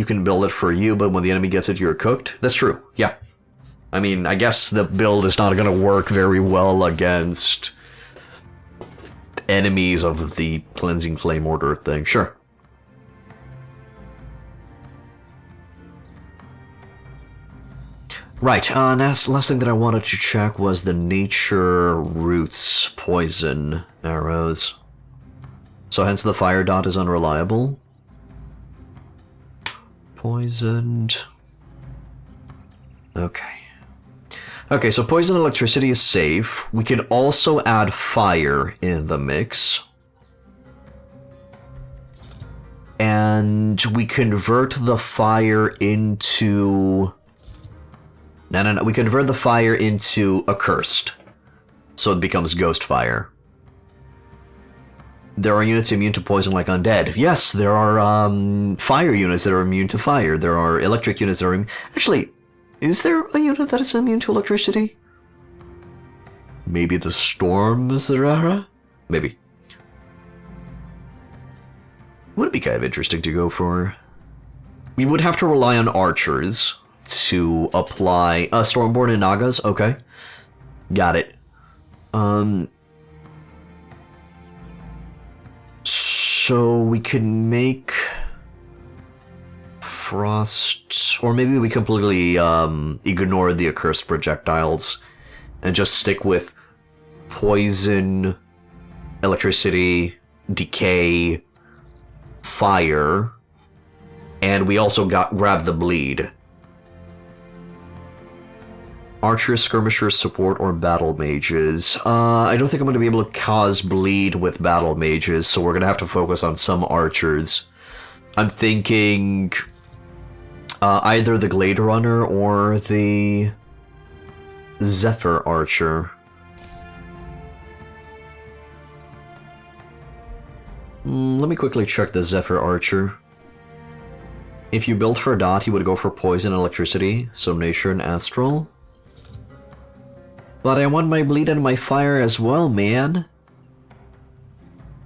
can build it for you, but when the enemy gets it, you're cooked. That's true. Yeah. I mean, I guess the build is not going to work very well against enemies of the Cleansing Flame Order thing. Sure. Right, last thing that I wanted to check was the nature roots poison arrows. So hence the fire dot is unreliable. Poisoned. Okay. Okay, so poison electricity is safe. We can also add fire in the mix. And we convert the fire into... No. We convert the fire into accursed. So it becomes ghost fire. There are units immune to poison like undead. Yes, there are fire units that are immune to fire. There are electric units that are immune... Actually, is there a unit that is immune to electricity? Maybe the storms, maybe. Would be kind of interesting to go for. We would have to rely on archers to apply Stormborn and Nagas. Okay, got it. So we can make frost, or maybe we completely ignore the accursed projectiles and just stick with poison, electricity, decay, fire, and we also grab the bleed. Archers, skirmishers, support, or battle mages. I don't think I'm going to be able to cause bleed with battle mages, so we're going to have to focus on some archers. I'm thinking either the Glade Runner or the Zephyr Archer. Let me quickly check the Zephyr Archer. If you build for a dot, you would go for poison and electricity, so nature and astral. But I want my bleed and my fire as well, man.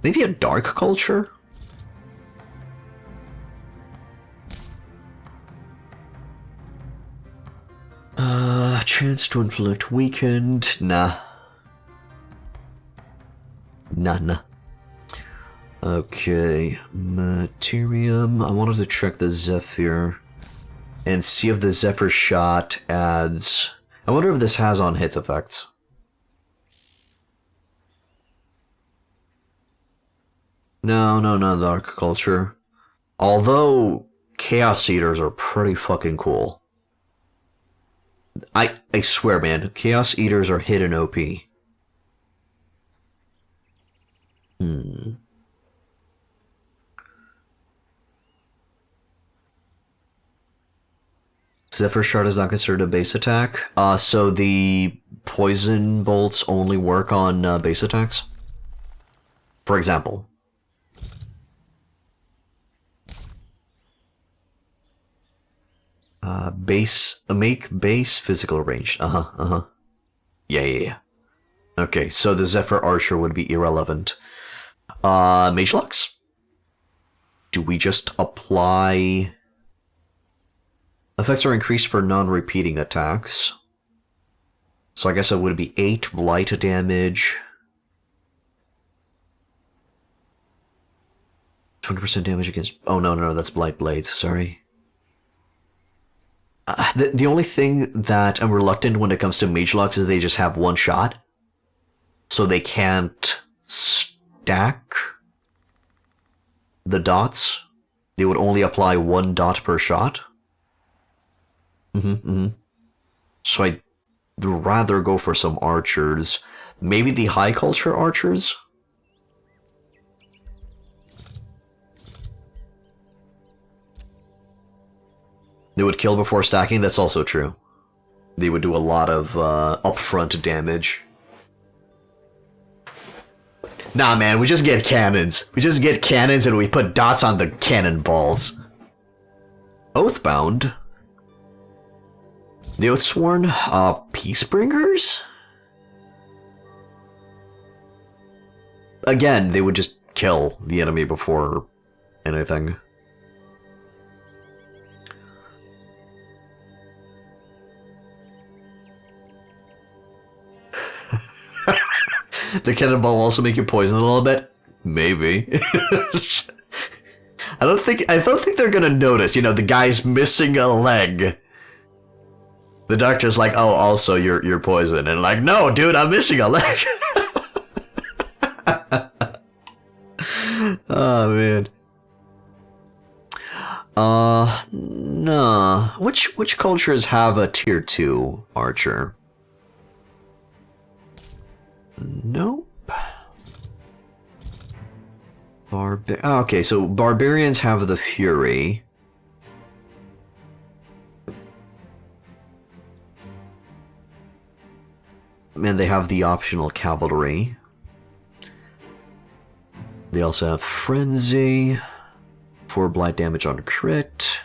Maybe a dark culture? Chance to inflict weakened. Nah. Nah. Okay, Materium. I wanted to check the Zephyr and see if the Zephyr shot adds... I wonder if this has on hits effects. No, Dark Culture. Although, Chaos Eaters are pretty fucking cool. I swear, man, Chaos Eaters are hidden OP. Zephyr Shard is not considered a base attack. So the poison bolts only work on base attacks? For example. Make base physical range. Yeah. Okay, so the Zephyr Archer would be irrelevant. Mage Locks? Do we just apply... Effects are increased for non-repeating attacks. So I guess it would be 8 blight damage. 20% damage against... Oh, no, that's blight blades, sorry. The only thing that I'm reluctant when it comes to mage locks is they just have one shot. So they can't stack the dots. They would only apply 1 dot per shot. So I'd rather go for some archers. Maybe the high culture archers? They would kill before stacking, that's also true. They would do a lot of upfront damage. Nah, man, we just get cannons. We just get cannons and we put dots on the cannonballs. Oathbound? The Oathsworn? Peacebringers? Again, they would just kill the enemy before anything. The cannonball will also make you poison a little bit? Maybe. I don't think they're gonna notice, you know, the guy's missing a leg. The doctor's like, oh, also you're poisoned, and like, no, dude, I'm missing a leg. Oh man. No. Which cultures have a tier 2 archer? Nope. Okay, so barbarians have the fury. And they have the optional cavalry. They also have frenzy for blight damage on crit.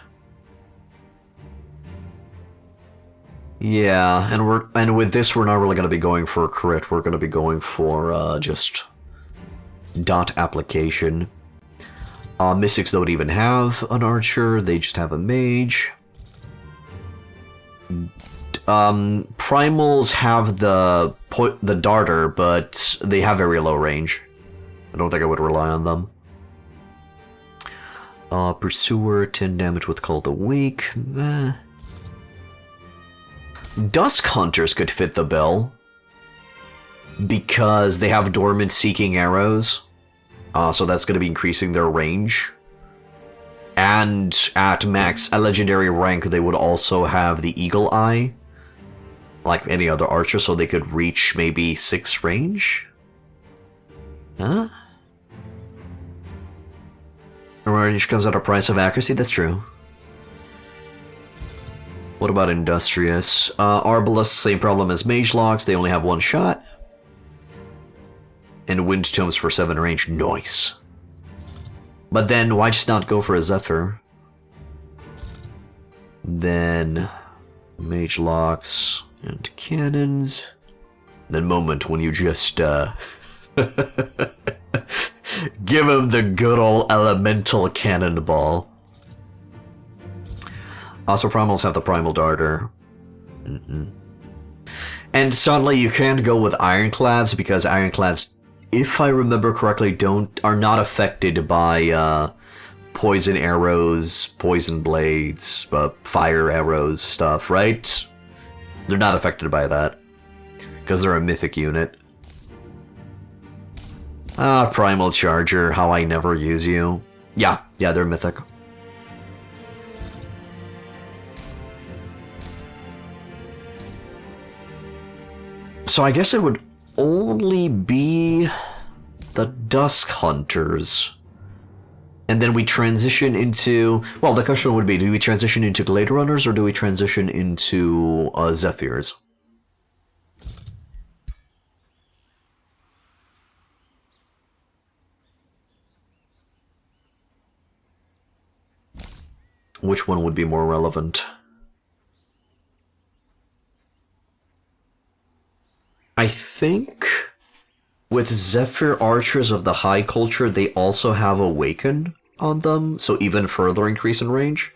Yeah, and with this we're not really going to be going for a crit. We're going to be going for just dot application. Mystics don't even have an archer, they just have a mage. Primals have the darter, but they have very low range. I don't think I would rely on them. Pursuer, 10 damage with Call the Weak. Dusk Hunters could fit the bill, because they have Dormant Seeking Arrows, so that's going to be increasing their range. And at legendary rank, they would also have the Eagle Eye, like any other archer, so they could reach maybe 6 range? Huh? Range comes at a price of accuracy, that's true. What about Industrious? Arbalest, same problem as Mage Locks, they only have 1 shot. And Wind Tomes for 7 range, nice. But then, why just not go for a Zephyr? Then, Mage Locks and Cannons. The moment when you just, give him the good old Elemental Cannonball. Also, Primals have the Primal Darter. And suddenly you can't go with Ironclads, because Ironclads, if I remember correctly, are not affected by poison arrows, poison blades, fire arrows stuff, right? They're not affected by that, because they're a mythic unit. Primal Charger, how I never use you. Yeah, they're mythic. So I guess it would only be the Dusk Hunters. And then we transition into... Well, the question would be, do we transition into Glade Runners or do we transition into Zephyrs? Which one would be more relevant? I think with Zephyr Archers of the High Culture, they also have Awaken on them, so even further increase in range.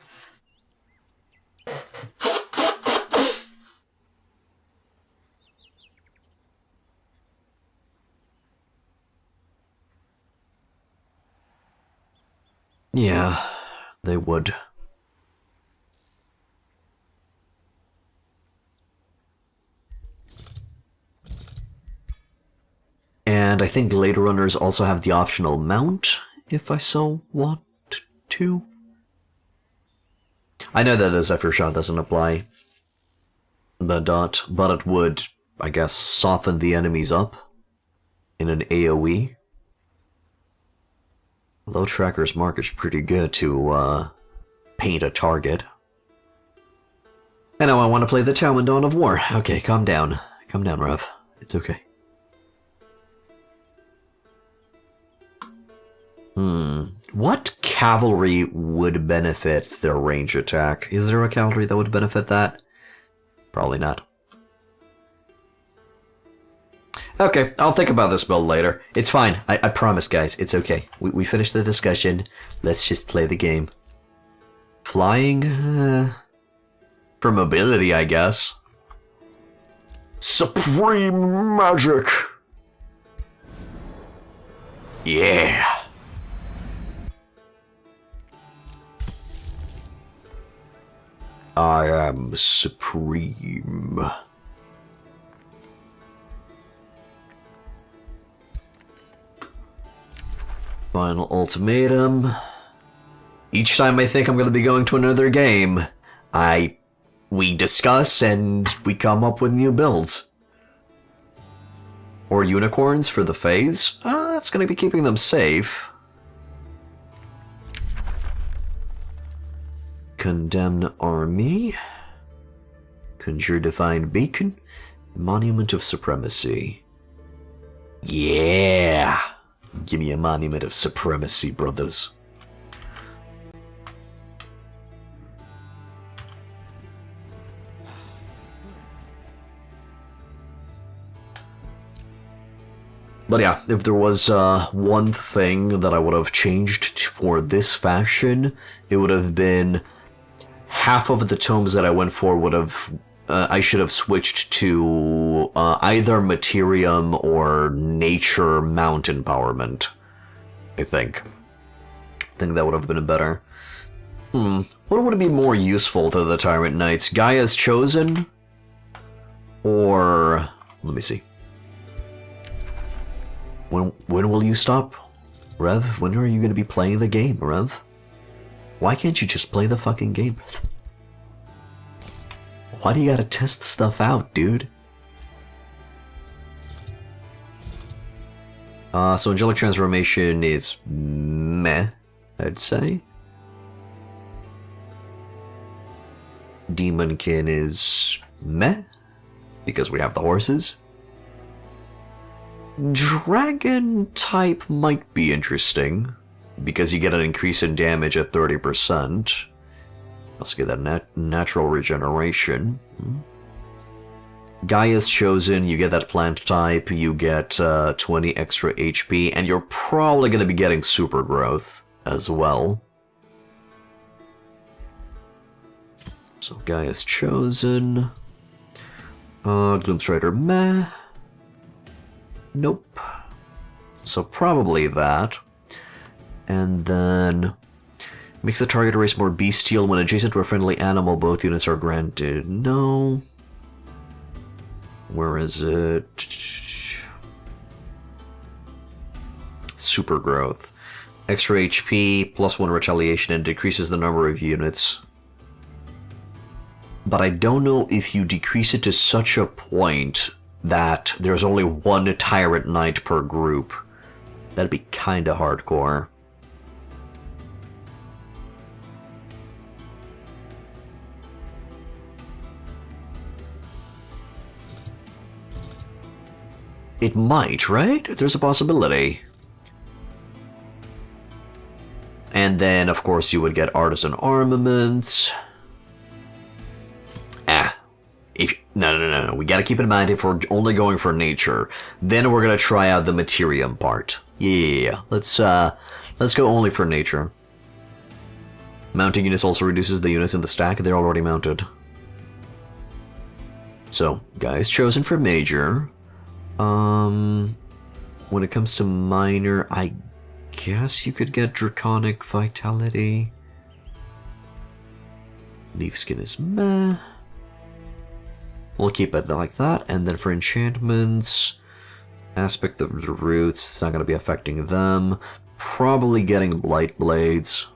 Yeah, they would. And I think Glade Runners also have the optional mount, if I so want to. I know that a Zephyr Shot doesn't apply the dot, but it would, I guess, soften the enemies up in an AoE. Low Tracker's Mark is pretty good to paint a target. And now I want to play the Tau in Dawn of War. Okay, calm down. Calm down, Rev. It's okay. What cavalry would benefit their range attack? Is there a cavalry that would benefit that? Probably not. Okay, I'll think about this build later. It's fine. I promise, guys. It's okay. We finished the discussion. Let's just play the game. Flying? For mobility, I guess. Supreme Magic! Yeah! I am supreme. Final ultimatum. Each time I think I'm going to be going to another game, we discuss and we come up with new builds. Or unicorns for the phase. That's going to be keeping them safe. Condemn Army. Conjure Divine Beacon. Monument of Supremacy. Yeah! Give me a Monument of Supremacy, brothers. But yeah, if there was one thing that I would have changed for this faction, it would have been half of the tomes that I went for would have... I should have switched to either Materium or Nature Mount Empowerment, I think. I think that would have been better. What would be more useful to the Tyrant Knights? Gaia's Chosen? Or... let me see. When will you stop? Rev, when are you going to be playing the game, Rev? Why can't you just play the fucking game? Why do you gotta test stuff out, dude? So Angelic Transformation is meh, I'd say. Demonkin is meh, because we have the horses. Dragon type might be interesting, because you get an increase in damage at 30%. Let's get that natural regeneration. Gaia's Chosen, you get that plant type, you get 20 extra HP, and you're probably going to be getting super growth as well. So Gaia's Chosen. Gloomstrider, meh. Nope. So probably that. And then... makes the target race more bestial when adjacent to a friendly animal. Both units are granted. No. Where is it? Super growth. Extra HP, +1 retaliation, and decreases the number of units. But I don't know if you decrease it to such a point that there's only one Tyrant Knight per group. That'd be kinda hardcore. It might, right? There's a possibility. And then, of course, you would get Artisan Armaments. No. We gotta keep in mind if we're only going for nature, then we're gonna try out the Materium part. Yeah. Let's go only for nature. Mounting units also reduces the units in the stack. They're already mounted. So, guys, chosen for major. When it comes to minor, I guess you could get Draconic Vitality. Leaf Skin is meh. We'll keep it like that. And then for enchantments, Aspect of the Roots, it's not going to be affecting them. Probably getting Blight Blades.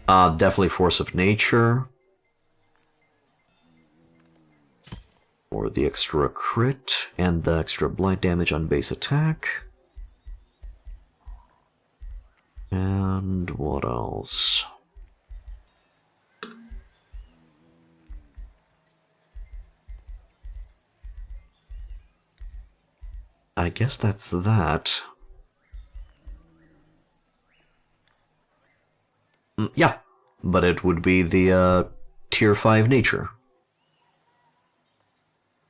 Definitely Force of Nature. For the extra crit and the extra blight damage on base attack. And what else? I guess that's that. Yeah, but it would be the tier 5 nature.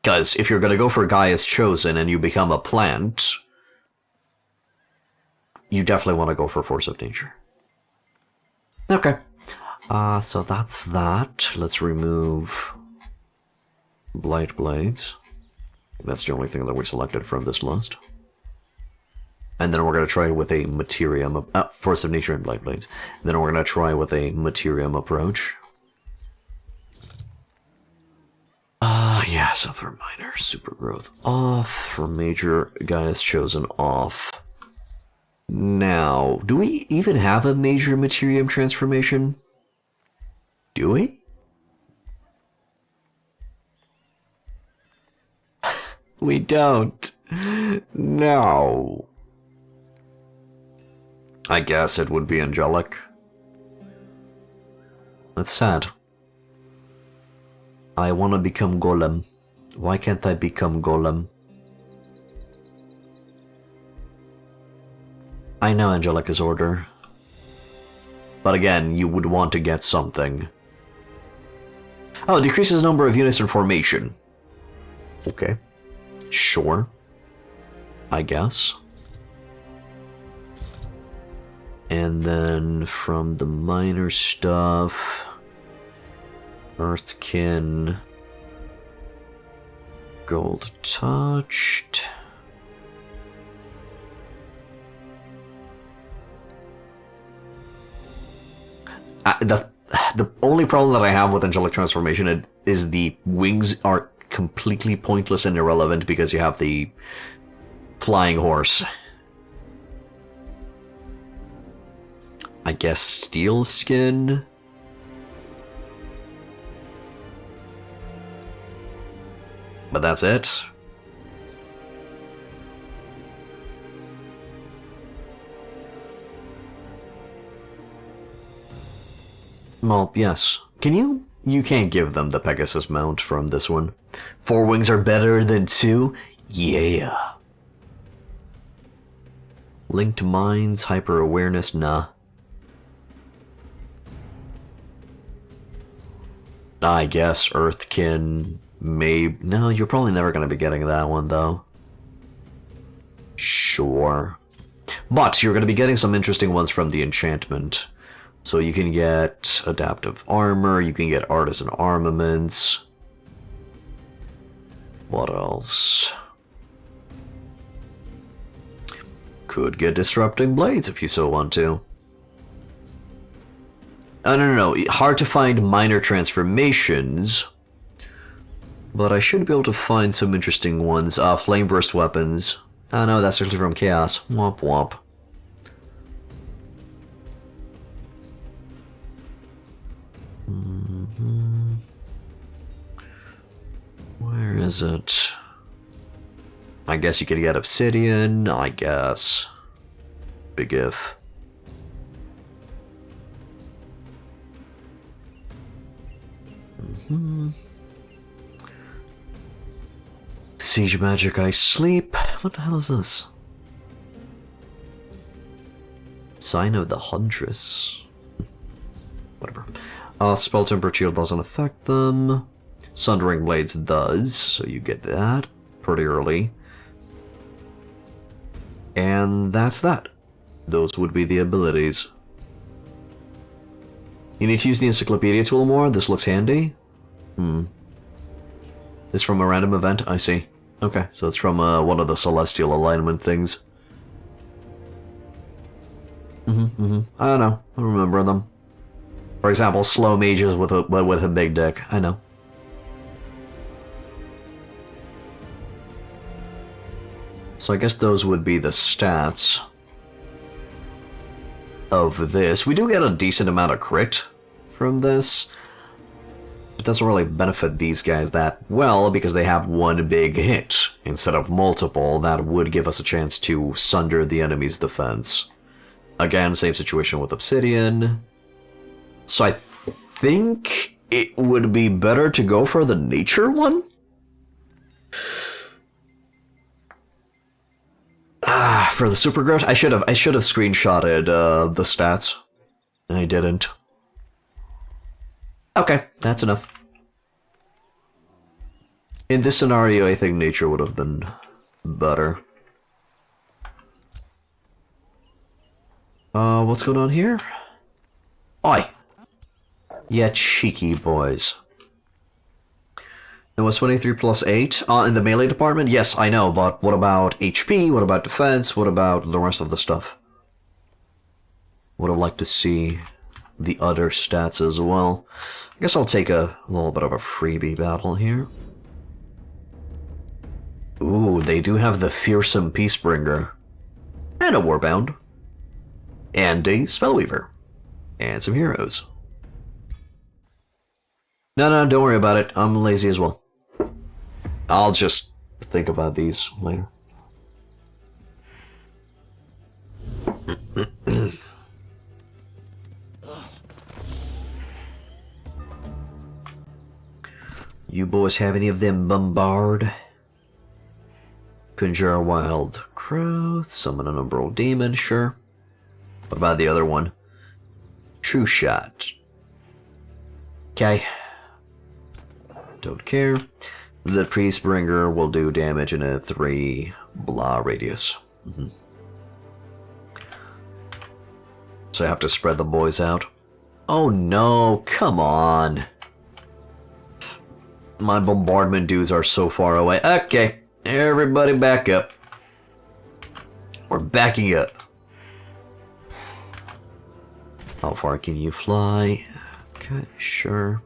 Because if you're going to go for Gaia's Chosen and you become a plant, you definitely want to go for Force of Nature. Okay. So that's that. Let's remove Blight Blades. That's the only thing that we selected from this list. And then we're going to try with a Materium, Force of Nature and Blight Blades. And then we're going to try with a Materium approach. Yeah, so for minor, super growth off. For major, Gaia's Chosen off. Now, do we even have a major Materium transformation? Do we? We don't. No. I guess it would be angelic. That's sad. I want to become Golem. Why can't I become Golem? I know angelic is order. But again, you would want to get something. Oh, decreases number of units in formation. Okay. Sure. I guess. And then from the minor stuff... Earthkin... Gold touched... The only problem that I have with angelic transformation is the wings are completely pointless and irrelevant because you have the flying horse. I guess steel skin? But that's it? Well, yes. Can you... You can't give them the Pegasus mount from this one. 4 wings are better than 2? Yeah. Linked minds, hyper-awareness, nah. I guess Earthkin may... No, you're probably never going to be getting that one, though. Sure. But you're going to be getting some interesting ones from the enchantment. So you can get adaptive armor, you can get artisan armaments. What else? Could get disrupting blades if you so want to. No. Hard to find minor transformations. But I should be able to find some interesting ones. Flame burst weapons. Oh no, that's actually from Chaos. Womp womp. Where is it? I guess you could get obsidian, I guess. Big if. Siege magic, I sleep. What the hell is this? Sign of the Huntress. Whatever. Spell Temper Shield doesn't affect them. Sundering Blades does, so you get that pretty early. And that's that. Those would be the abilities. You need to use the encyclopedia tool more? This looks handy? It's from a random event? I see. Okay, so it's from one of the celestial alignment things. I don't know. I remember them. For example, slow mages with a big dick. I know. So I guess those would be the stats of this. We do get a decent amount of crit from this. It doesn't really benefit these guys that well because they have one big hit instead of multiple. That would give us a chance to sunder the enemy's defense. Again, same situation with Obsidian. So I think it would be better to go for the nature one? For the super growth, I should have screenshotted the stats. I didn't. Okay, that's enough. In this scenario, I think nature would have been better. What's going on here? Oi! Yeah, cheeky boys. It was 23 plus 8 in the melee department? Yes, I know, but what about HP? What about defense? What about the rest of the stuff? Would have liked to see the other stats as well. I guess I'll take a little bit of a freebie battle here. Ooh, they do have the Fearsome Peacebringer. And a Warbound. And a Spellweaver. And some heroes. No, don't worry about it. I'm lazy as well. I'll just think about these later. You boys have any of them bombard? Conjure a wild growth, summon an umbral demon, sure. What about the other one? True shot. Okay. Don't care. The Priestbringer will do damage in a 3 blah radius. So I have to spread the boys out. Oh no, come on. My bombardment dudes are so far away. Okay, everybody back up. We're backing up. How far can you fly? Okay, sure.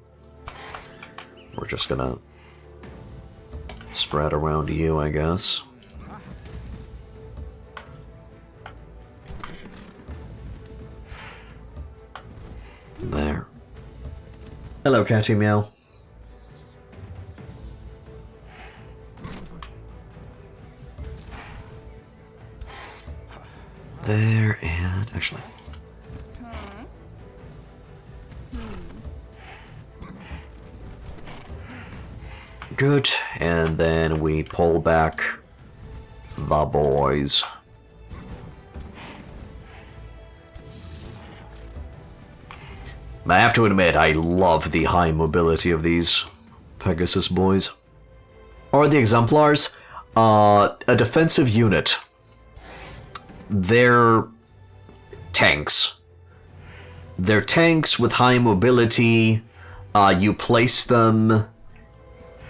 We're just gonna spread around you, I guess. There. Hello, Catty Meow. There, and actually. Good, and then we pull back the boys. I have to admit, I love the high mobility of these Pegasus boys. Or the Exemplars. A defensive unit. They're tanks. They're tanks with high mobility. You place them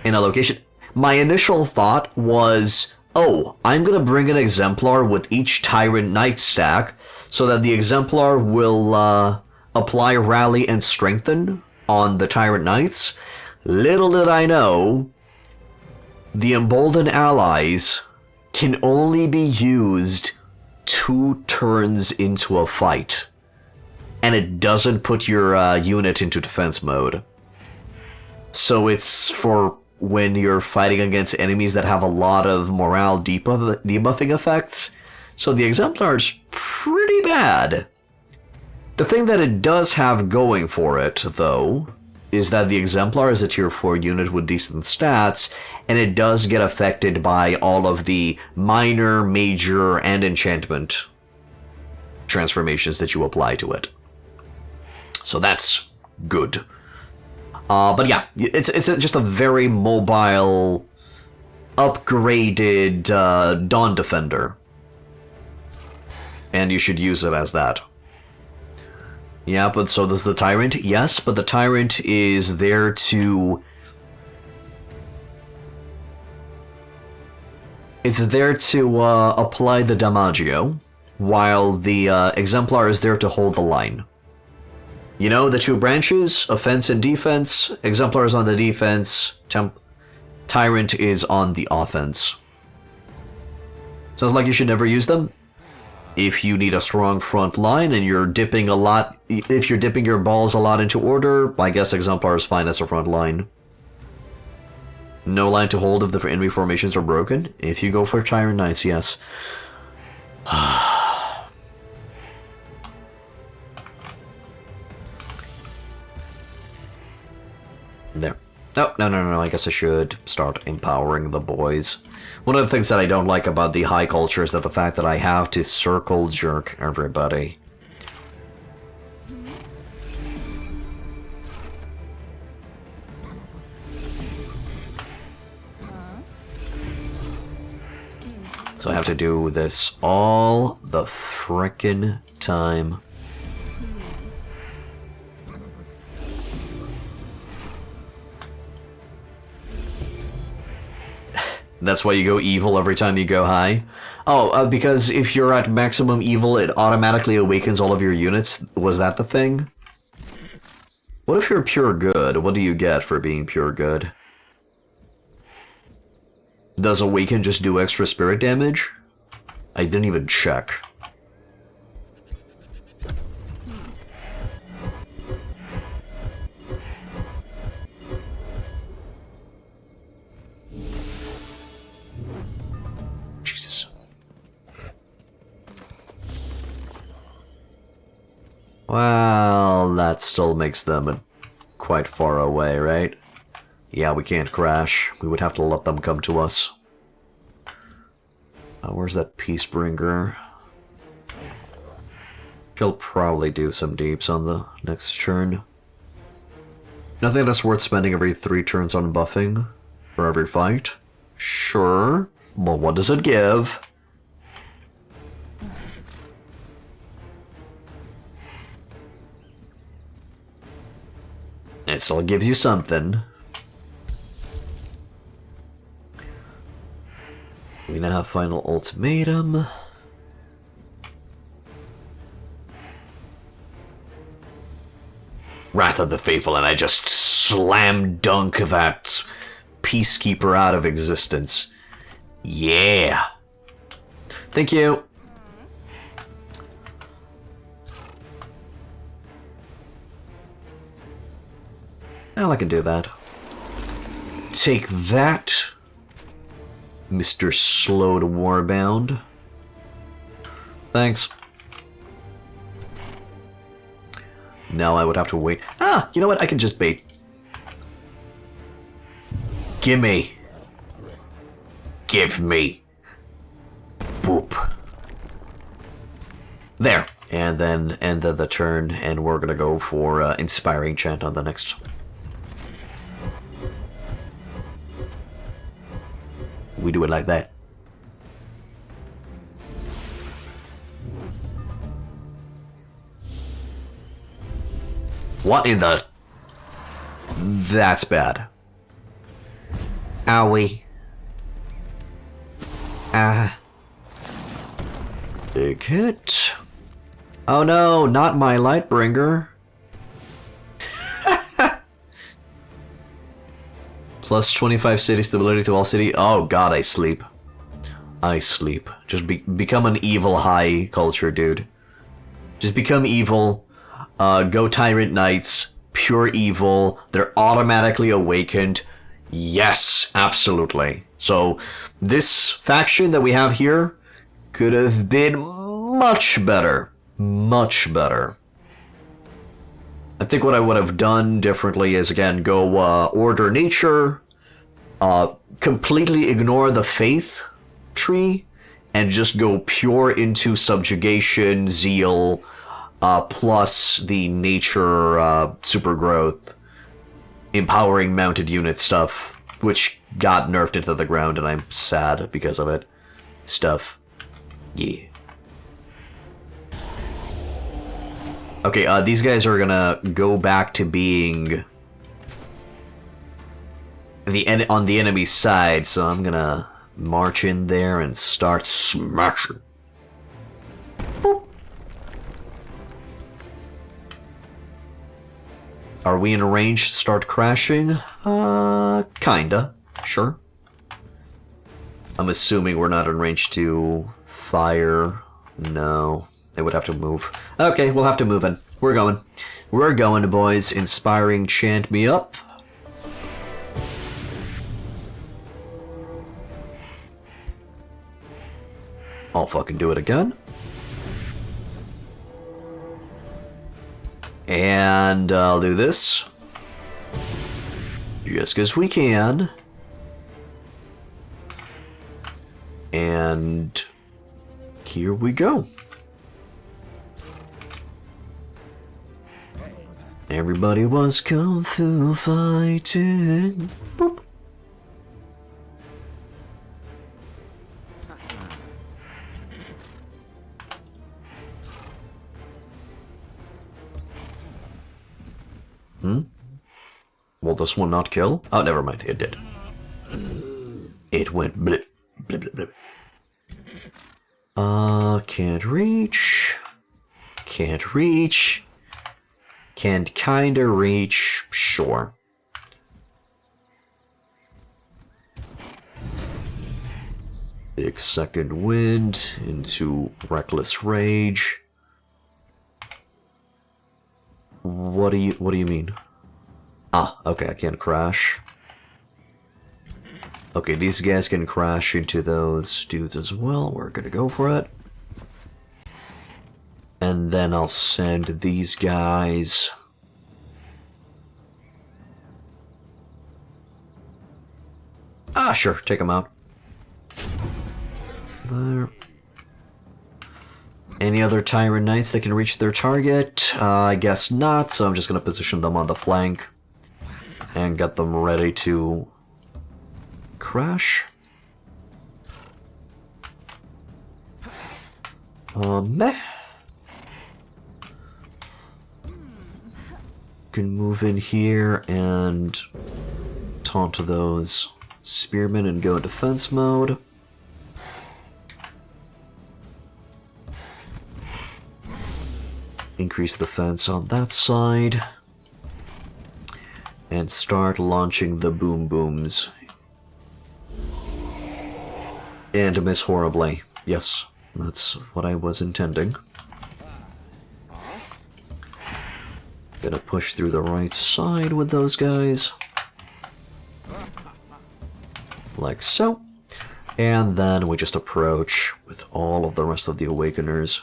in a location. My initial thought was, oh, I'm gonna bring an Exemplar with each Tyrant Knight stack so that the Exemplar will apply Rally and Strengthen on the Tyrant Knights. Little did I know, the Emboldened Allies can only be used 2 turns into a fight. And it doesn't put your unit into defense mode. So it's for when you're fighting against enemies that have a lot of morale debuffing effects. So the Exemplar is pretty bad. The thing that it does have going for it, though, is that the Exemplar is a tier 4 unit with decent stats, and it does get affected by all of the minor, major, and enchantment transformations that you apply to it. So that's good. But yeah, it's just a very mobile, upgraded Dawn Defender. And you should use it as that. Yeah, but so does the Tyrant. Yes, but the Tyrant is there to... It's there to apply the Damagio, while the Exemplar is there to hold the line. You know, the 2 branches, offense and defense. Exemplar is on the defense, Tyrant is on the offense. Sounds like you should never use them. If you need a strong front line and you're dipping a lot, if you're dipping your balls a lot into order, I guess Exemplar is fine as a front line. No line to hold if the enemy formations are broken. If you go for Tyrant Knights, yes. There. Oh, no, I guess I should start empowering the boys. One of the things that I don't like about the high culture is that the fact that I have to circle jerk everybody. So I have to do this all the frickin' time. That's why you go evil every time you go high? Oh, because if you're at maximum evil, it automatically awakens all of your units? Was that the thing? What if you're pure good? What do you get for being pure good? Does awaken just do extra spirit damage? I didn't even check. Jesus. Well, that still makes them quite far away, right? Yeah, we can't crash. We would have to let them come to us. Where's that Peacebringer? He'll probably do some deeps on the next turn. Nothing that's worth spending every 3 turns on buffing for every fight. Sure. Well, what does it give? It still gives you something. We now have final ultimatum. Wrath of the Faithful, and I just slam dunk that Peacekeeper out of existence. Yeah. Thank you. Well, I can do that. Take that, Mr. Slow to Warbound. Thanks. Now I would have to wait. Ah, you know what? I can just bait. Gimme. Give me. Boop. There. And then end of the turn, and we're gonna go for Inspiring Chant on the next. We do it like that. What in the... That's bad. Owie. Big hit. Oh no, not my Lightbringer. Plus 25 city stability to all city. Oh god, I sleep. I sleep. Just become an evil high culture, dude. Just become evil. Go Tyrant Knights. Pure evil. They're automatically awakened. Yes, absolutely. So, this faction that we have here could have been much better. Much better. I think what I would have done differently is, again, go Order Nature, completely ignore the Faith tree, and just go pure into Subjugation, Zeal, plus the Nature super growth, empowering mounted unit stuff, which got nerfed into the ground, and I'm sad because of it. Stuff. Yeah. Okay, these guys are gonna go back to being on the enemy side, so I'm gonna march in there and start smashing. Boop. Are we in range to start crashing? Kinda. Sure. I'm assuming we're not in range to fire. No. They would have to move. Okay, we'll have to move in. We're going. We're going, boys. Inspiring Chant me up. I'll fucking do it again. And I'll do this. Just because we can. And here we go. Everybody was kung fu fighting. Boop. Will this one not kill? Oh, never mind. It did. It went blip, blip, blip, blip. Can't reach. Can't reach. Can kinda reach. Sure. Big second wind into reckless rage. What do you mean? Ah, okay, I can't crash. Okay, these guys can crash into those dudes as well. We're gonna go for it. And then I'll send these guys. Ah, sure, take them out. There. Any other Tyrant Knights that can reach their target? I guess not, so I'm just gonna position them on the flank and get them ready to crash. Meh. Can move in here and taunt those spearmen and go defense mode. Increase the fence on that side. And start launching the boom booms. And miss horribly. Yes, that's what I was intending. Gonna push through the right side with those guys. Like so. And then we just approach with all of the rest of the Awakeners.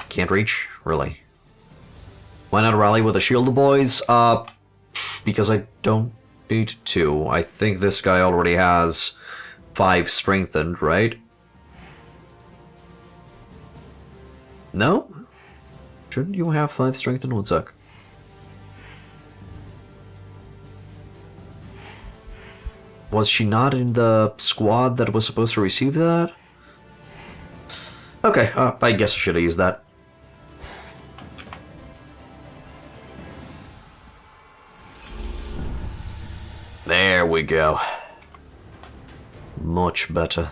Can't reach? Really? Why not rally with the shield boys? Because I don't need to. I think this guy already has 5 strengthened, right? No? Shouldn't you have 5 strengthened? One sec. Was she not in the squad that was supposed to receive that? Okay, I guess I should have used that. There we go. Much better.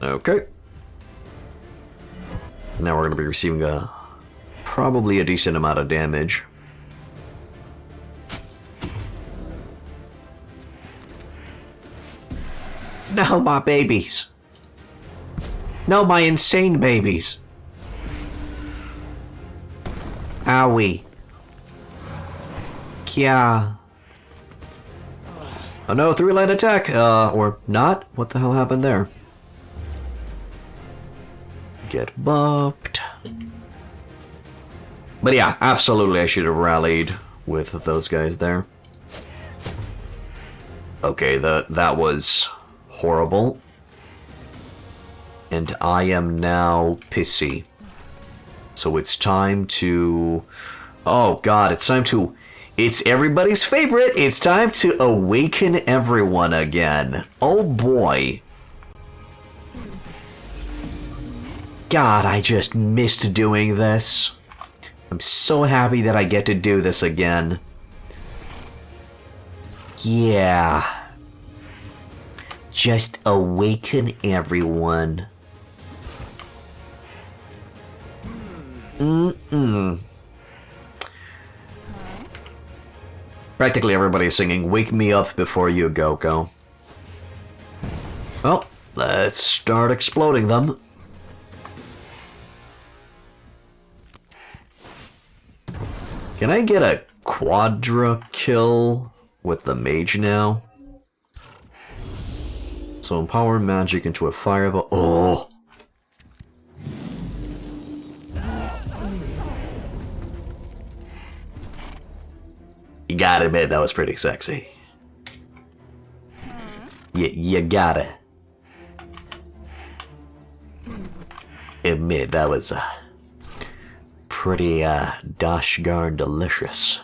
Okay. Now we're going to be receiving probably a decent amount of damage. No, my babies. No, my insane babies. Owie. Kya. Oh no, 3-line attack. Or not? What the hell happened there? Get buffed. But yeah, absolutely I should have rallied with those guys there. Okay, that was horrible. And I am now pissy. So it's time to... Oh god, it's time to... It's everybody's favorite. It's time to awaken everyone again. Oh boy. God, I just missed doing this. I'm so happy that I get to do this again. Yeah. Just awaken everyone. Practically everybody's singing "Wake Me Up Before You Go Go." Well, let's start exploding them. Can I get a quadra kill with the mage now? So empower magic into a fire of a... Oh! You gotta admit, that was pretty sexy. You gotta admit, that was pretty, dosh darn delicious.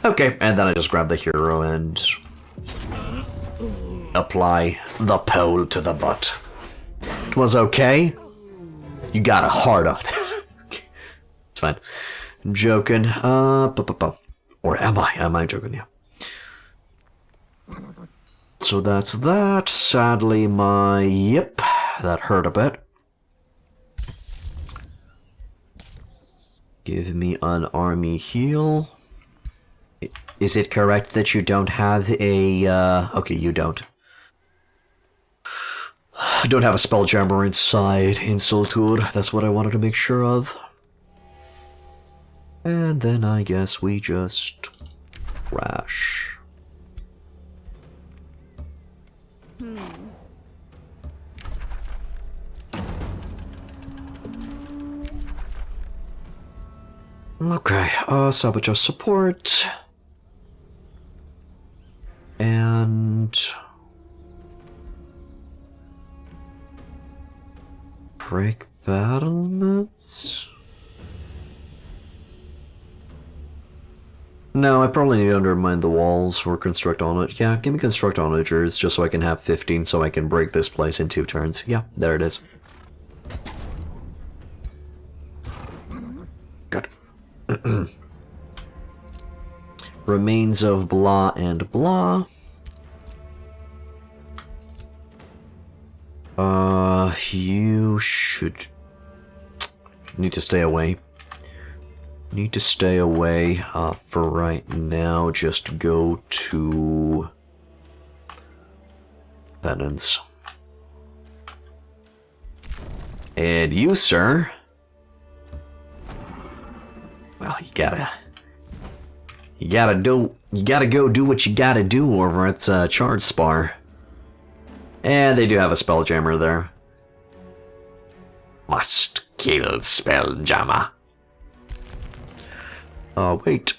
Okay, and then I just grab the hero and apply the pole to the butt. It was okay. You got a hard on. It's fine. I'm joking. Or am I? Am I joking? Yeah. So that's that. Sadly, yep, that hurt a bit. Give me an army heal. Is it correct that you don't have a, okay, you don't. I don't have a spelljammer inside Insultur. That's what I wanted to make sure of. And then I guess we just crash. Okay, sabotage support. And break battlements? No, I probably need to undermine the walls or construct on it. Yeah, give me construct onagers just so I can have 15 so I can break this place in 2 turns. Yeah, there it is. Good. Remains of blah and blah. You should need to stay away. Need to stay away for right now. Just go to penance. And you, sir. Well, you gotta go do what you gotta do over at Charge Spar. And they do have a spelljammer there. Must kill spelljammer. Wait.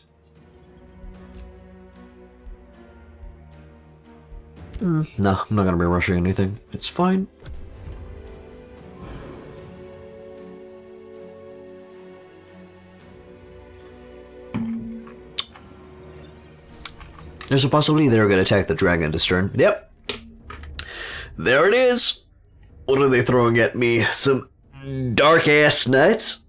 No, I'm not gonna be rushing anything. It's fine. There's a possibility they're gonna attack the dragon this turn. Yep. There it is. What are they throwing at me? Some dark-ass nuts?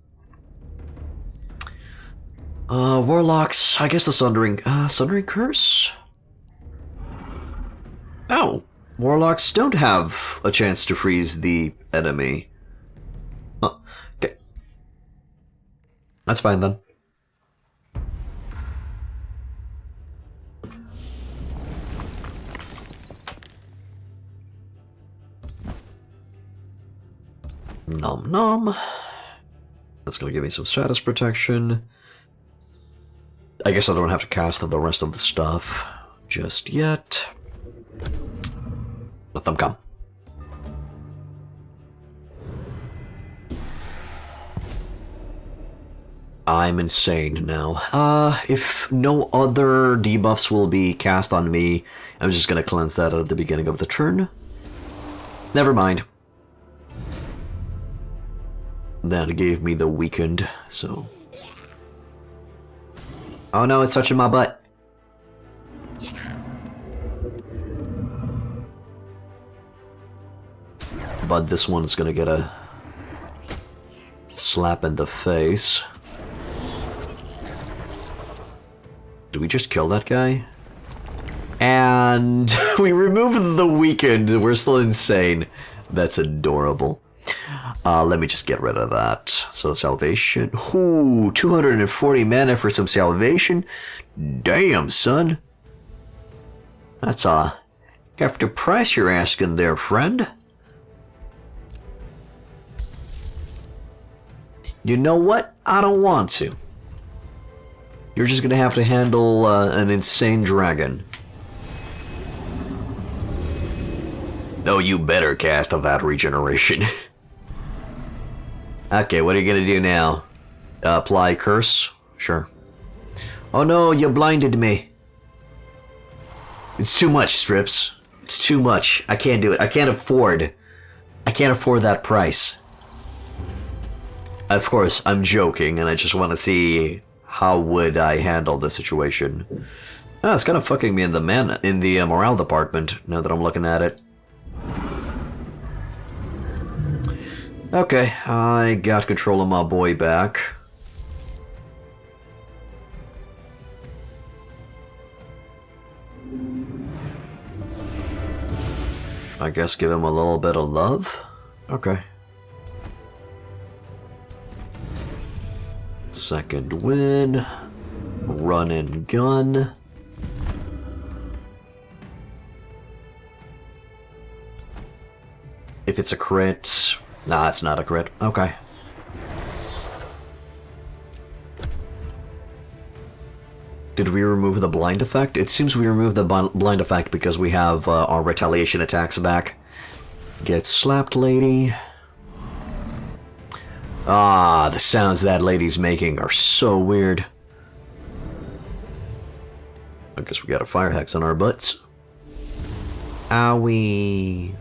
Warlocks. I guess the Sundering Curse? Oh. Warlocks don't have a chance to freeze the enemy. Oh, okay. That's fine then. Nom nom. That's gonna give me some status protection. I guess I don't have to cast the rest of the stuff just yet. Let them come. I'm insane now. If no other debuffs will be cast on me, I'm just gonna cleanse that at the beginning of the turn. Never mind. That gave me the weakened, so... Oh no, it's touching my butt. But this one's gonna get a slap in the face. Did we just kill that guy? And we removed the weakened. We're still insane. That's adorable. Let me just get rid of that. So salvation. Ooh, 240 mana for some salvation. Damn, son. That's a hefty price you're asking there, friend. You know what? I don't want to. You're just gonna have to handle an insane dragon. Oh, you better cast of that regeneration. Okay, what are you gonna do now? Apply curse? Sure. Oh no, you blinded me. It's too much, Strips. It's too much. I can't do it. I can't afford that price. Of course, I'm joking, and I just want to see how would I handle the situation? Oh, it's kind of fucking me in the morale department, now that I'm looking at it. Okay, I got control of my boy back. I guess give him a little bit of love? Okay. Second win. Run and gun. If it's a crit... Nah, it's not a crit. Okay. Did we remove the blind effect? It seems we removed the blind effect because we have our retaliation attacks back. Get slapped, lady. Ah, the sounds that lady's making are so weird. I guess we got a fire hex on our butts. Owie.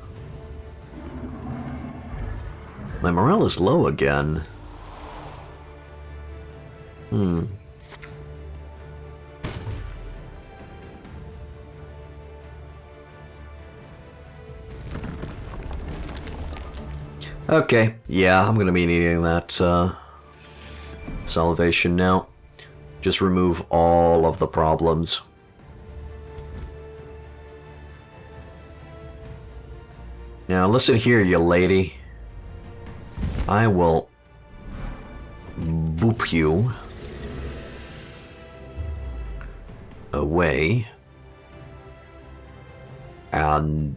My morale is low again. Okay, yeah, I'm gonna be needing that salvation now. Just remove all of the problems. Now listen here, you lady. I will boop you away. And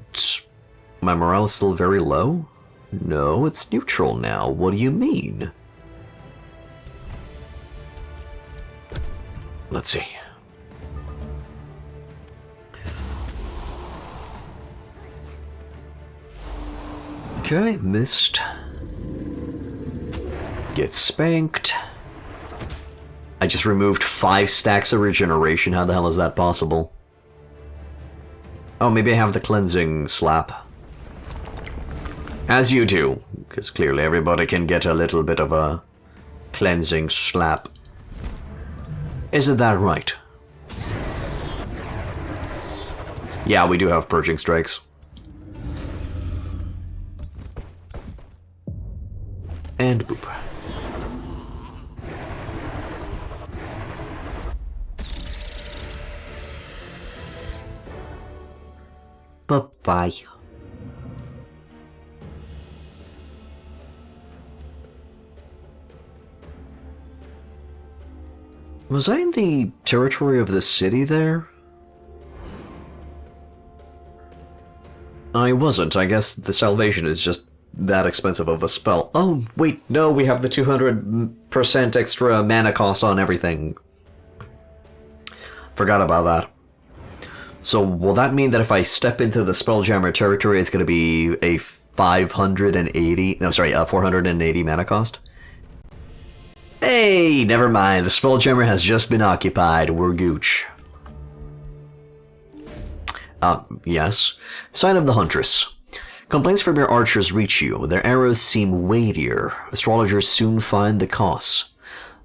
my morale is still very low? No, it's neutral now. What do you mean? Let's see. Okay, missed. Get spanked. I just removed 5 stacks of regeneration. How the hell is that possible? Oh, maybe I have the cleansing slap. As you do, because clearly everybody can get a little bit of a cleansing slap. Isn't that right? Yeah, we do have purging strikes. And boop. Bye-bye. Was I in the territory of the city there? I wasn't. I guess the salvation is just that expensive of a spell. Oh, wait, no, we have the 200% extra mana cost on everything. Forgot about that. So, will that mean that if I step into the Spelljammer territory, it's going to be a 480 mana cost? Hey, never mind. The Spelljammer has just been occupied. We're gooch. Yes. Sign of the Huntress. Complaints from your archers reach you. Their arrows seem weightier. Astrologers soon find the cause.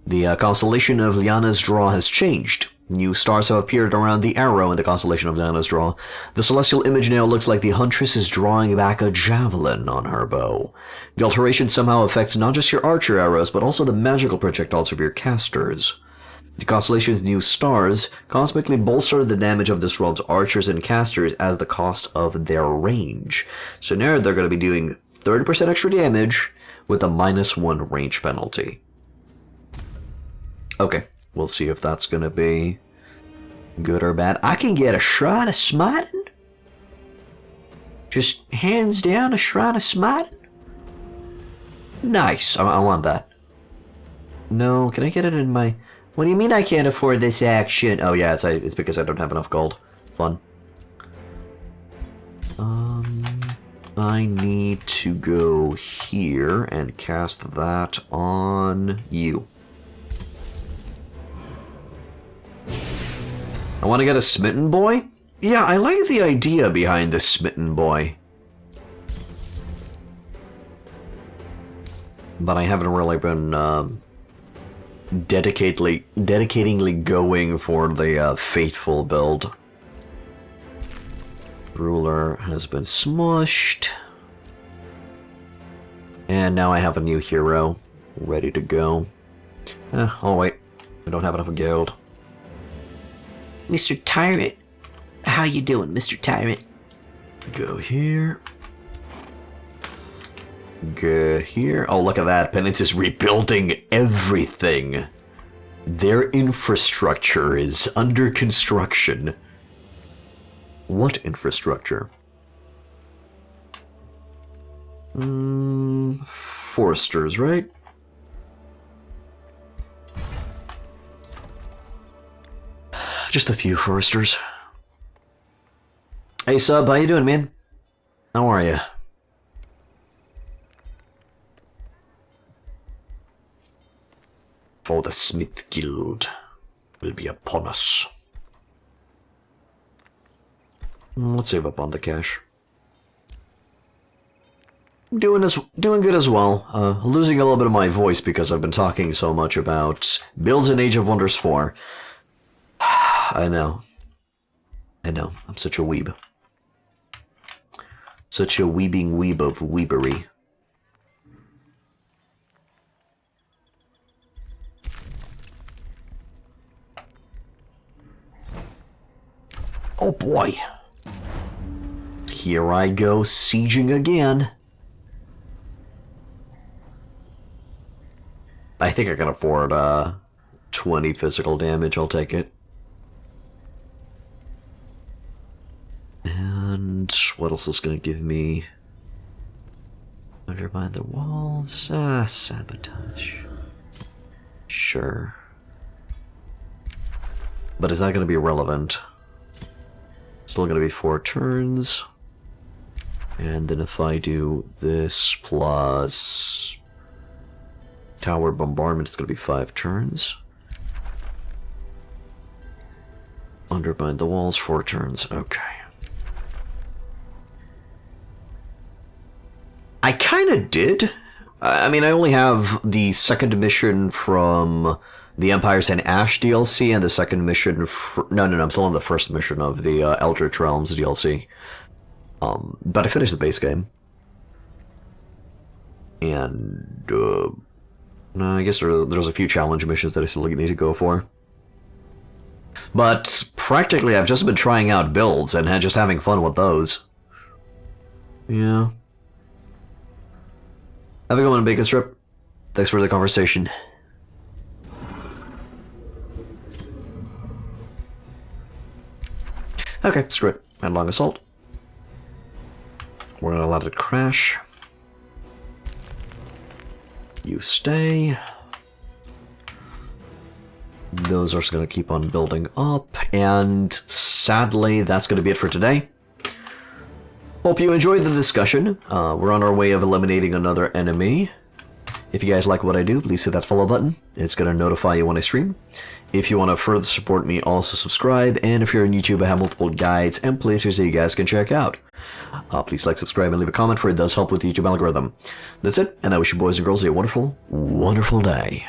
The constellation of Liana's Draw has changed. New stars have appeared around the arrow in the constellation of Liana's Draw. The celestial image now looks like the Huntress is drawing back a javelin on her bow. The alteration somehow affects not just your archer arrows, but also the magical projectiles of your casters. The constellation's new stars cosmically bolster the damage of this world's archers and casters as the cost of their range. So now they're going to be doing 30% extra damage with a -1 range penalty. Okay. We'll see if that's gonna be good or bad. I can get a Shrine of Smiting? Just hands down a Shrine of Smiting? Nice. I want that. No, can I get it in my... What do you mean I can't afford this action? Oh yeah, it's because I don't have enough gold. Fun. I need to go here and cast that on you. I want to get a Smitten Boy? Yeah, I like the idea behind the Smitten Boy. But I haven't really been dedicatingly going for the faithful build. Ruler has been smushed. And now I have a new hero ready to go. Oh wait, I don't have enough gold. Mr. Tyrant, how you doing, Mr. Tyrant? Go here. Go here. Oh, look at that. Penance is rebuilding everything. Their infrastructure is under construction. What infrastructure? Foresters, right? Just a few foresters. Hey, Sub, how you doing, man? How are you? For the Smith Guild will be upon us. Let's save up on the cash. Doing good as well. Losing a little bit of my voice because I've been talking so much about builds in Age of Wonders 4. I know. I'm such a weeb. Such a weebing weeb of weebery. Oh boy. Here I go, sieging again. I think I can afford 20 physical damage, I'll take it. And what else is gonna give me? Undermine the walls, sabotage. Sure. But is that gonna be relevant? Still gonna be 4 turns. And then if I do this plus tower bombardment, it's gonna be 5 turns. Undermine the walls, 4 turns. Okay. I kinda did. I mean, I only have the second mission from the Empires and Ash DLC and the second mission no, I'm still on the first mission of the Eldritch Realms DLC. But I finished the base game. And, I guess there's a few challenge missions that I still need to go for. But practically I've just been trying out builds and just having fun with those. Yeah. Have a good one, Bacon Strip. Thanks for the conversation. Okay, screw it. Headlong assault. We're gonna let it crash. You stay. Those are just gonna keep on building up, and sadly, that's gonna be it for today. Hope you enjoyed the discussion. We're on our way of eliminating another enemy. If you guys like what I do, please hit that follow button. It's going to notify you when I stream. If you want to further support me, also subscribe. And if you're on YouTube, I have multiple guides and playthroughs that you guys can check out. Please like, subscribe, and leave a comment, for it does help with the YouTube algorithm. That's it, and I wish you boys and girls a wonderful, wonderful day.